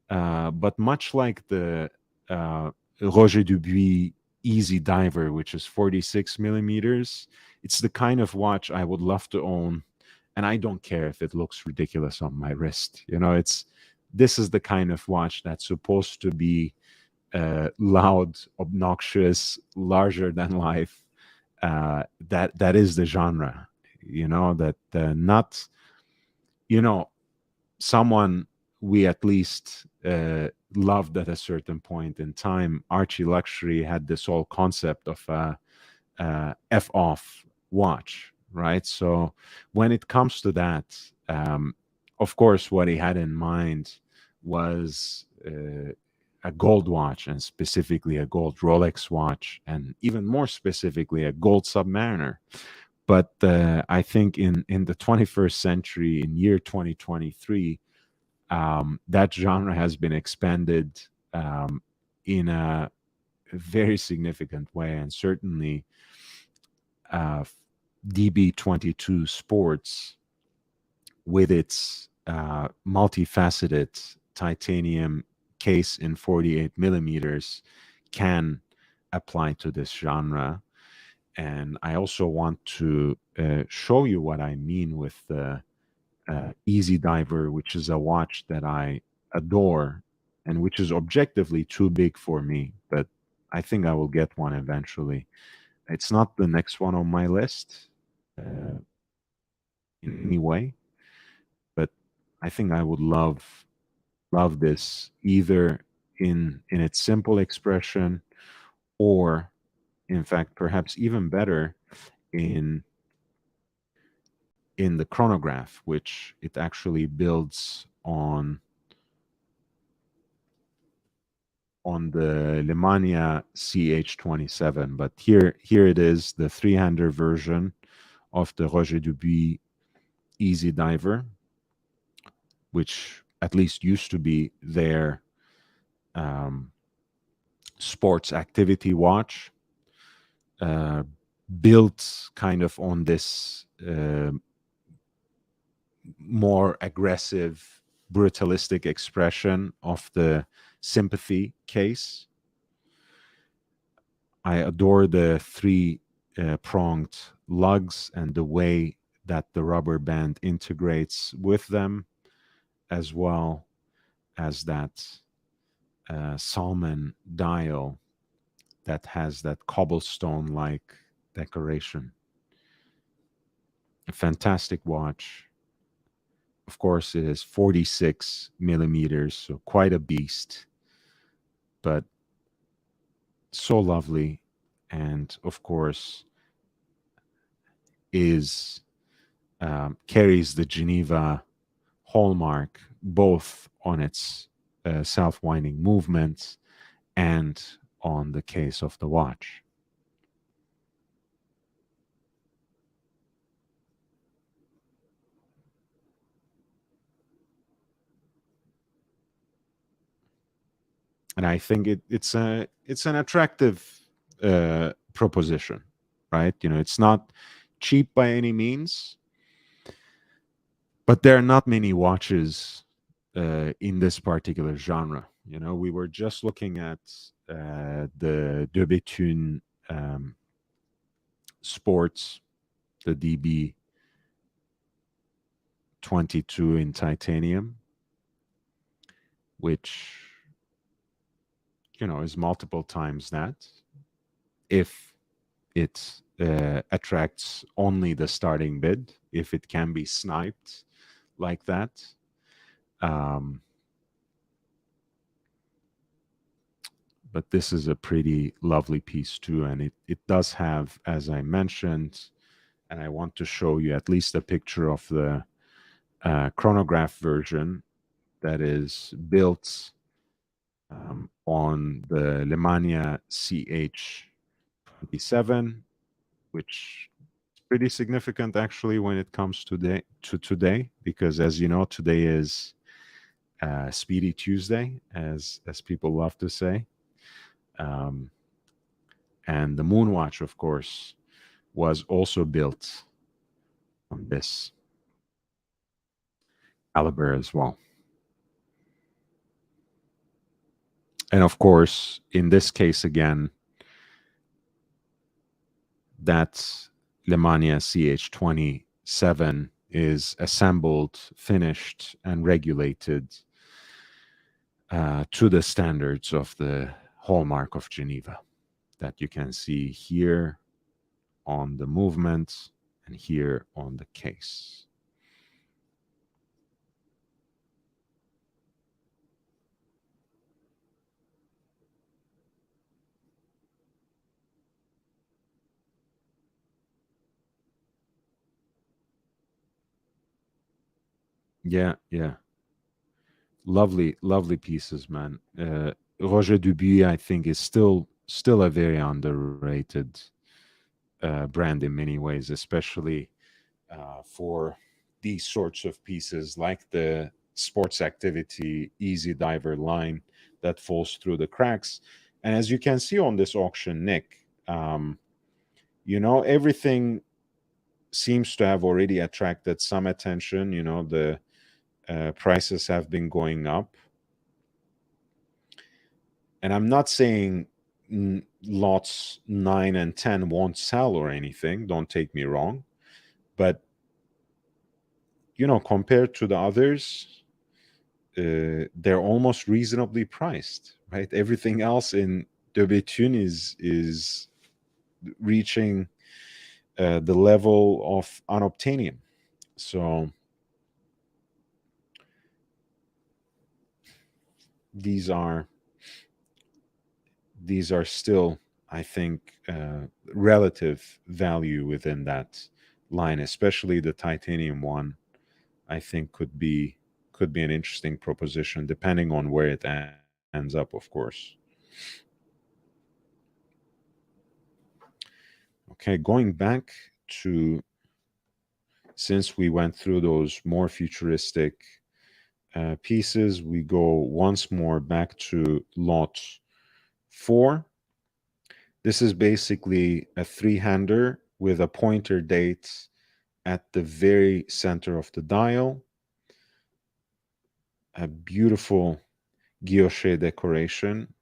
Speaker 1: But much like the uh, Roger Dubuis Easy Diver, which is 46 millimeters, it's the kind of watch I would love to own, and I don't care if it looks ridiculous on my wrist. It's this is the kind of watch that's supposed to be loud, obnoxious, larger than life. That is the genre. That not you know someone we at least loved at a certain point in time. Archie Luxury had this whole concept of F off watch, right? So when it comes to that, of course, what he had in mind was a gold watch, and specifically a gold Rolex watch, and even more specifically, a gold Submariner. But I think in the 21st century, in year 2023, that genre has been expanded in a very significant way, and certainly uh, DB22 Sports, with its multifaceted titanium case in 48 millimeters, can apply to this genre. And I also want to show you what I mean with the Easy Diver, which is a watch that I adore and which is objectively too big for me, but I think I will get one eventually. It's not the next one on my list in any way, but I think I would love this either in its simple expression, or in fact perhaps even better in in the chronograph, which it actually builds on the Lemania CH27. But here it is, the three-hander version of the Roger Dubuis Easy Diver, which at least used to be their um, sports activity watch, uh, built kind of on this more aggressive, brutalistic expression of the sympathy case. I adore the three pronged lugs and the way that the rubber band integrates with them, as well as that salmon dial that has that cobblestone like decoration. A fantastic watch. Of course, it is 46 millimeters, so quite a beast, but so lovely. And of course, is carries the Geneva hallmark both on its self-winding movements and on the case of the watch. And I think it's an attractive proposition, right? It's not cheap by any means, but there are not many watches in this particular genre. We were just looking at the De Bethune Sports, the DB 22 in titanium, which is multiple times that, if it attracts only the starting bid, if it can be sniped like that. Um, but this is a pretty lovely piece too, and it does have, as I mentioned, and I want to show you at least a picture of the chronograph version that is built on the Lemania CH27, which is pretty significant actually when it comes to today, because as you know, today is Speedy Tuesday, as people love to say. Um, and the Moonwatch, of course, was also built on this caliber as well. And of course, in this case again, that Lemania CH27 is assembled, finished, and regulated to the standards of the hallmark of Geneva that you can see here on the movement and here on the case. Yeah, yeah. Lovely, lovely pieces, man. Roger Dubuis, I think, is still a very underrated brand in many ways, especially for these sorts of pieces, like the sports activity easy diver line that falls through the cracks. And as you can see on this auction, Nick, everything seems to have already attracted some attention. The prices have been going up. And I'm not saying lots 9 and 10 won't sell or anything, don't take me wrong. But, compared to the others, they're almost reasonably priced, right? Everything else in De Béthune is reaching the level of unobtainium. So these are these are still, I think, relative value within that line, especially the titanium one. I think could be an interesting proposition, depending on where it ends up, of course. Okay, going back to, since we went through those more futuristic pieces, we go once more back to lot 4. This is basically a three-hander with a pointer date at the very center of the dial. A beautiful guilloche decoration.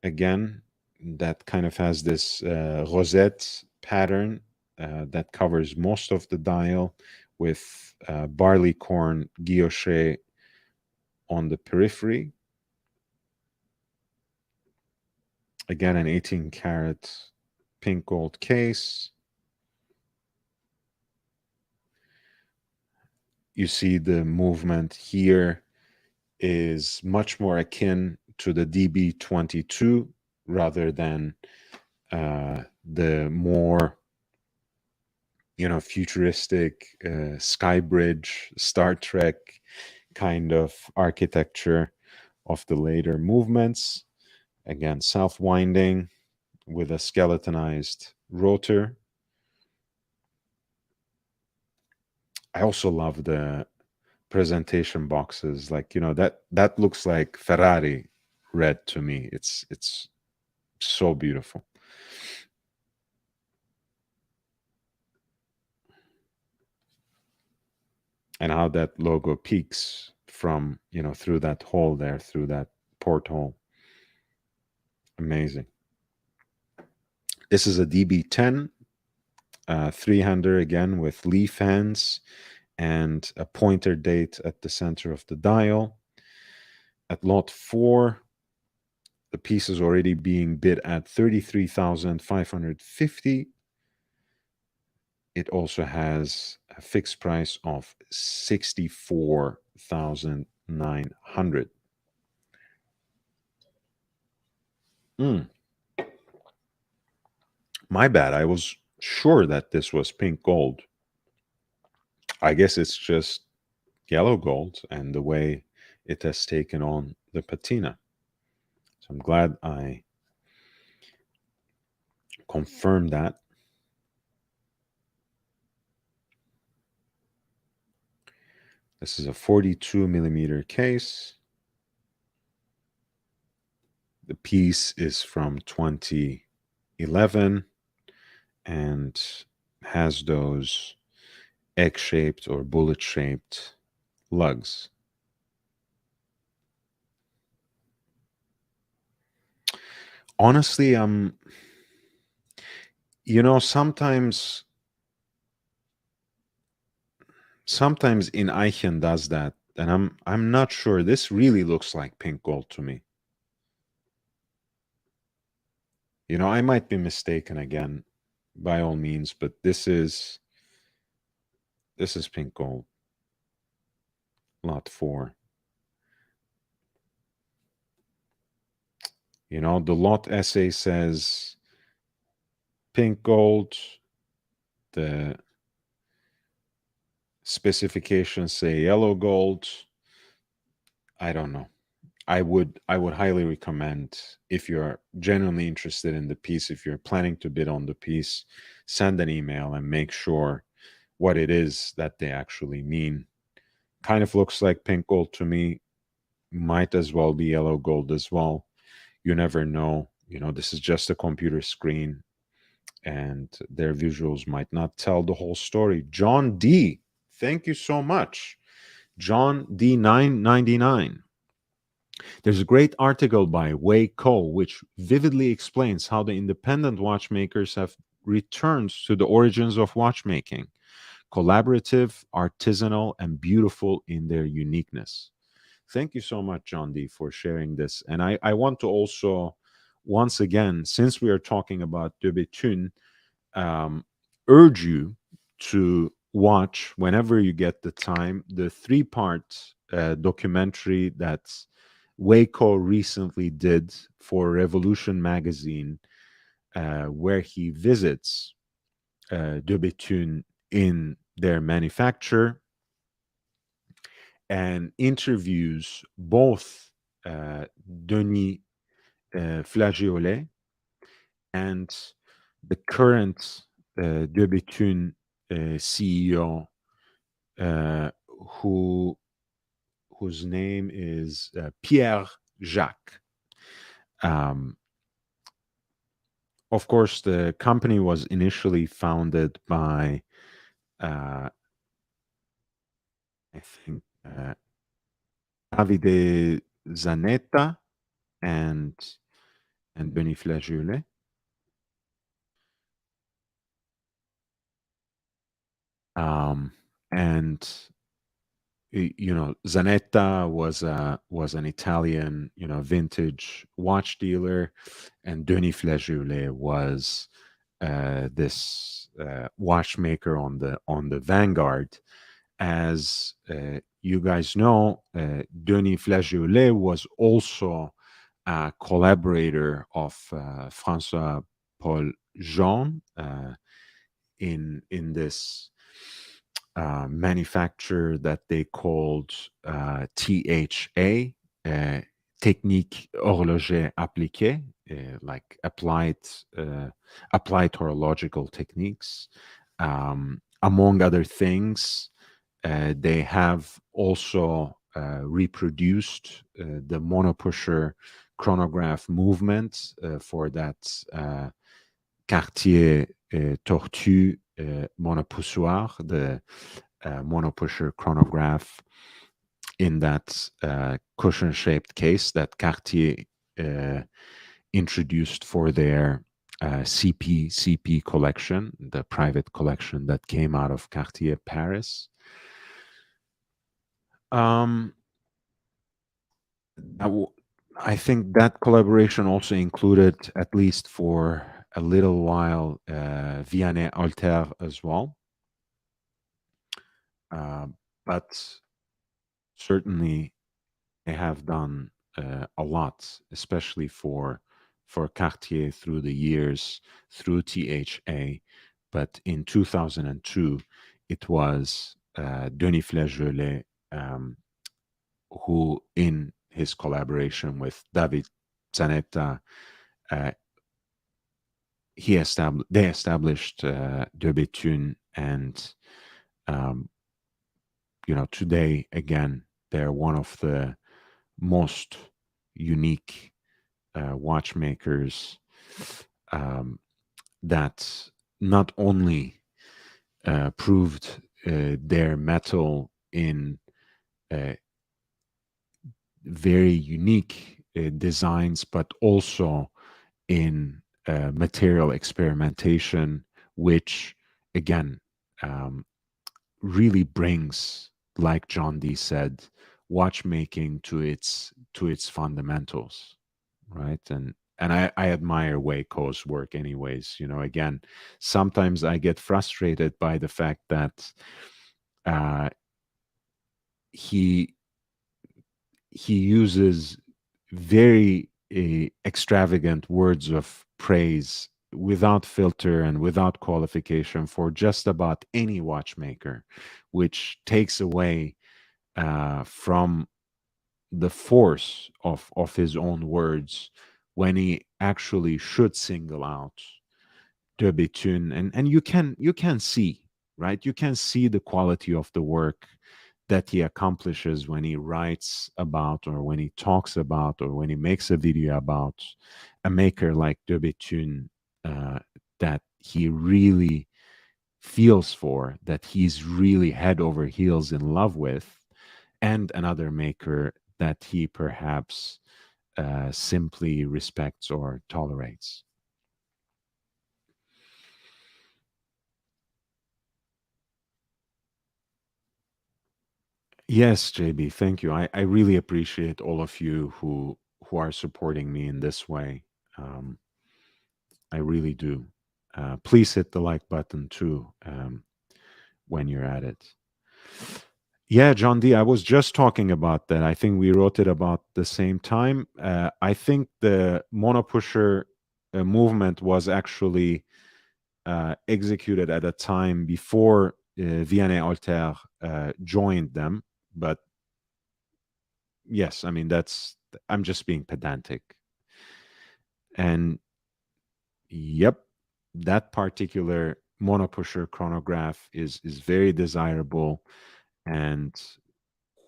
Speaker 1: Again, that kind of has this rosette pattern that covers most of the dial, with barleycorn guilloche on the periphery. Again, an 18 karat pink gold case. You see the movement here is much more akin to the DB22 rather than the more futuristic Skybridge, Star Trek kind of architecture of the later movements. Again, self winding with a skeletonized rotor. I also love the presentation boxes. Like, that looks like Ferrari red to me. It's so beautiful. And how that logo peeks from, through that hole there, through that porthole. Amazing. This is a DB10 three-hander, again with leaf hands and a pointer date at the center of the dial. At lot 4, the piece is already being bid at 33,550. It also has a fixed price of 64,900. My bad. I was sure that this was pink gold. I guess it's just yellow gold and the way it has taken on the patina. So I'm glad I confirmed that. This is a 42 millimeter case. The piece is from 2011 and has those egg-shaped or bullet-shaped lugs. Honestly, sometimes Ineichen does that, and I'm not sure. This really looks like pink gold to me. I might be mistaken again, by all means, but this is pink gold, lot four. The lot essay says pink gold. The specifications say yellow gold. I don't know. I would highly recommend, if you're genuinely interested in the piece, if you're planning to bid on the piece, send an email and make sure what it is that they actually mean. Kind of looks like pink gold to me. Might as well be yellow gold as well. You never know. This is just a computer screen, and their visuals might not tell the whole story. John D, thank you so much. John D999. There's a great article by Wei Ko which vividly explains how the independent watchmakers have returned to the origins of watchmaking: collaborative, artisanal, and beautiful in their uniqueness. Thank you so much, John D, for sharing this. And I want to also, once again, since we are talking about De Bethune, um, urge you to watch, whenever you get the time, the three-part documentary that Waco recently did for Revolution magazine, where he visits De Bethune in their manufacture and interviews both Denis Flageolet and the current De Bethune CEO, uh, who whose name is Pierre Jacques. Um, of course, the company was initially founded by, I think, Davide Zanetta and Denis Flageolet. Um, and Zanetta was an Italian, vintage watch dealer, and Denis Flageolet was this watchmaker on the vanguard. As you guys know, Denis Flageolet was also a collaborator of François Paul Jean, in this manufacturer that they called THA, uh, Technique Horloger Appliquée, like uh, applied horological techniques. Among other things, they have also reproduced the monopusher chronograph movement for that Cartier Tortue monopoussoir, the monopusher chronograph in that cushion shaped case that Cartier uh, introduced for their CP collection, the private collection that came out of Cartier Paris. Um, I w- I think that collaboration also included, at least for a little while, Vianney Alter as well. Um, but certainly they have done a lot, especially for Cartier through the years, through THA. But in 2002, it was Denis Flageolet, who, in his collaboration with David Zanetta, uh, they established De Bethune, and um, today again they're one of the most unique watchmakers, um, that not only proved their metal in uh, very unique designs, but also in material experimentation, which again um, really brings, like John Dee said, watchmaking to its fundamentals, right? And I admire Waco's work anyways. You know, again, sometimes I get frustrated by the fact that uh, he he uses very extravagant words of praise without filter and without qualification for just about any watchmaker, which takes away from the force of his own words when he actually should single out de Bethune. And you can see, right, you can see the quality of the work that he accomplishes when he writes about or when he talks about or when he makes a video about a maker like de Bethune, uh, that he really feels for, that he's really head over heels in love with, and another maker that he perhaps simply respects or tolerates. Yes, JB, thank you. I really appreciate all of you who are supporting me in this way. Um, I really do. Please hit the like button too when you're at it. Yeah, John D, I was just talking about that. I think we wrote it about the same time. I think the monopusher movement was actually executed at a time before Vianney Alter joined them. But yes, I mean, I'm just being pedantic. And yep, that particular monopusher chronograph is very desirable and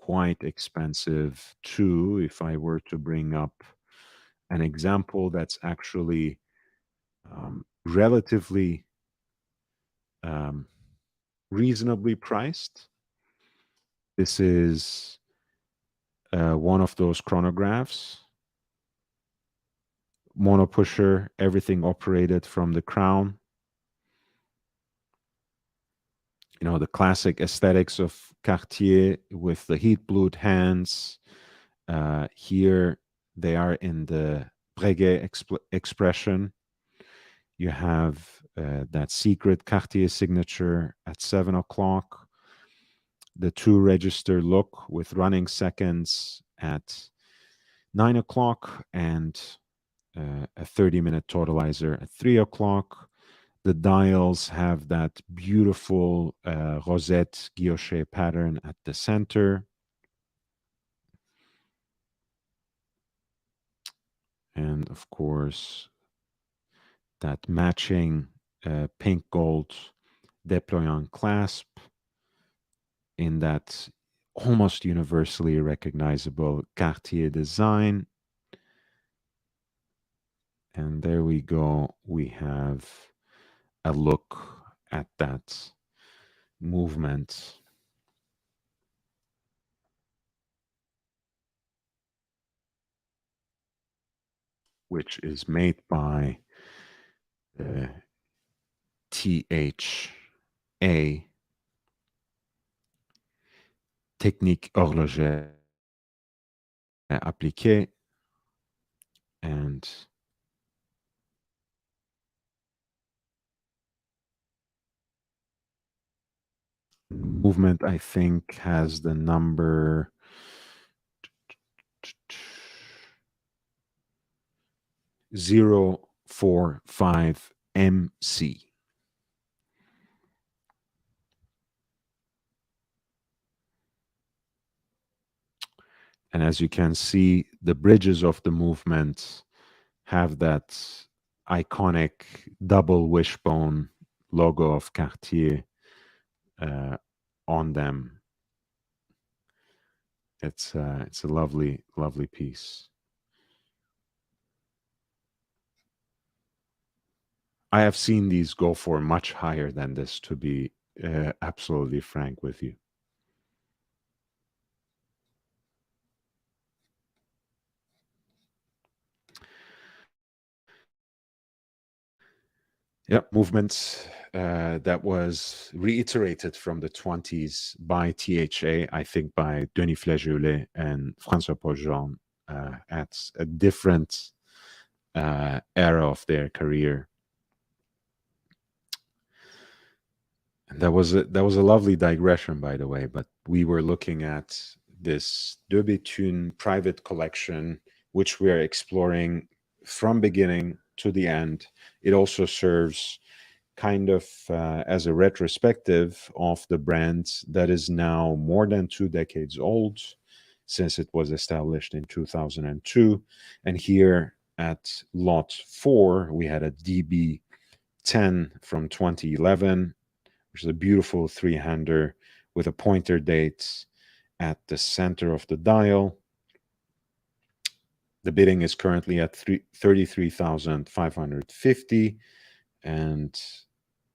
Speaker 1: quite expensive too. If I were to bring up an example that's actually relatively um, reasonably priced, this is one of those chronographs, monopusher, everything operated from the crown. You know, the classic aesthetics of Cartier with the heat blued hands. Here they are in the Breguet expression. You have that secret Cartier signature at 7 o'clock, the two register look with running seconds at 9 o'clock, and a 30-minute totalizer at 3 o'clock. The dials have that beautiful rosette guilloche pattern at the center. And of course, that matching pink gold deployant clasp in that almost universally recognizable Cartier design. And there we go. We have a look at that movement, which is made by uh, THA, Technique Horlogère Appliquée, and movement, I think, has the number 045MC. And as you can see, the bridges of the movement have that iconic double wishbone logo of Cartier uh, on them. It's a lovely, lovely piece. I have seen these go for much higher than this, to be absolutely frank with you. Yep, movement that was reiterated from the 20s by THA, I think by Denis Flageolet and François Paul at a different era of their career. And that was a lovely digression, by the way. But we were looking at this De Béthune private collection, which we are exploring from beginning to the end. It also serves kind of as a retrospective of the brand that is now more than 2 decades old, since it was established in 2002. And here at lot 4, we had a DB10 from 2011, which is a beautiful three-hander with a pointer date at the center of the dial. The bidding is currently at 33,550, and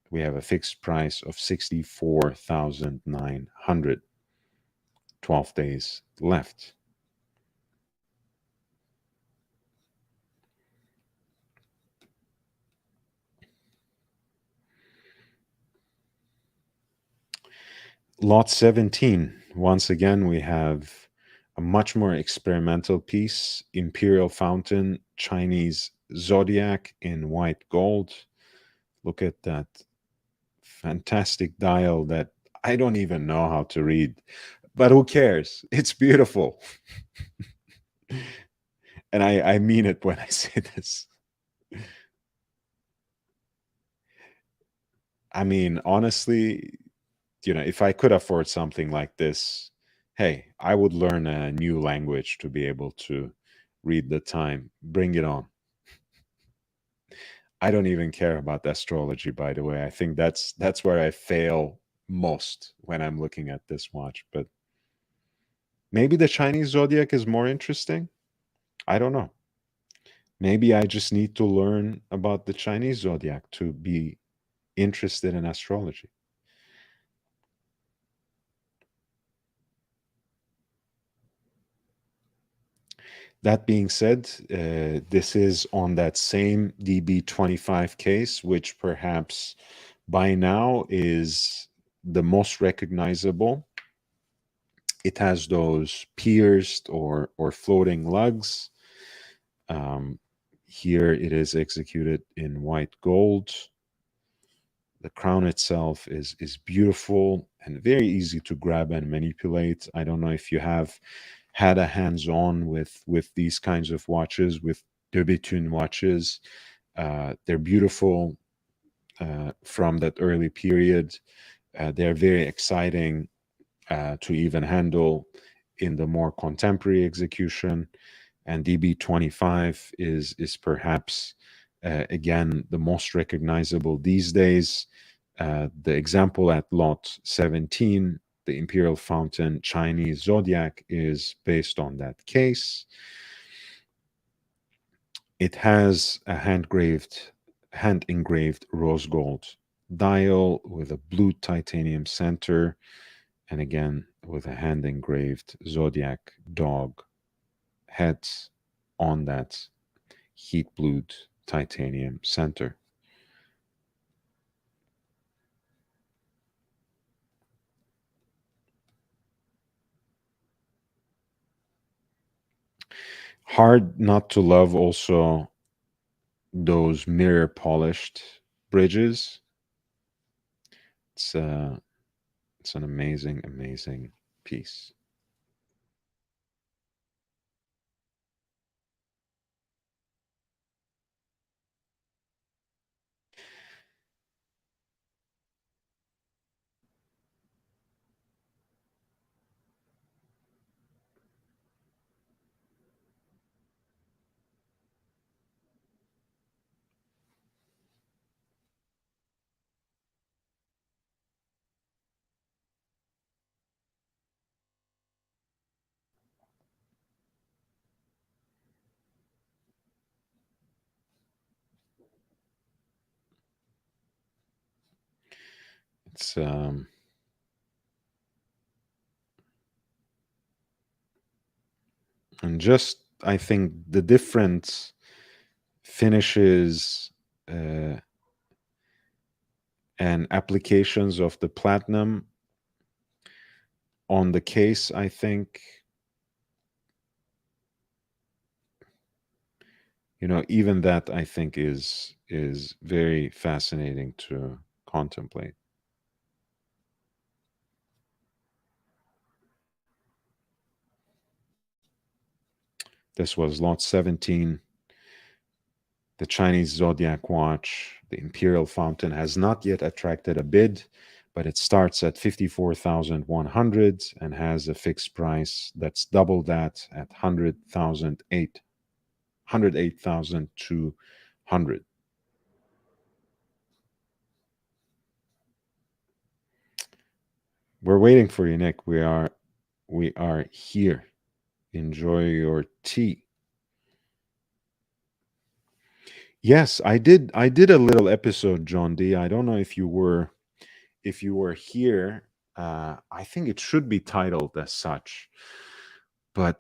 Speaker 1: we have a fixed price of 64,900. 12 days left. Lot 17. Once again, we have a much more experimental piece, Imperial Fountain, Chinese Zodiac in white gold. Look at that fantastic dial that I don't even know how to read, but who cares? It's beautiful. And I mean it when I say this. I mean, honestly, if I could afford something like this, hey, I would learn a new language to be able to read the time. Bring it on. I don't even care about astrology, by the way. I think that's where I fail most when I'm looking at this watch. But maybe the Chinese zodiac is more interesting. I don't know. Maybe I just need to learn about the Chinese zodiac to be interested in astrology. That being said, this is on that same DB25 case, which perhaps by now is the most recognizable. It has those pierced or floating lugs. Um, Here it is executed in white gold. The crown itself is beautiful and very easy to grab and manipulate. I don't know if you have had a hands-on with these kinds of watches, with De Béthune watches. They're beautiful from that early period. They're very exciting to even handle in the more contemporary execution. And DB25 is perhaps again the most recognizable these days. The example at lot 17, the Imperial Fountain Chinese Zodiac, is based on that case. It has a hand engraved rose gold dial with a blue titanium center, and again with a hand engraved zodiac dog heads on that heat blued titanium center. Hard not to love also those mirror polished bridges. It's it's an amazing, amazing piece. It's and just I think the different finishes, uh, and applications of the platinum on the case, I think, even that I think is very fascinating to contemplate. This was lot 17. The Chinese zodiac watch, the Imperial Fountain, has not yet attracted a bid, but it starts at 54,100 and has a fixed price that's double that at 108,200. We're waiting for you, Nick. We are here. Enjoy your tea. Yes, I did a little episode, John D. I don't know if you were here. I think it should be titled as such. But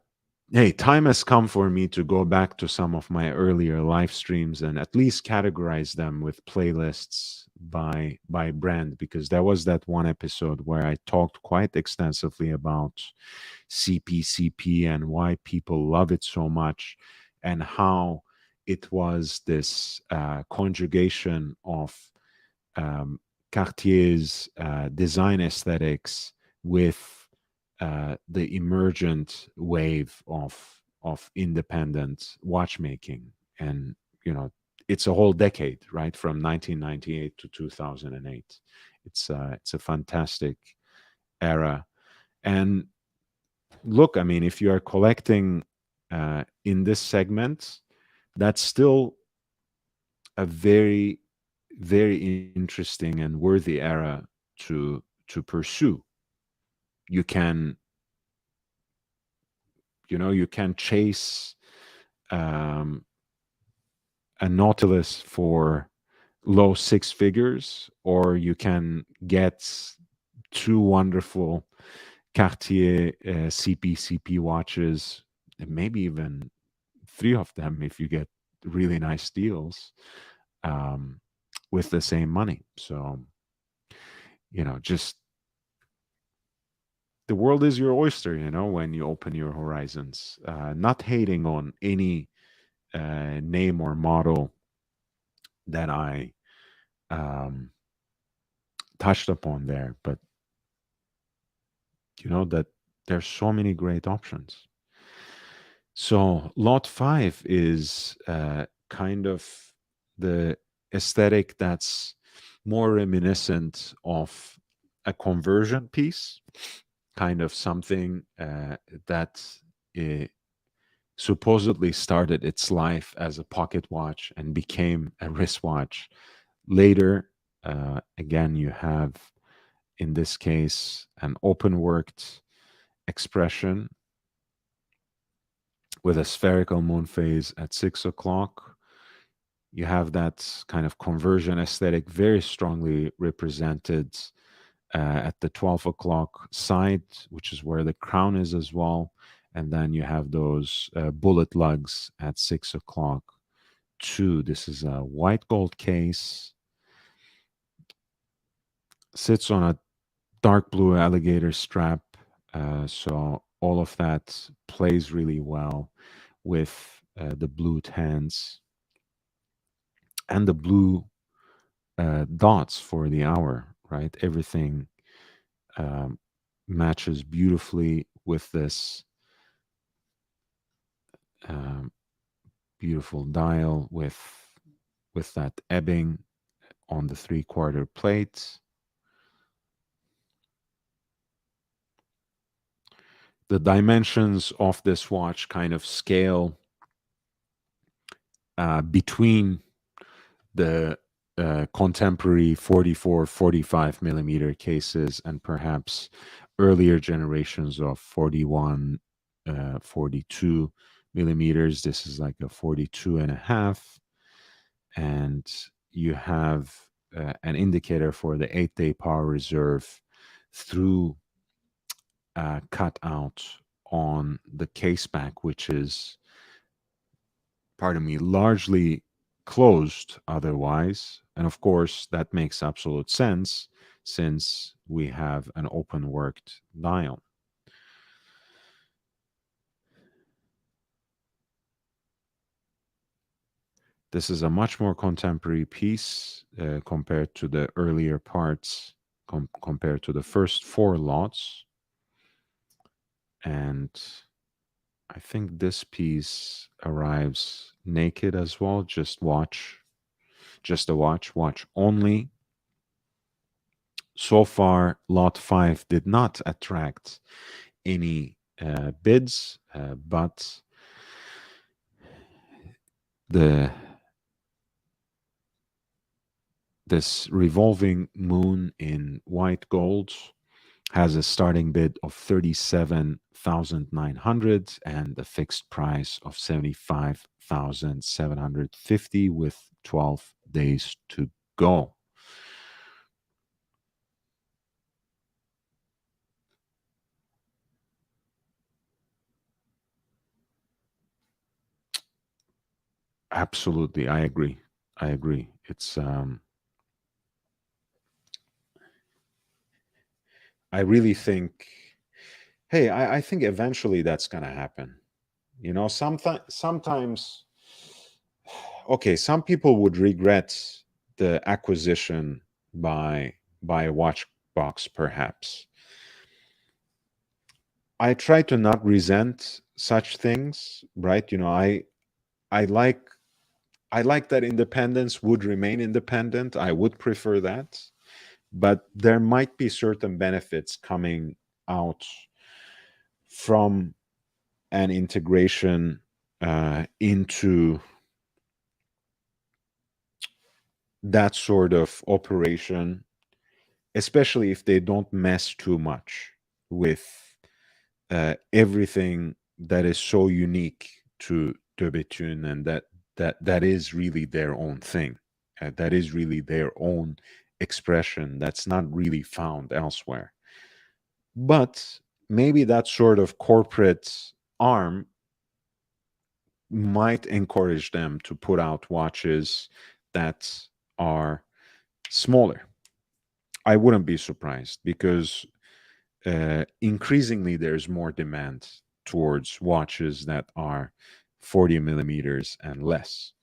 Speaker 1: hey, time has come for me to go back to some of my earlier live streams and at least categorize them with playlists by brand, because there was that one episode where I talked quite extensively about CPCP and why people love it so much, and how it was this conjugation of um, Cartier's design aesthetics with the emergent wave of independent watchmaking. And it's a whole decade, right, from 1998 to 2008. It's a fantastic era. And look, I mean, if you are collecting in this segment, that's still a very, very interesting and worthy era to pursue. You can, you can chase um, a Nautilus for low six figures, or you can get two wonderful Cartier CPCP watches, and maybe even three of them if you get really nice deals, um, with the same money. So, just the world is your oyster, when you open your horizons. Not hating on any name or model that I um, touched upon there, but that there's so many great options. So lot 5 is kind of the aesthetic that's more reminiscent of a conversion piece, kind of something that uh, supposedly started its life as a pocket watch and became a wristwatch. Later, again, you have, in this case, an open worked expression with a spherical moon phase at 6 o'clock. You have that kind of conversion aesthetic very strongly represented at the 12 o'clock side, which is where the crown is as well. And then you have those bullet lugs at 6 o'clock too. This is a white gold case, sits on a dark blue alligator strap. So all of that plays really well with the blue tans and the blue dots for the hour, right? Everything um, matches beautifully with this um, beautiful dial with that ebbing on the 3/4 plate. The dimensions of this watch kind of scale between the contemporary 44, 45 millimeter cases and perhaps earlier generations of 41, 42 millimeters. This is like a 42 and a half. And you have an indicator for the 8-day power reserve through cut out on the case back, which is, pardon me, largely closed otherwise. And of course, that makes absolute sense since we have an open worked dial. This is a much more contemporary piece compared to the earlier parts, compared to the first four lots. And I think this piece arrives naked as well. Just a watch only. So far, lot 5 did not attract any bids, but the this revolving moon in white gold has a starting bid of 37,900 and a fixed price of 75,750 with 12 days to go. Absolutely, I agree. I agree. It's I really think, hey, I think eventually that's going to happen. You know, sometimes, okay, some people would regret the acquisition by a watch box, perhaps. I try to not resent such things, right? You know, I like I like that independence would remain independent. I would prefer that, but there might be certain benefits coming out from an integration into that sort of operation, especially if they don't mess too much with everything that is so unique to Debetune, and that is really their own thing. That is really their own expression that's not really found elsewhere. But maybe that sort of corporate arm might encourage them to put out watches that are smaller. I wouldn't be surprised because increasingly there's more demand towards watches that are 40 millimeters and less,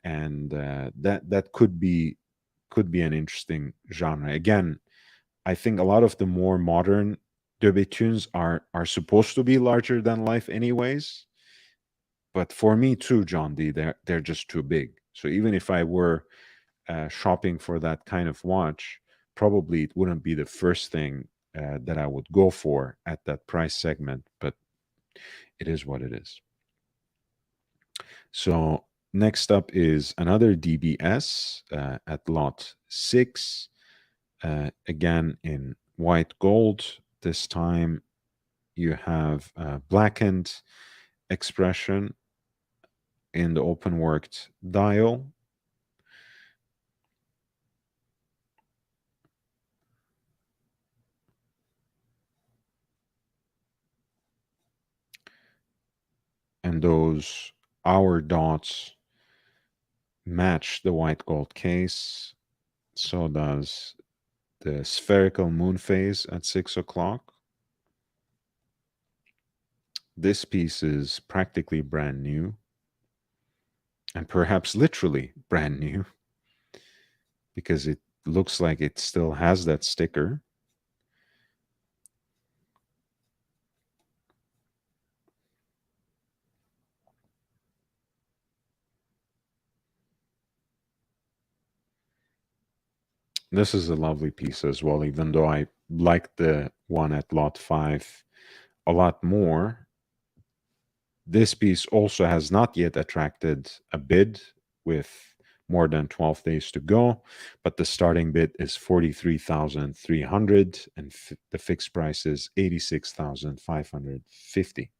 Speaker 1: and that could be an interesting genre. Again, I think a lot of the more modern Debetunes are supposed to be larger than life, anyways. But for me too, John D, they're just too big. So even if I were shopping for that kind of watch, probably it wouldn't be the first thing that I would go for at that price segment, but it is what it is. So next up is another DBS at lot 6, again in white gold. This time you have blackened expression in the open worked dial. And those hour dots match the white gold case. So does the spherical moon phase at 6 o'clock. This piece is practically brand new, and perhaps literally brand new, because it looks like it still has that sticker. This is a lovely piece as well, even though I like the one at lot 5 a lot more. This piece also has not yet attracted a bid with more than 12 days to go, but the starting bid is 43,300 and the fixed price is 86,550.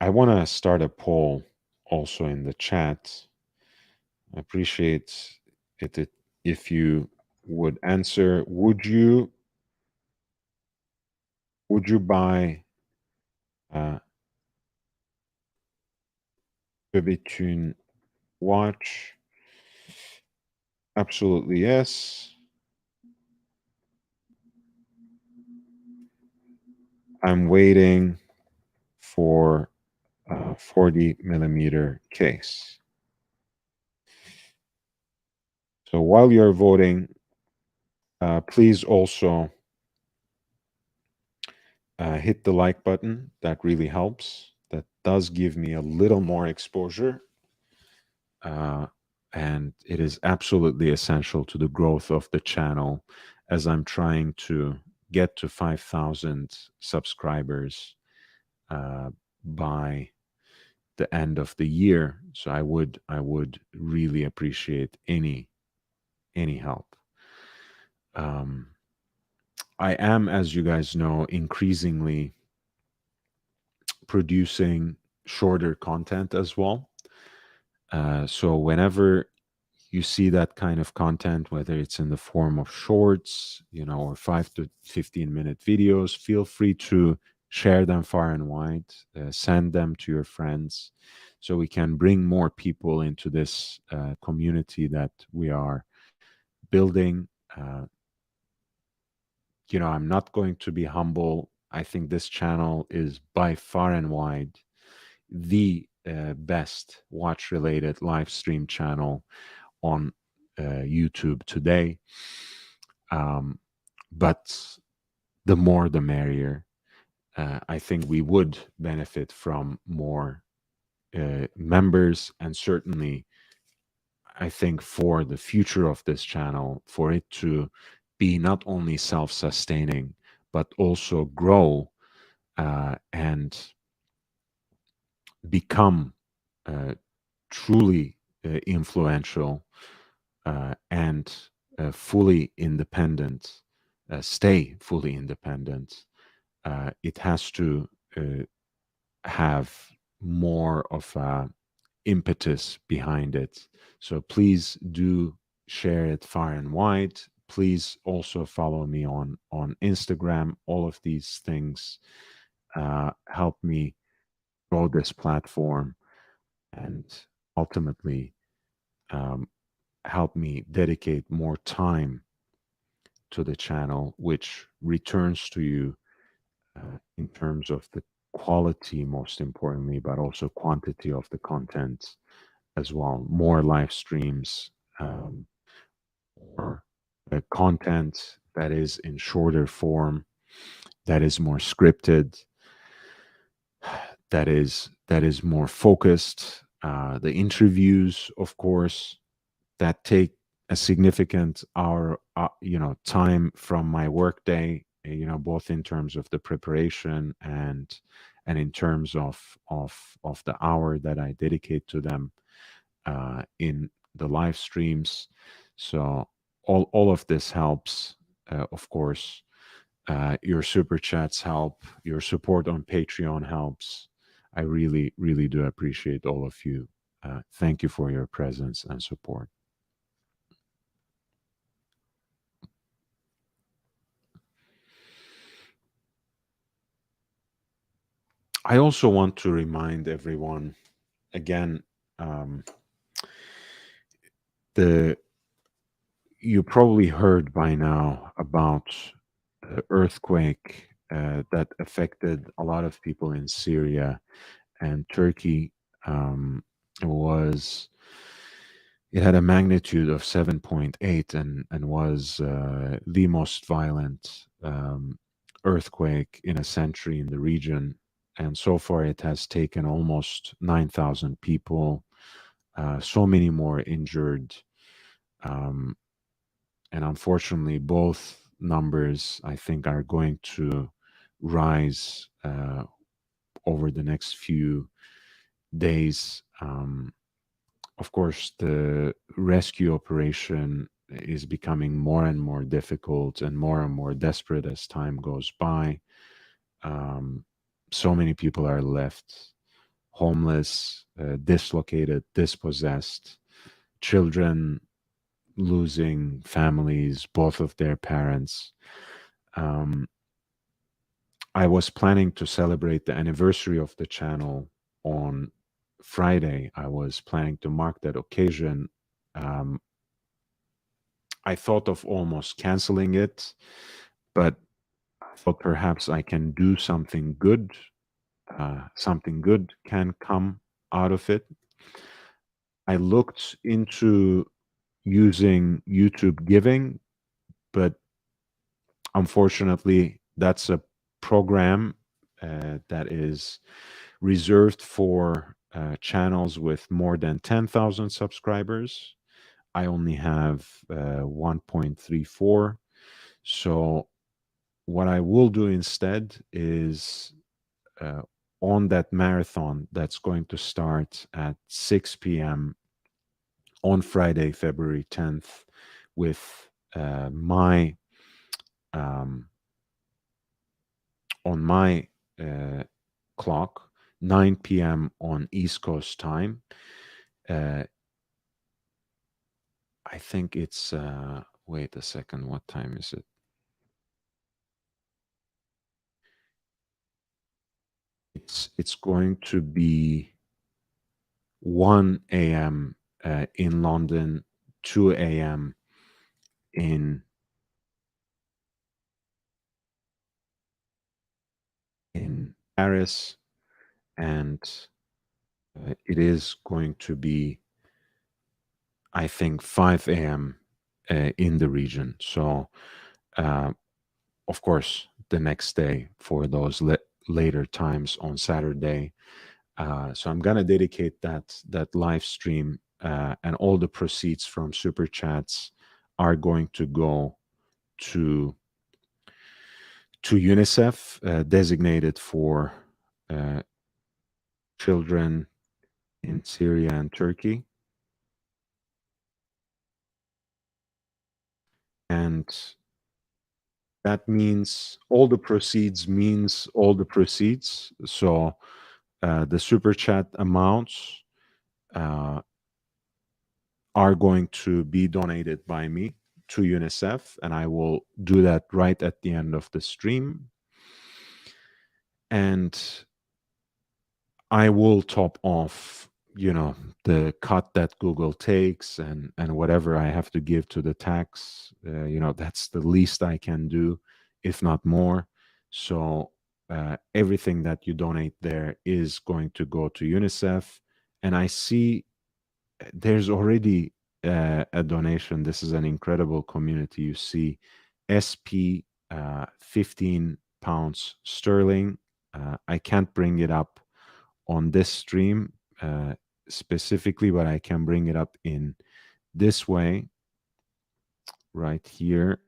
Speaker 1: I want to start a poll also in the chat. I appreciate it if you would answer. Would you buy uh, between watch. Absolutely yes. I'm waiting for a 40 millimeter case. So while you're voting, please also hit the like button. That really helps. That does give me a little more exposure. Uh, and it is absolutely essential to the growth of the channel as I'm trying to get to 5,000 subscribers by the end of the year. So I would really appreciate any help. Um, I am, as you guys know, increasingly producing shorter content as well. So whenever you see that kind of content, whether it's in the form of shorts, or 5 to 15 minute videos, feel free to share them far and wide, send them to your friends so we can bring more people into this community that we are building. I'm not going to be humble. I think this channel is by far and wide the best watch related live stream channel on YouTube today. Um, but the more the merrier. I think we would benefit from more members, and certainly, I think for the future of this channel, for it to be not only self sustaining, but also grow and become uh, truly influential and fully independent, stay fully independent, it has to uh, have more of a impetus behind it. So please do share it far and wide. Please also follow me on Instagram. All of these things help me grow this platform and ultimately um, help me dedicate more time to the channel, which returns to you in terms of the quality, most importantly, but also quantity of the content as well. More live streams, more content that is in shorter form, that is more scripted, that is more focused. The interviews, of course, that take a significant hour, time from my workday. Both in terms of the preparation and in terms of the hour that I dedicate to them in the live streams. So all of this helps, of course. Your super chats help. Your support on Patreon helps. I really, really do appreciate all of you. Thank you for your presence and support. I also want to remind everyone again, um, the you probably heard by now about the earthquake that affected a lot of people in Syria and Turkey. Um, was It had a magnitude of 7.8 and was the most violent earthquake in a century in the region. And so far, it has taken almost 9,000 people, so many more injured. Um, and unfortunately, both numbers, I think, are going to rise over the next few days. Of course, the rescue operation is becoming more and more difficult and more desperate as time goes by. Um, so many people are left homeless, dislocated, dispossessed, children losing families, both of their parents. Um, I was planning to celebrate the anniversary of the channel on Friday, I was planning to mark that occasion. Um, I thought of almost canceling it, but I thought perhaps I can do something good. Something good can come out of it. I looked into using YouTube Giving, but unfortunately, that's a program that is reserved for channels with more than 10,000 subscribers. I only have 1.34. So, what I will do instead is uh, on that marathon that's going to start at 6 p.m. on Friday, February 10th, with my um, on my uh, clock, 9 p.m. on East Coast time. Uh, I think it's wait a second, what time is it? It's going to be 1 a.m. In London, 2 a.m. in Paris, and it is going to be, I think, 5 a.m. In the region. So, uh, of course, the next day for those later times on Saturday. So I'm gonna dedicate that live stream, and all the proceeds from super chats are going to go to UNICEF, designated for uh, children in Syria and Turkey, and that means all the proceeds. So the super chat amounts uh, are going to be donated by me to UNICEF, and I will do that right at the end of the stream. And I will top off, the cut that Google takes, and whatever I have to give to the tax. That's the least I can do, if not more. So everything that you donate there is going to go to UNICEF. And I see there's already a donation. This is an incredible community. You see SP, 15 pounds sterling. I can't bring it up on this stream uh, specifically, but I can bring it up in this way right here.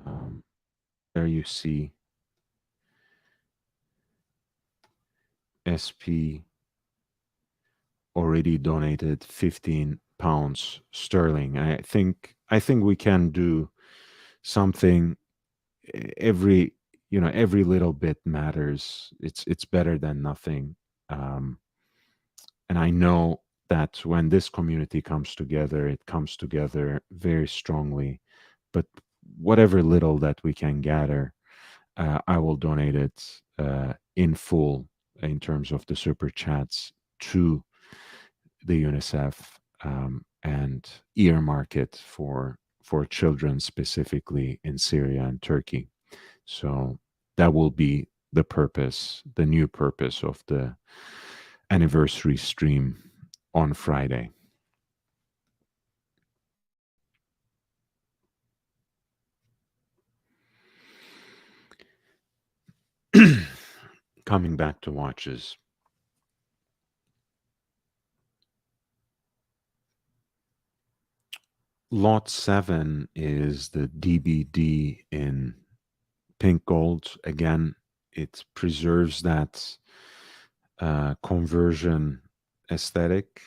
Speaker 1: Um, there you see SP already donated 15 pounds sterling. I think we can do something. Every every little bit matters. It's better than nothing. um, and I know that when this community comes together, it comes together very strongly. But whatever little that we can gather, I will donate it in full, in terms of the super chats, to the UNICEF, and earmark it for children, specifically in Syria and Turkey. So that will be the purpose, the new purpose of the anniversary stream on Friday. Coming back to watches, Lot 7 is the DBD in pink gold. Again, it preserves that conversion aesthetic.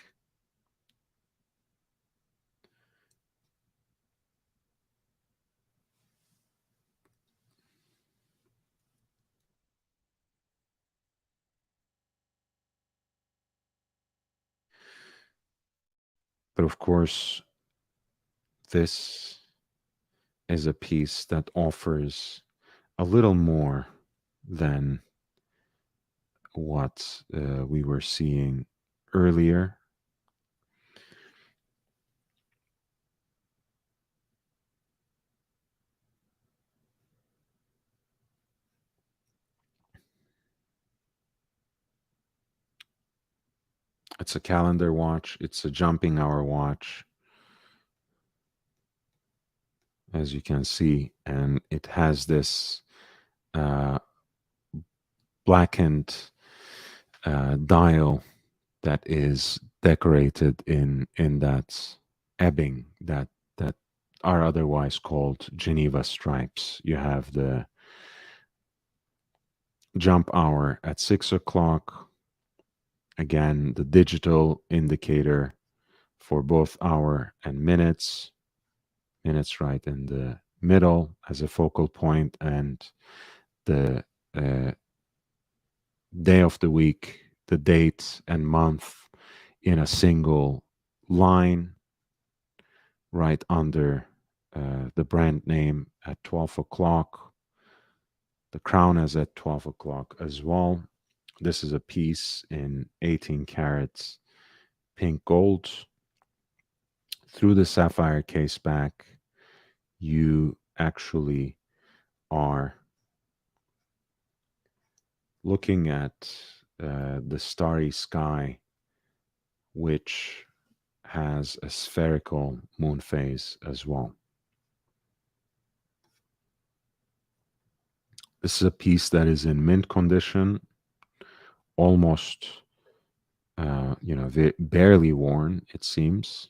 Speaker 1: But of course, this is a piece that offers a little more than what we were seeing earlier. It's a calendar watch, it's a jumping hour watch, as you can see, and it has this uh, blackened dial that is decorated in that ebbing that are otherwise called Geneva stripes. You have the jump hour at 6 o'clock. Again, the digital indicator for both hour and minutes. Minutes right in the middle as a focal point, and the uh, day of the week, the date and month in a single line right under the brand name at 12 o'clock. The crown is at 12 o'clock as well. This is a piece in 18 carats pink gold. Through the sapphire case back, you actually are looking at the starry sky, which has a spherical moon phase as well. This is a piece that is in mint condition, almost, barely worn, it seems.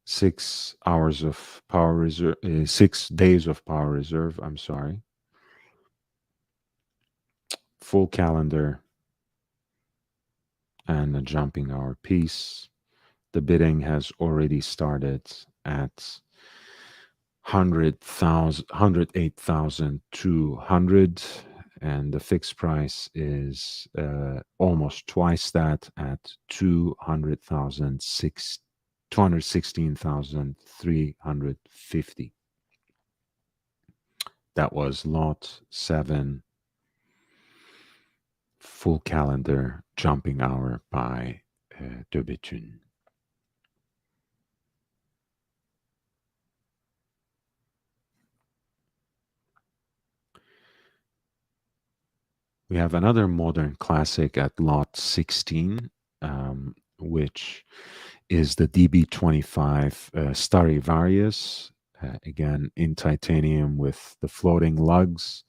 Speaker 1: 6 hours of power reserve, 6 days of power reserve, I'm sorry. Full calendar and a jumping hour piece. The bidding has already started at 108,200, and the fixed price is almost twice that at 216,350. That was lot 7, full calendar jumping hour by De Bethune. We have another modern classic at lot 16, which is the DB25 Stradivarius, again in titanium with the floating lugs.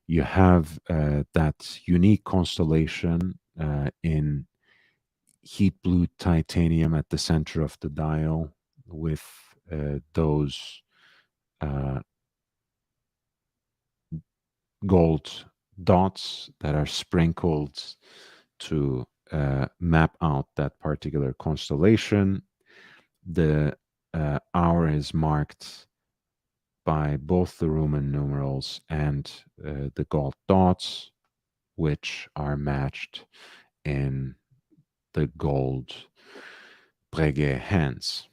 Speaker 1: You have that unique constellation in heat blue titanium at the center of the dial with those uh, gold dots that are sprinkled to map out that particular constellation. The hour is marked by both the Roman numerals and the gold dots, which are matched in the gold Breguet hands.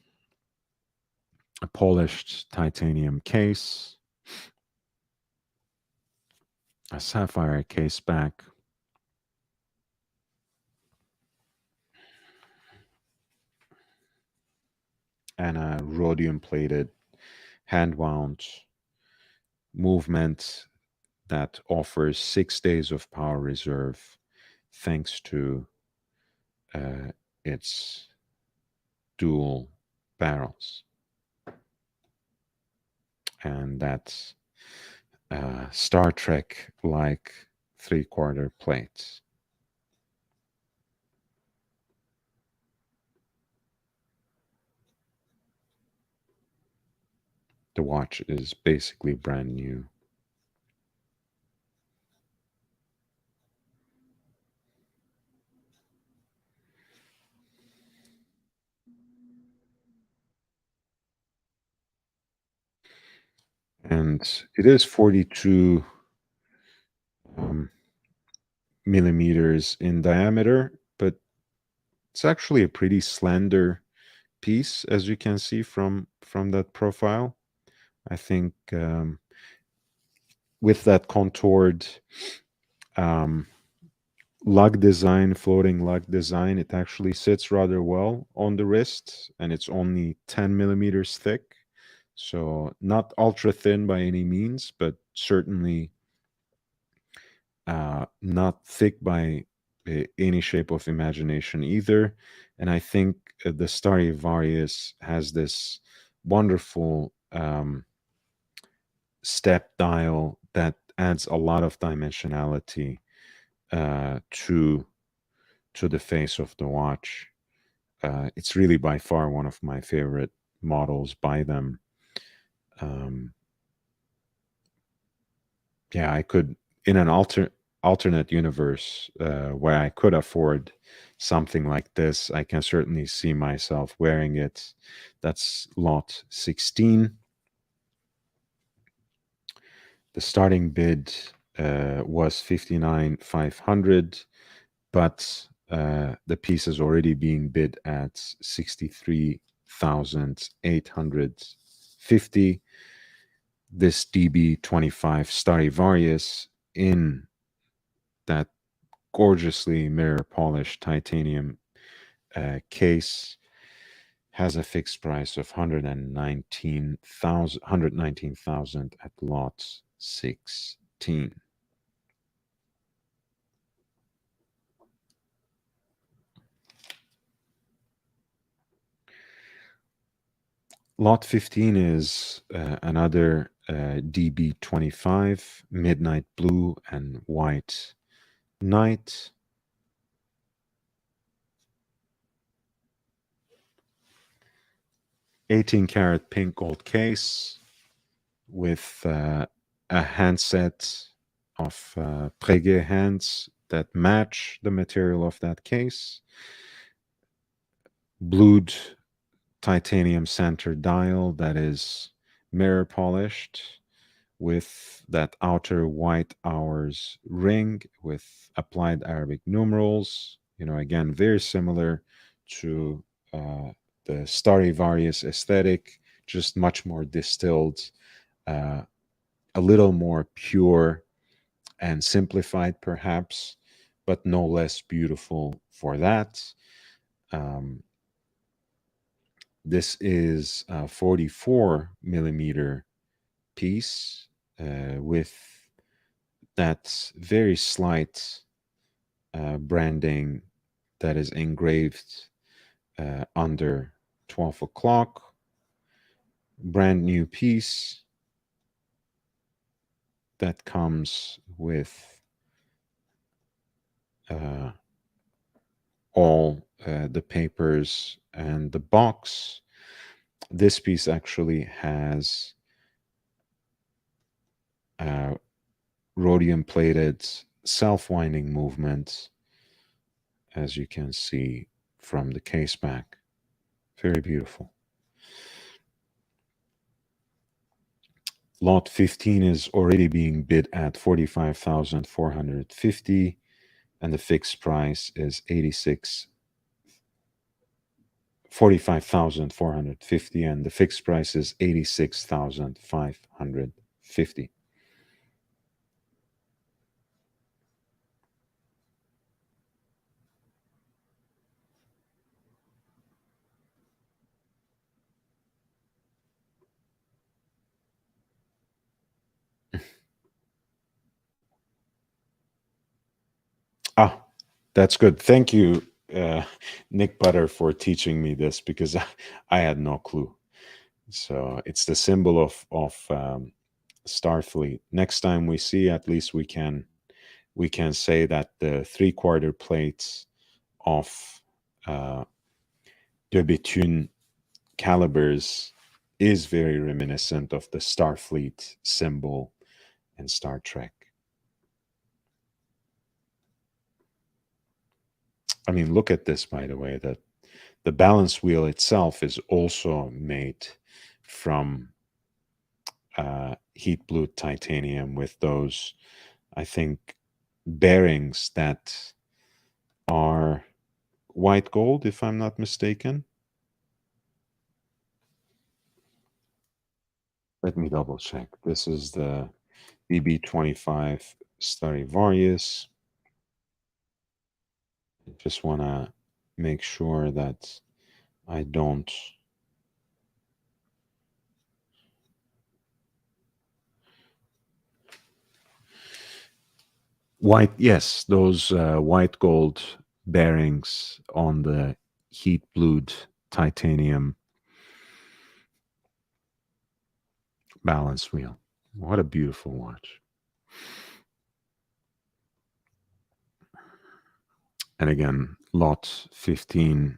Speaker 1: A polished titanium case, a sapphire case back, and a rhodium plated hand wound movement that offers 6 days of power reserve thanks to its dual barrels. And that's Star Trek like 3/4 plates. The watch is basically brand new. And it is 42 um, millimeters in diameter, but it's actually a pretty slender piece, as you can see from that profile. I think with that contoured um, lug design, floating lug design, it actually sits rather well on the wrist, and it's only 10 millimeters thick. So not ultra thin by any means, but certainly not thick by any shape of imagination either. And I think the Stradivarius has this wonderful step dial that adds a lot of dimensionality to the face of the watch. It's really by far one of my favorite models by them. Um, yeah, I could in an alternate universe where I could afford something like this. I can certainly see myself wearing it. That's lot 16. The starting bid was 59,500, but the piece is already being bid at 63,850. This DB25 Stradivarius in that gorgeously mirror polished titanium case has a fixed price of 119,000 at lot 16. Lot 15 is another DB25 midnight blue and white night. 18-karat pink gold case with a handset of Breguet hands that match the material of that case. Blued titanium center dial that is mirror polished with that outer white hours ring with applied Arabic numerals. You know, again, very similar to the Stradivarius aesthetic, just much more distilled, uh, a little more pure and simplified, perhaps, but no less beautiful for that. Um, this is a 44 millimeter piece with that very slight branding that is engraved under 12 o'clock. Brand new piece that comes with uh, all the papers and the box. This piece actually has rhodium plated self winding movement, as you can see from the case back. Very beautiful. Lot 15 is already being bid at 45,450, and the fixed price is 45,450, and the fixed price is 86,550. Ah, that's good. Thank you, Nick Butter, for teaching me this because I had no clue. So it's the symbol of Starfleet. Next time we see, at least we can say that the three-quarter plates of uh, de Bethune calibers is very reminiscent of the Starfleet symbol in Star Trek. I mean, look at this, by the way, that the balance wheel itself is also made from heat blued titanium with those, I think, bearings that are white gold, if I'm not mistaken. Let me double check. This is the DB25 Stradivarius. Just want to make sure that I don't. White, yes, those white gold bearings on the heat blued titanium balance wheel. What a beautiful watch. And again, lot 15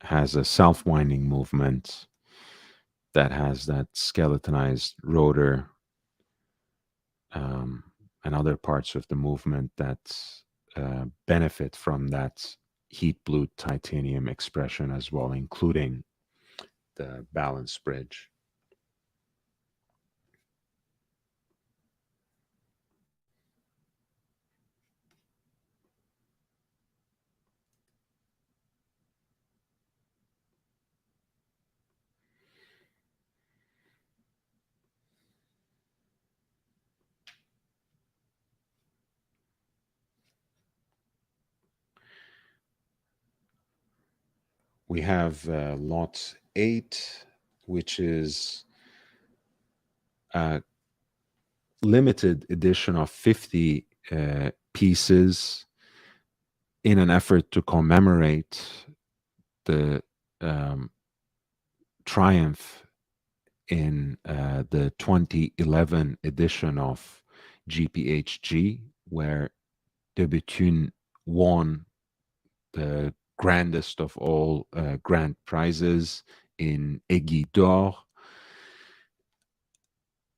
Speaker 1: has a self winding movement that has that skeletonized rotor, um, and other parts of the movement that benefit from that heat blued titanium expression as well, including the balance bridge. We have lot 8, which is a limited edition of 50 pieces in an effort to commemorate the um, triumph in the 2011 edition of GPHG, where De Bethune won the grandest of all grand prizes in Aiguille d'Or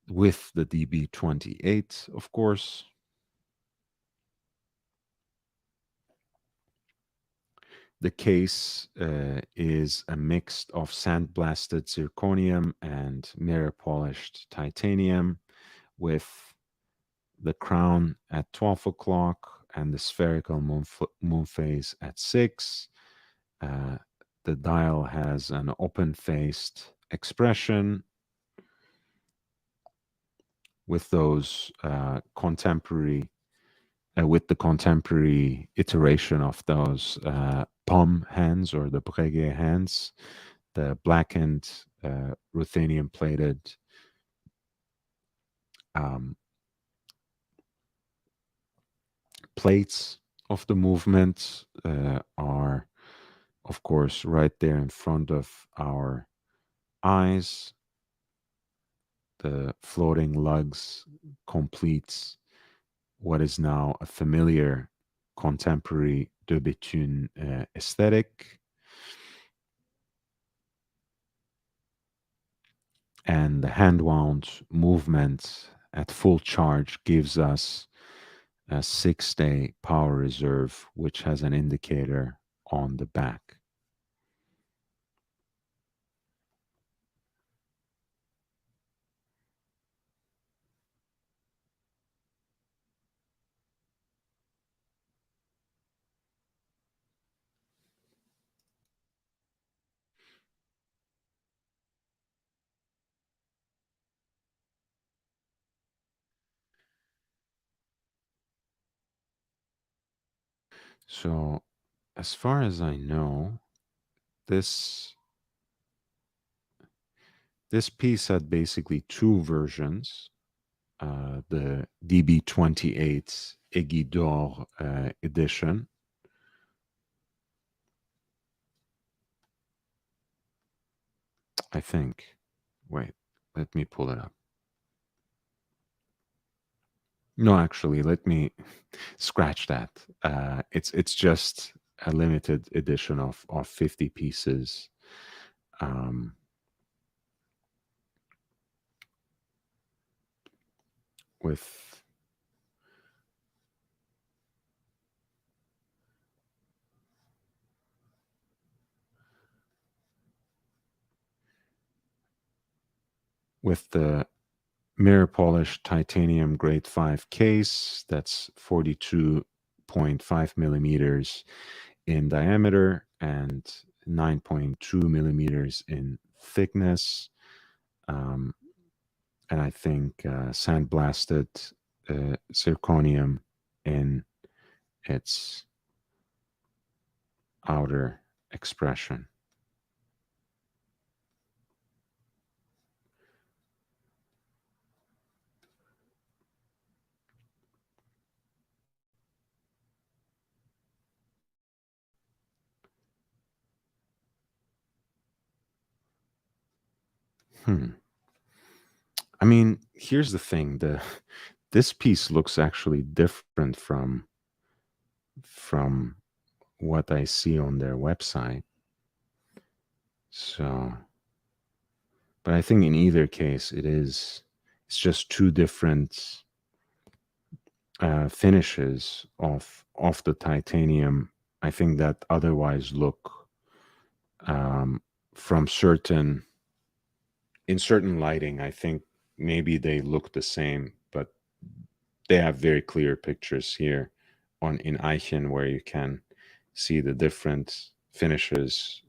Speaker 1: with the DB28, of course. The case is a mix of sandblasted zirconium and mirror polished titanium, with the crown at 12 o'clock and the spherical moon phase at 6. Uh, the dial has an open faced expression with those contemporary with the contemporary iteration of those palm hands, or the Breguet hands, the blackened ruthenium plated um, plates of the movement are, of course, right there in front of our eyes. The floating lugs completes what is now a familiar contemporary de Bethune aesthetic. And the hand wound movement at full charge gives us a 6-day power reserve, which has an indicator on the back. So, as far as I know, this this piece had basically two versions. The DB28 Aiguille d'Or edition. I think. Wait, let me pull it up. No, actually, let me scratch that. It's just a limited edition of 50 pieces. Um, with the mirror polished titanium grade 5 case that's 42.5 millimeters in diameter and 9.2 millimeters in thickness. Um, and I think sandblasted zirconium in its outer expression. Hmm. I mean, here's the thing: this piece looks actually different from what I see on their website. So, but I think in either case, it's just two different finishes of the titanium. I think that otherwise look um, from certain in certain lighting. I think maybe they look the same, but they have very clear pictures here on Ineichen where you can see the different finishes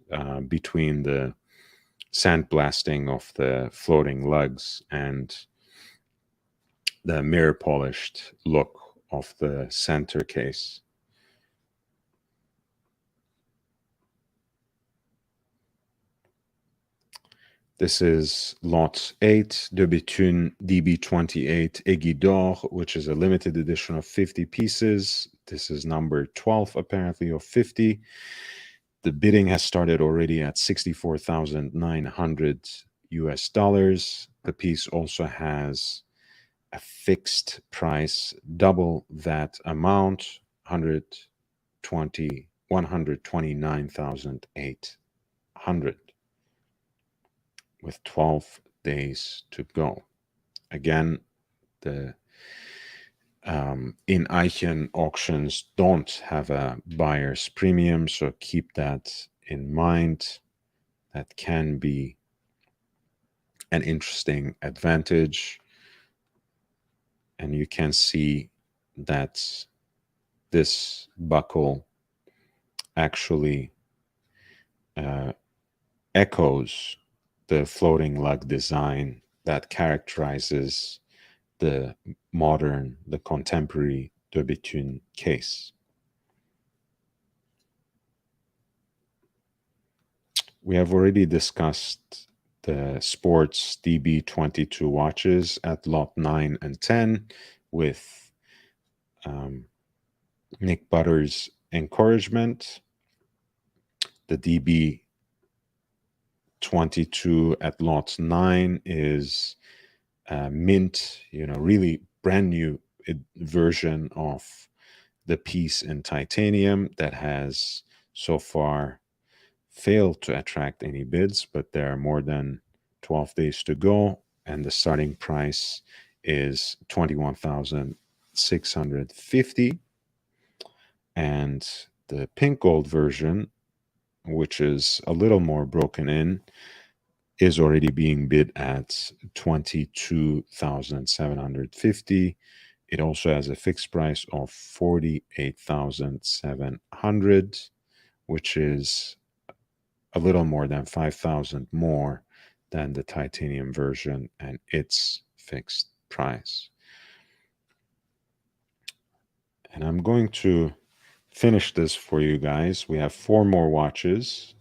Speaker 1: between the sandblasting of the floating lugs and the mirror polished look of the center case. This is lot 8, de Bethune DB28 Aiguille d'Or, which is a limited edition of 50 pieces. This is number 12, apparently, of 50. The bidding has started already at 64,900 US dollars. The piece also has a fixed price, double that amount, 129,800, with 12 days to go. Again, the Ineichen auctions don't have a buyer's premium, so keep that in mind. That can be an interesting advantage. And you can see that this buckle actually echoes the floating lug design that characterizes the modern, the contemporary de Bethune case. We have already discussed the sports DB22 watches at lot 9 and 10 with Nick Butter's encouragement. The DB22 at lot 9 is mint, really brand new version of the piece in titanium that has so far failed to attract any bids, but there are more than 12 days to go, and the starting price is 21,650. And the pink gold version, which is a little more broken in, is already being bid at 22,750. It also has a fixed price of 48,700, which is a little more than 5,000 more than the titanium version and its fixed price. And I'm going to finish this for you guys. We have 4 more watches,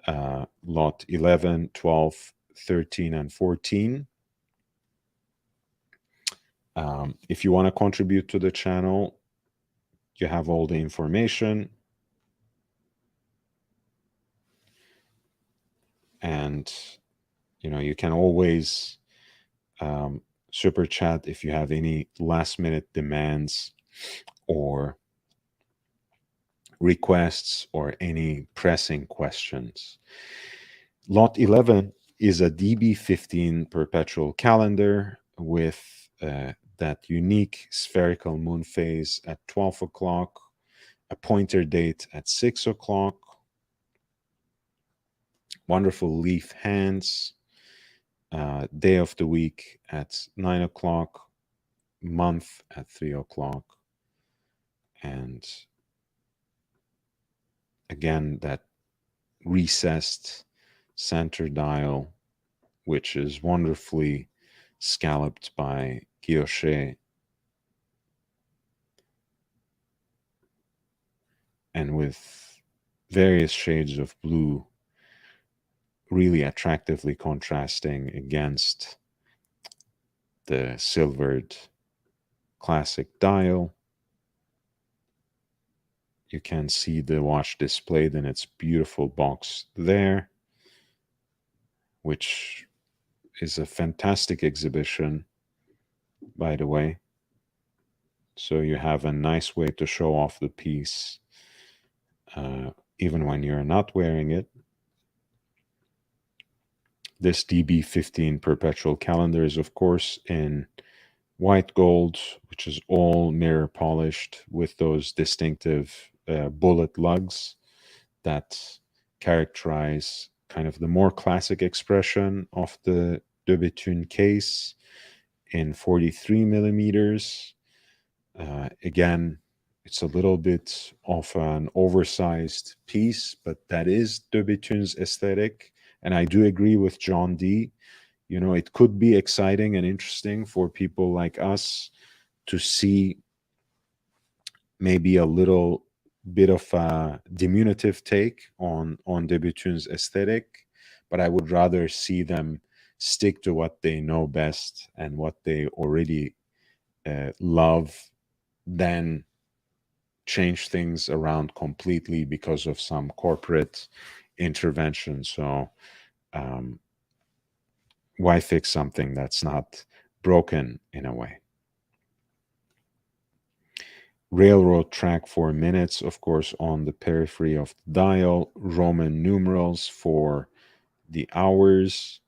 Speaker 1: lot 11, 12, 13, and 14. If you want to contribute to the channel, you have all the information. And, you can always super chat if you have any last minute demands or requests or any pressing questions. Lot 11 is a DB15 perpetual calendar with that unique spherical moon phase at 12 o'clock, a pointer date at 6 o'clock, wonderful leaf hands, day of the week at 9 o'clock, month at 3 o'clock, and again, that recessed center dial, which is wonderfully scalloped by Guilloche and with various shades of blue really attractively contrasting against the silvered classic dial. You can see the watch displayed in its beautiful box there, which is a fantastic exhibition, by the way. So you have a nice way to show off the piece, even when you're not wearing it. This DB15 perpetual calendar is, of course, in white gold, which is all mirror polished with those distinctive bullet lugs that characterize kind of the more classic expression of the De Bethune case in 43 millimeters. Again, it's a little bit of an oversized piece, but that is De Bethune's aesthetic. And I do agree with John D. You know, it could be exciting and interesting for people like us to see maybe a little bit of a diminutive take on De Bethune's aesthetic, but I would rather see them stick to what they know best and what they already love than change things around completely because of some corporate intervention. So um, why fix something that's not broken in a way? Railroad track for minutes, of course, on the periphery of the dial, Roman numerals for the hours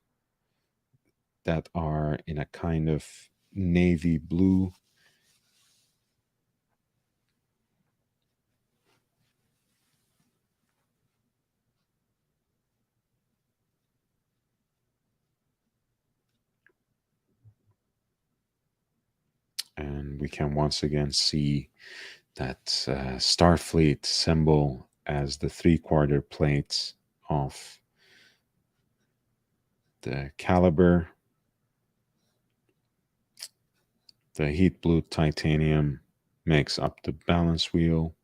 Speaker 1: that are in a kind of navy blue. And we can once again see that Starfleet symbol as the three-quarter plate of the caliber. The heat blue titanium makes up the balance wheel.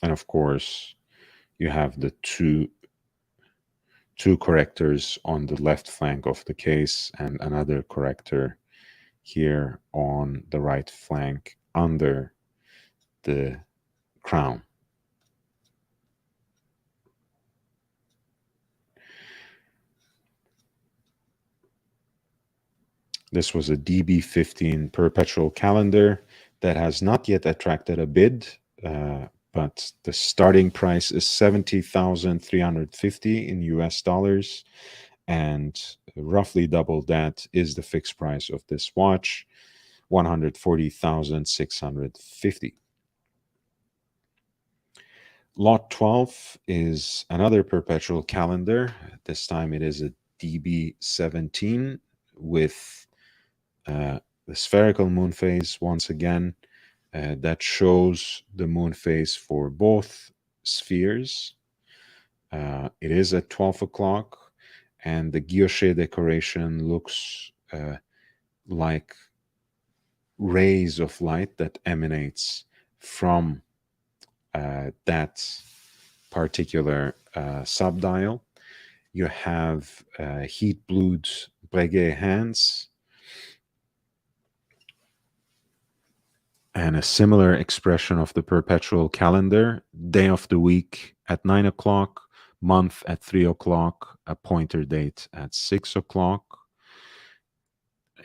Speaker 1: And of course, you have the two correctors on the left flank of the case and another corrector here on the right flank under the crown. This was a DB15 perpetual calendar that has not yet attracted a bid, but the starting price is 70,350 in US dollars, and roughly double that is the fixed price of this watch, 140,650. Lot 12 is another perpetual calendar. This time it is a DB17 with the spherical moon phase once again. That shows the moon phase for both spheres. It is at 12 o'clock, and the guilloche decoration looks like rays of light that emanates from that particular subdial. You have heat blued Breguet hands and a similar expression of the perpetual calendar, day of the week at 9 o'clock, month at 3 o'clock, a pointer date at 6 o'clock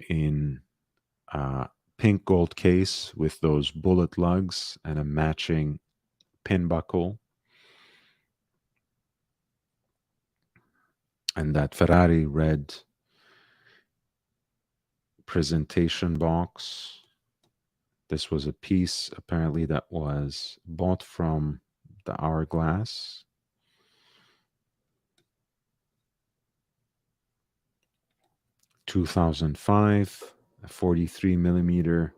Speaker 1: in a pink gold case with those bullet lugs and a matching pin buckle. And that Ferrari red presentation box. This was a piece apparently that was bought from the Hourglass. (2005), a 43 millimeter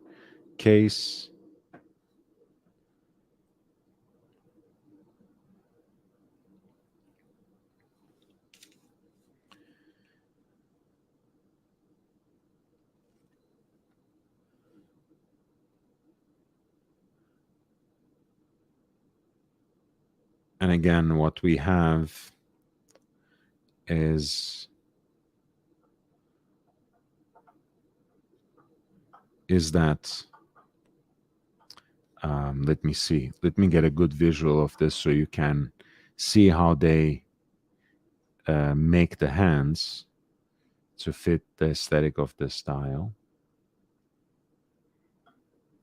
Speaker 1: case. And again, what we have is that let me see. Let me get a good visual of this so you can see how they make the hands to fit the aesthetic of the style.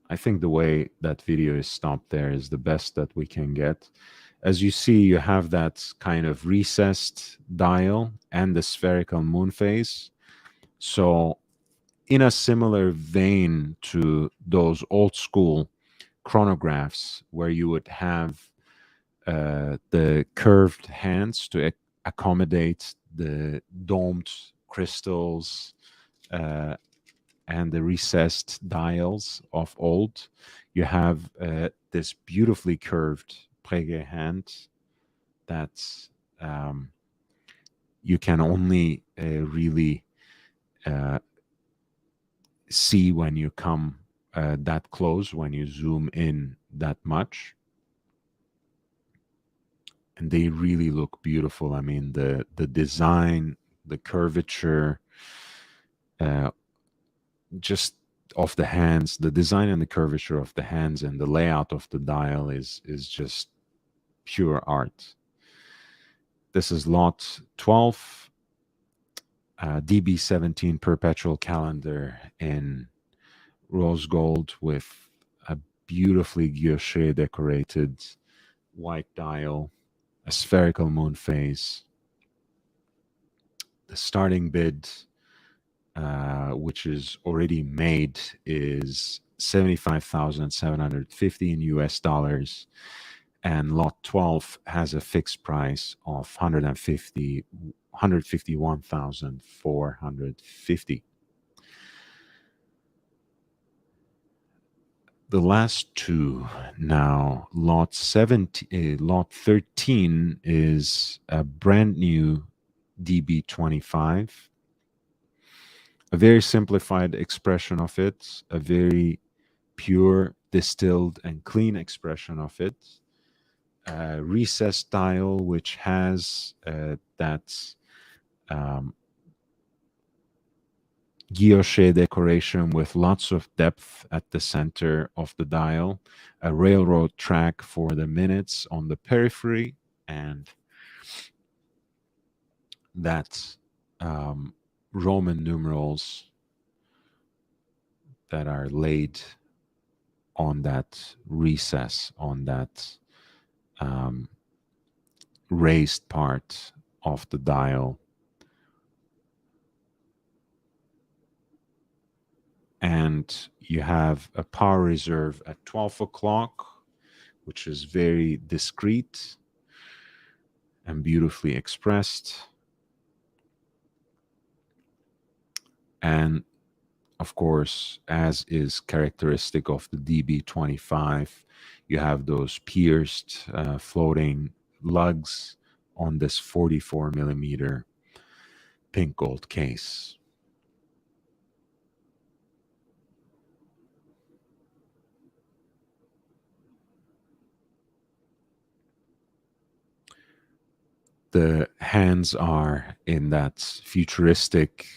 Speaker 1: I think the way that video is stopped there is the best that we can get. As you see, you have that kind of recessed dial and the spherical moon phase. So in a similar vein to those old school chronographs where you would have the curved hands to accommodate the domed crystals uh, and the recessed dials of old. You have this beautifully curved Breguet hand that um, you can only really uh, see when you come that close, when you zoom in that much. And they really look beautiful. I mean, the design, the curvature, uh, just of the hands, the design and the curvature of the hands, and the layout of the dial is just pure art. This is lot 12, DB17 perpetual calendar in rose gold with a beautifully guilloche decorated white dial, a spherical moon phase. The starting bid, which is already made, is 75,750 in US dollars, and lot 12 has a fixed price of 151,450. The last two now, lot 13 is a brand new DB25, a very simplified expression of it, a very pure, distilled, and clean expression of it. Recessed dial, which has that guilloche decoration with lots of depth at the center of the dial, a railroad track for the minutes on the periphery, and that Roman numerals that are laid on that recess, on that um, raised part of the dial. And you have a power reserve at 12 o'clock, which is very discreet and beautifully expressed. And of course, as is characteristic of the DB25, you have those pierced floating lugs on this 44 millimeter pink gold case. The hands are in that futuristic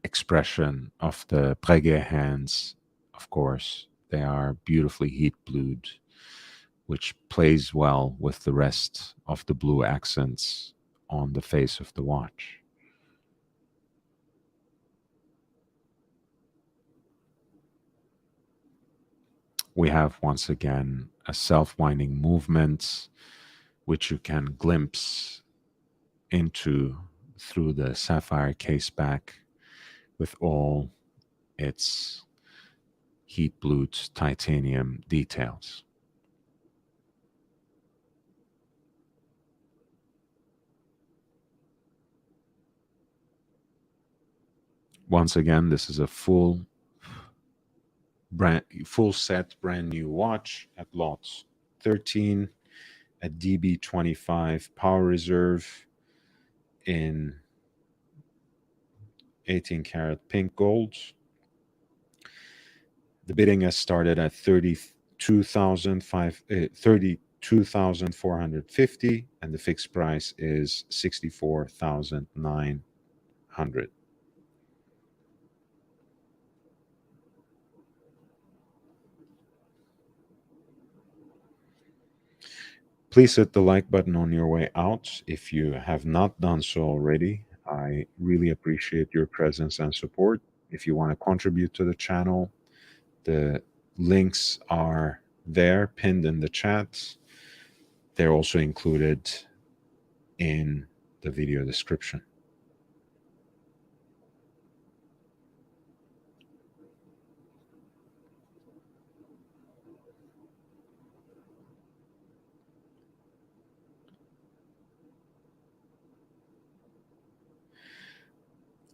Speaker 1: expression of the Breguet hands. Of course, they are beautifully heat blued, which plays well with the rest of the blue accents on the face of the watch. We have once again a self-winding movement, which you can glimpse into through the sapphire case back with all its heat blued titanium details. Once again, this is a full set brand new watch at lot 13, a DB25 power reserve in 18 karat pink gold. The bidding has started at 32,500 2,450, and the fixed price is 64,900. Please hit the like button on your way out if you have not done so already. I really appreciate your presence and support. If you want to contribute to the channel, the links are there pinned in the chat. They're also included in the video description.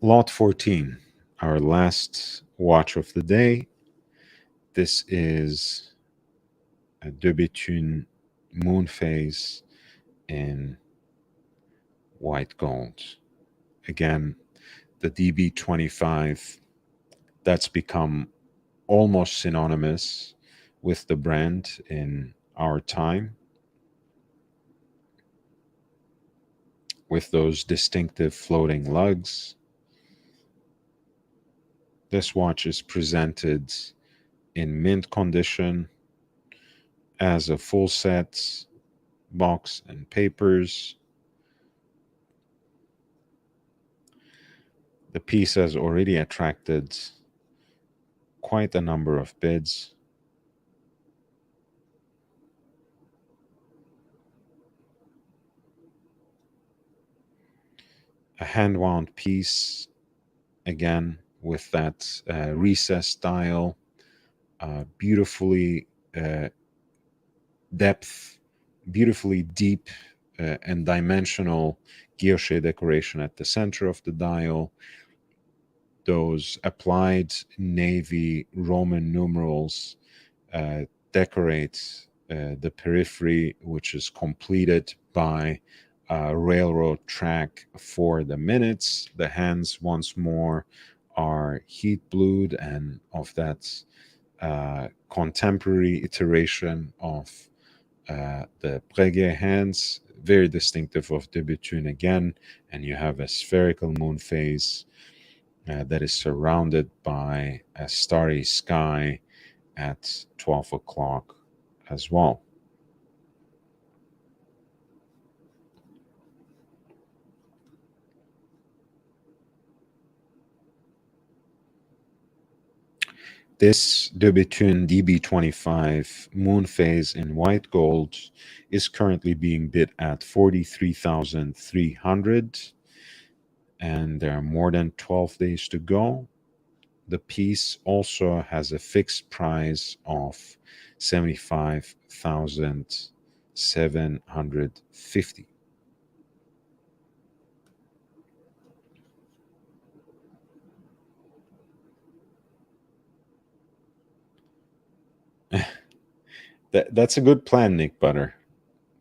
Speaker 1: Lot 14, our last watch of the day. This is a de Béthune moon phase in white gold. Again, the DB25, that's become almost synonymous with the brand in our time, with those distinctive floating lugs. This watch is presented in mint condition as a full set, box and papers. The piece has already attracted quite a number of bids. A hand wound piece, again with that recessed dial, beautifully depth, beautifully deep and dimensional guilloche decoration at the center of the dial. Those applied navy Roman numerals decorate the periphery, which is completed by a railroad track for the minutes. The hands, once more, are heat blued and of that contemporary iteration of the Breguet hands, very distinctive of de Béthune again. And you have a spherical moon phase that is surrounded by a starry sky at 12 o'clock as well. This de Béthune DB25 moon phase in white gold is currently being bid at 43,300, and there are more than 12 days to go. The piece also has a fixed price of 75,750. That's a good plan, Nick Butter.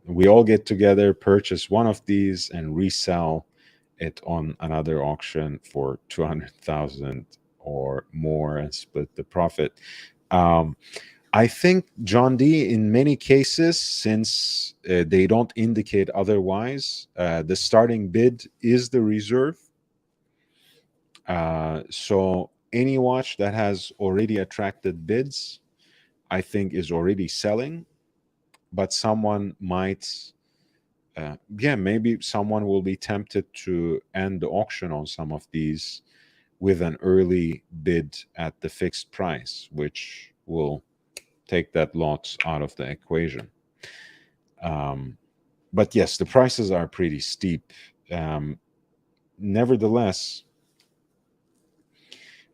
Speaker 1: We all get together, purchase one of these, and resell it on another auction for 200,000 or more and split the profit. Um, I think, John D, in many cases, since they don't indicate otherwise, the starting bid is the reserve. So any watch that has already attracted bids, I think, is already selling. But someone might, yeah, maybe someone will be tempted to end the auction on some of these with an early bid at the fixed price, which will take that lot out of the equation. But yes, the prices are pretty steep. Nevertheless,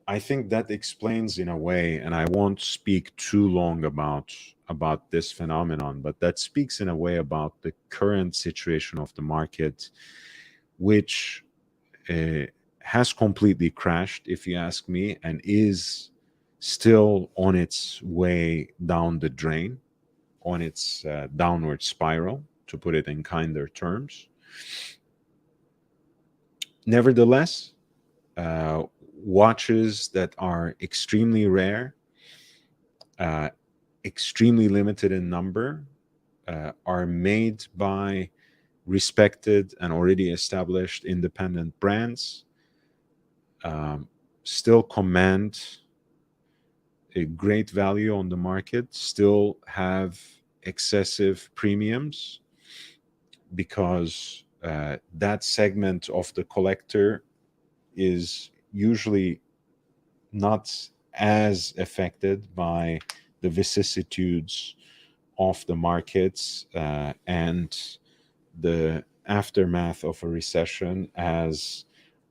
Speaker 1: I think that explains in a way, and I won't speak too long about this phenomenon, but that speaks in a way about the current situation of the market, which uh, has completely crashed, if you ask me, and is still on its way down the drain, on its downward spiral, to put it in kinder terms. Nevertheless, watches that are extremely rare, uh, extremely limited in number, are made by respected and already established independent brands, um, still command a great value on the market, still have excessive premiums, because that segment of the collector is usually not as affected by the vicissitudes of the markets and the aftermath of a recession as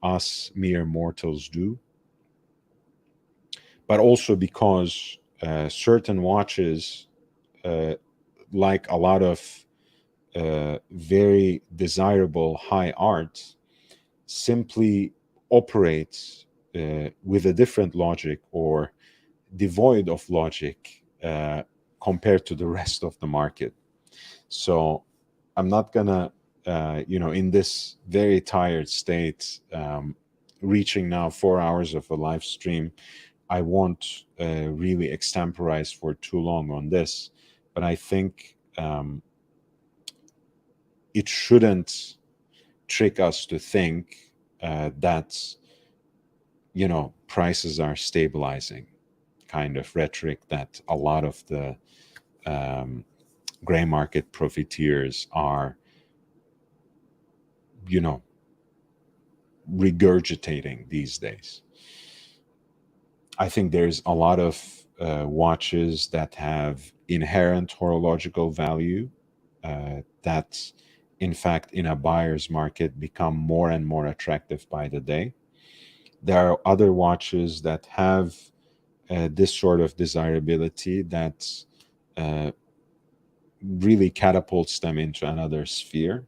Speaker 1: us mere mortals do. But also because certain watches, uh, like a lot of very desirable high art, simply operates with a different logic or devoid of logic compared to the rest of the market. So I'm not gonna, in this very tired state, reaching now 4 hours of a live stream, I won't really extemporize for too long on this, but I think it shouldn't trick us to think that prices are stabilizing, kind of rhetoric that a lot of the um, gray market profiteers are you know regurgitating these days. I think there's a lot of watches that have inherent horological value that in fact in a buyer's market become more and more attractive by the day. There are other watches that have this sort of desirability that uh, really catapults them into another sphere.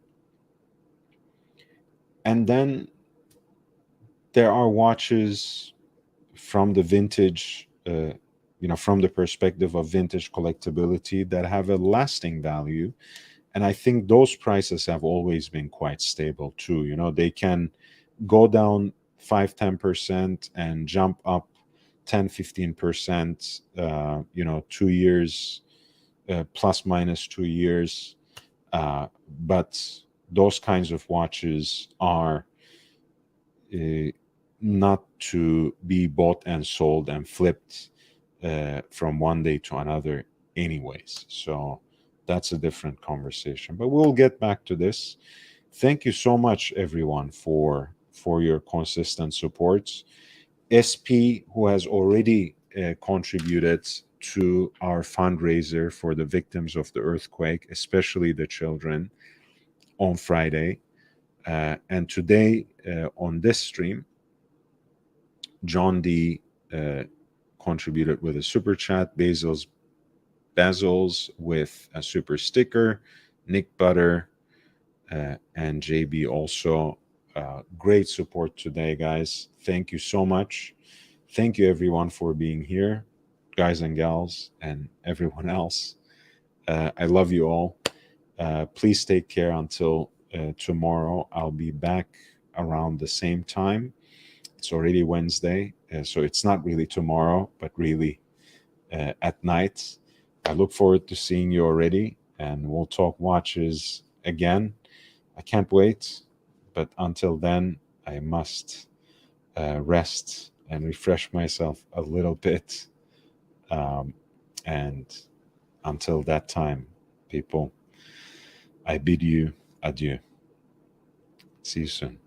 Speaker 1: And then there are watches from the vintage, from the perspective of vintage collectability, that have a lasting value. And I think those prices have always been quite stable too. They can go down 5-10% and jump up 10-15%, 2 years, plus minus 2 years. But those kinds of watches are uh, not to be bought and sold and flipped from one day to another anyways. So that's a different conversation, but we'll get back to this. Thank you so much everyone for your consistent support. SP, who has already contributed to our fundraiser for the victims of the earthquake, especially the children, on Friday. And today on this stream, John D contributed with a super chat, Basil's with a super sticker, Nick Butter, and JB also. Great support today, guys. Thank you so much. Thank you, everyone, for being here, guys and gals, and everyone else. I love you all. Please take care until tomorrow. I'll be back around the same time. It's already Wednesday, so it's not really tomorrow, but really at night. I look forward to seeing you already, and we'll talk watches again. I can't wait, but until then, I must rest and refresh myself a little bit. And until that time, people, I bid you adieu. See you soon.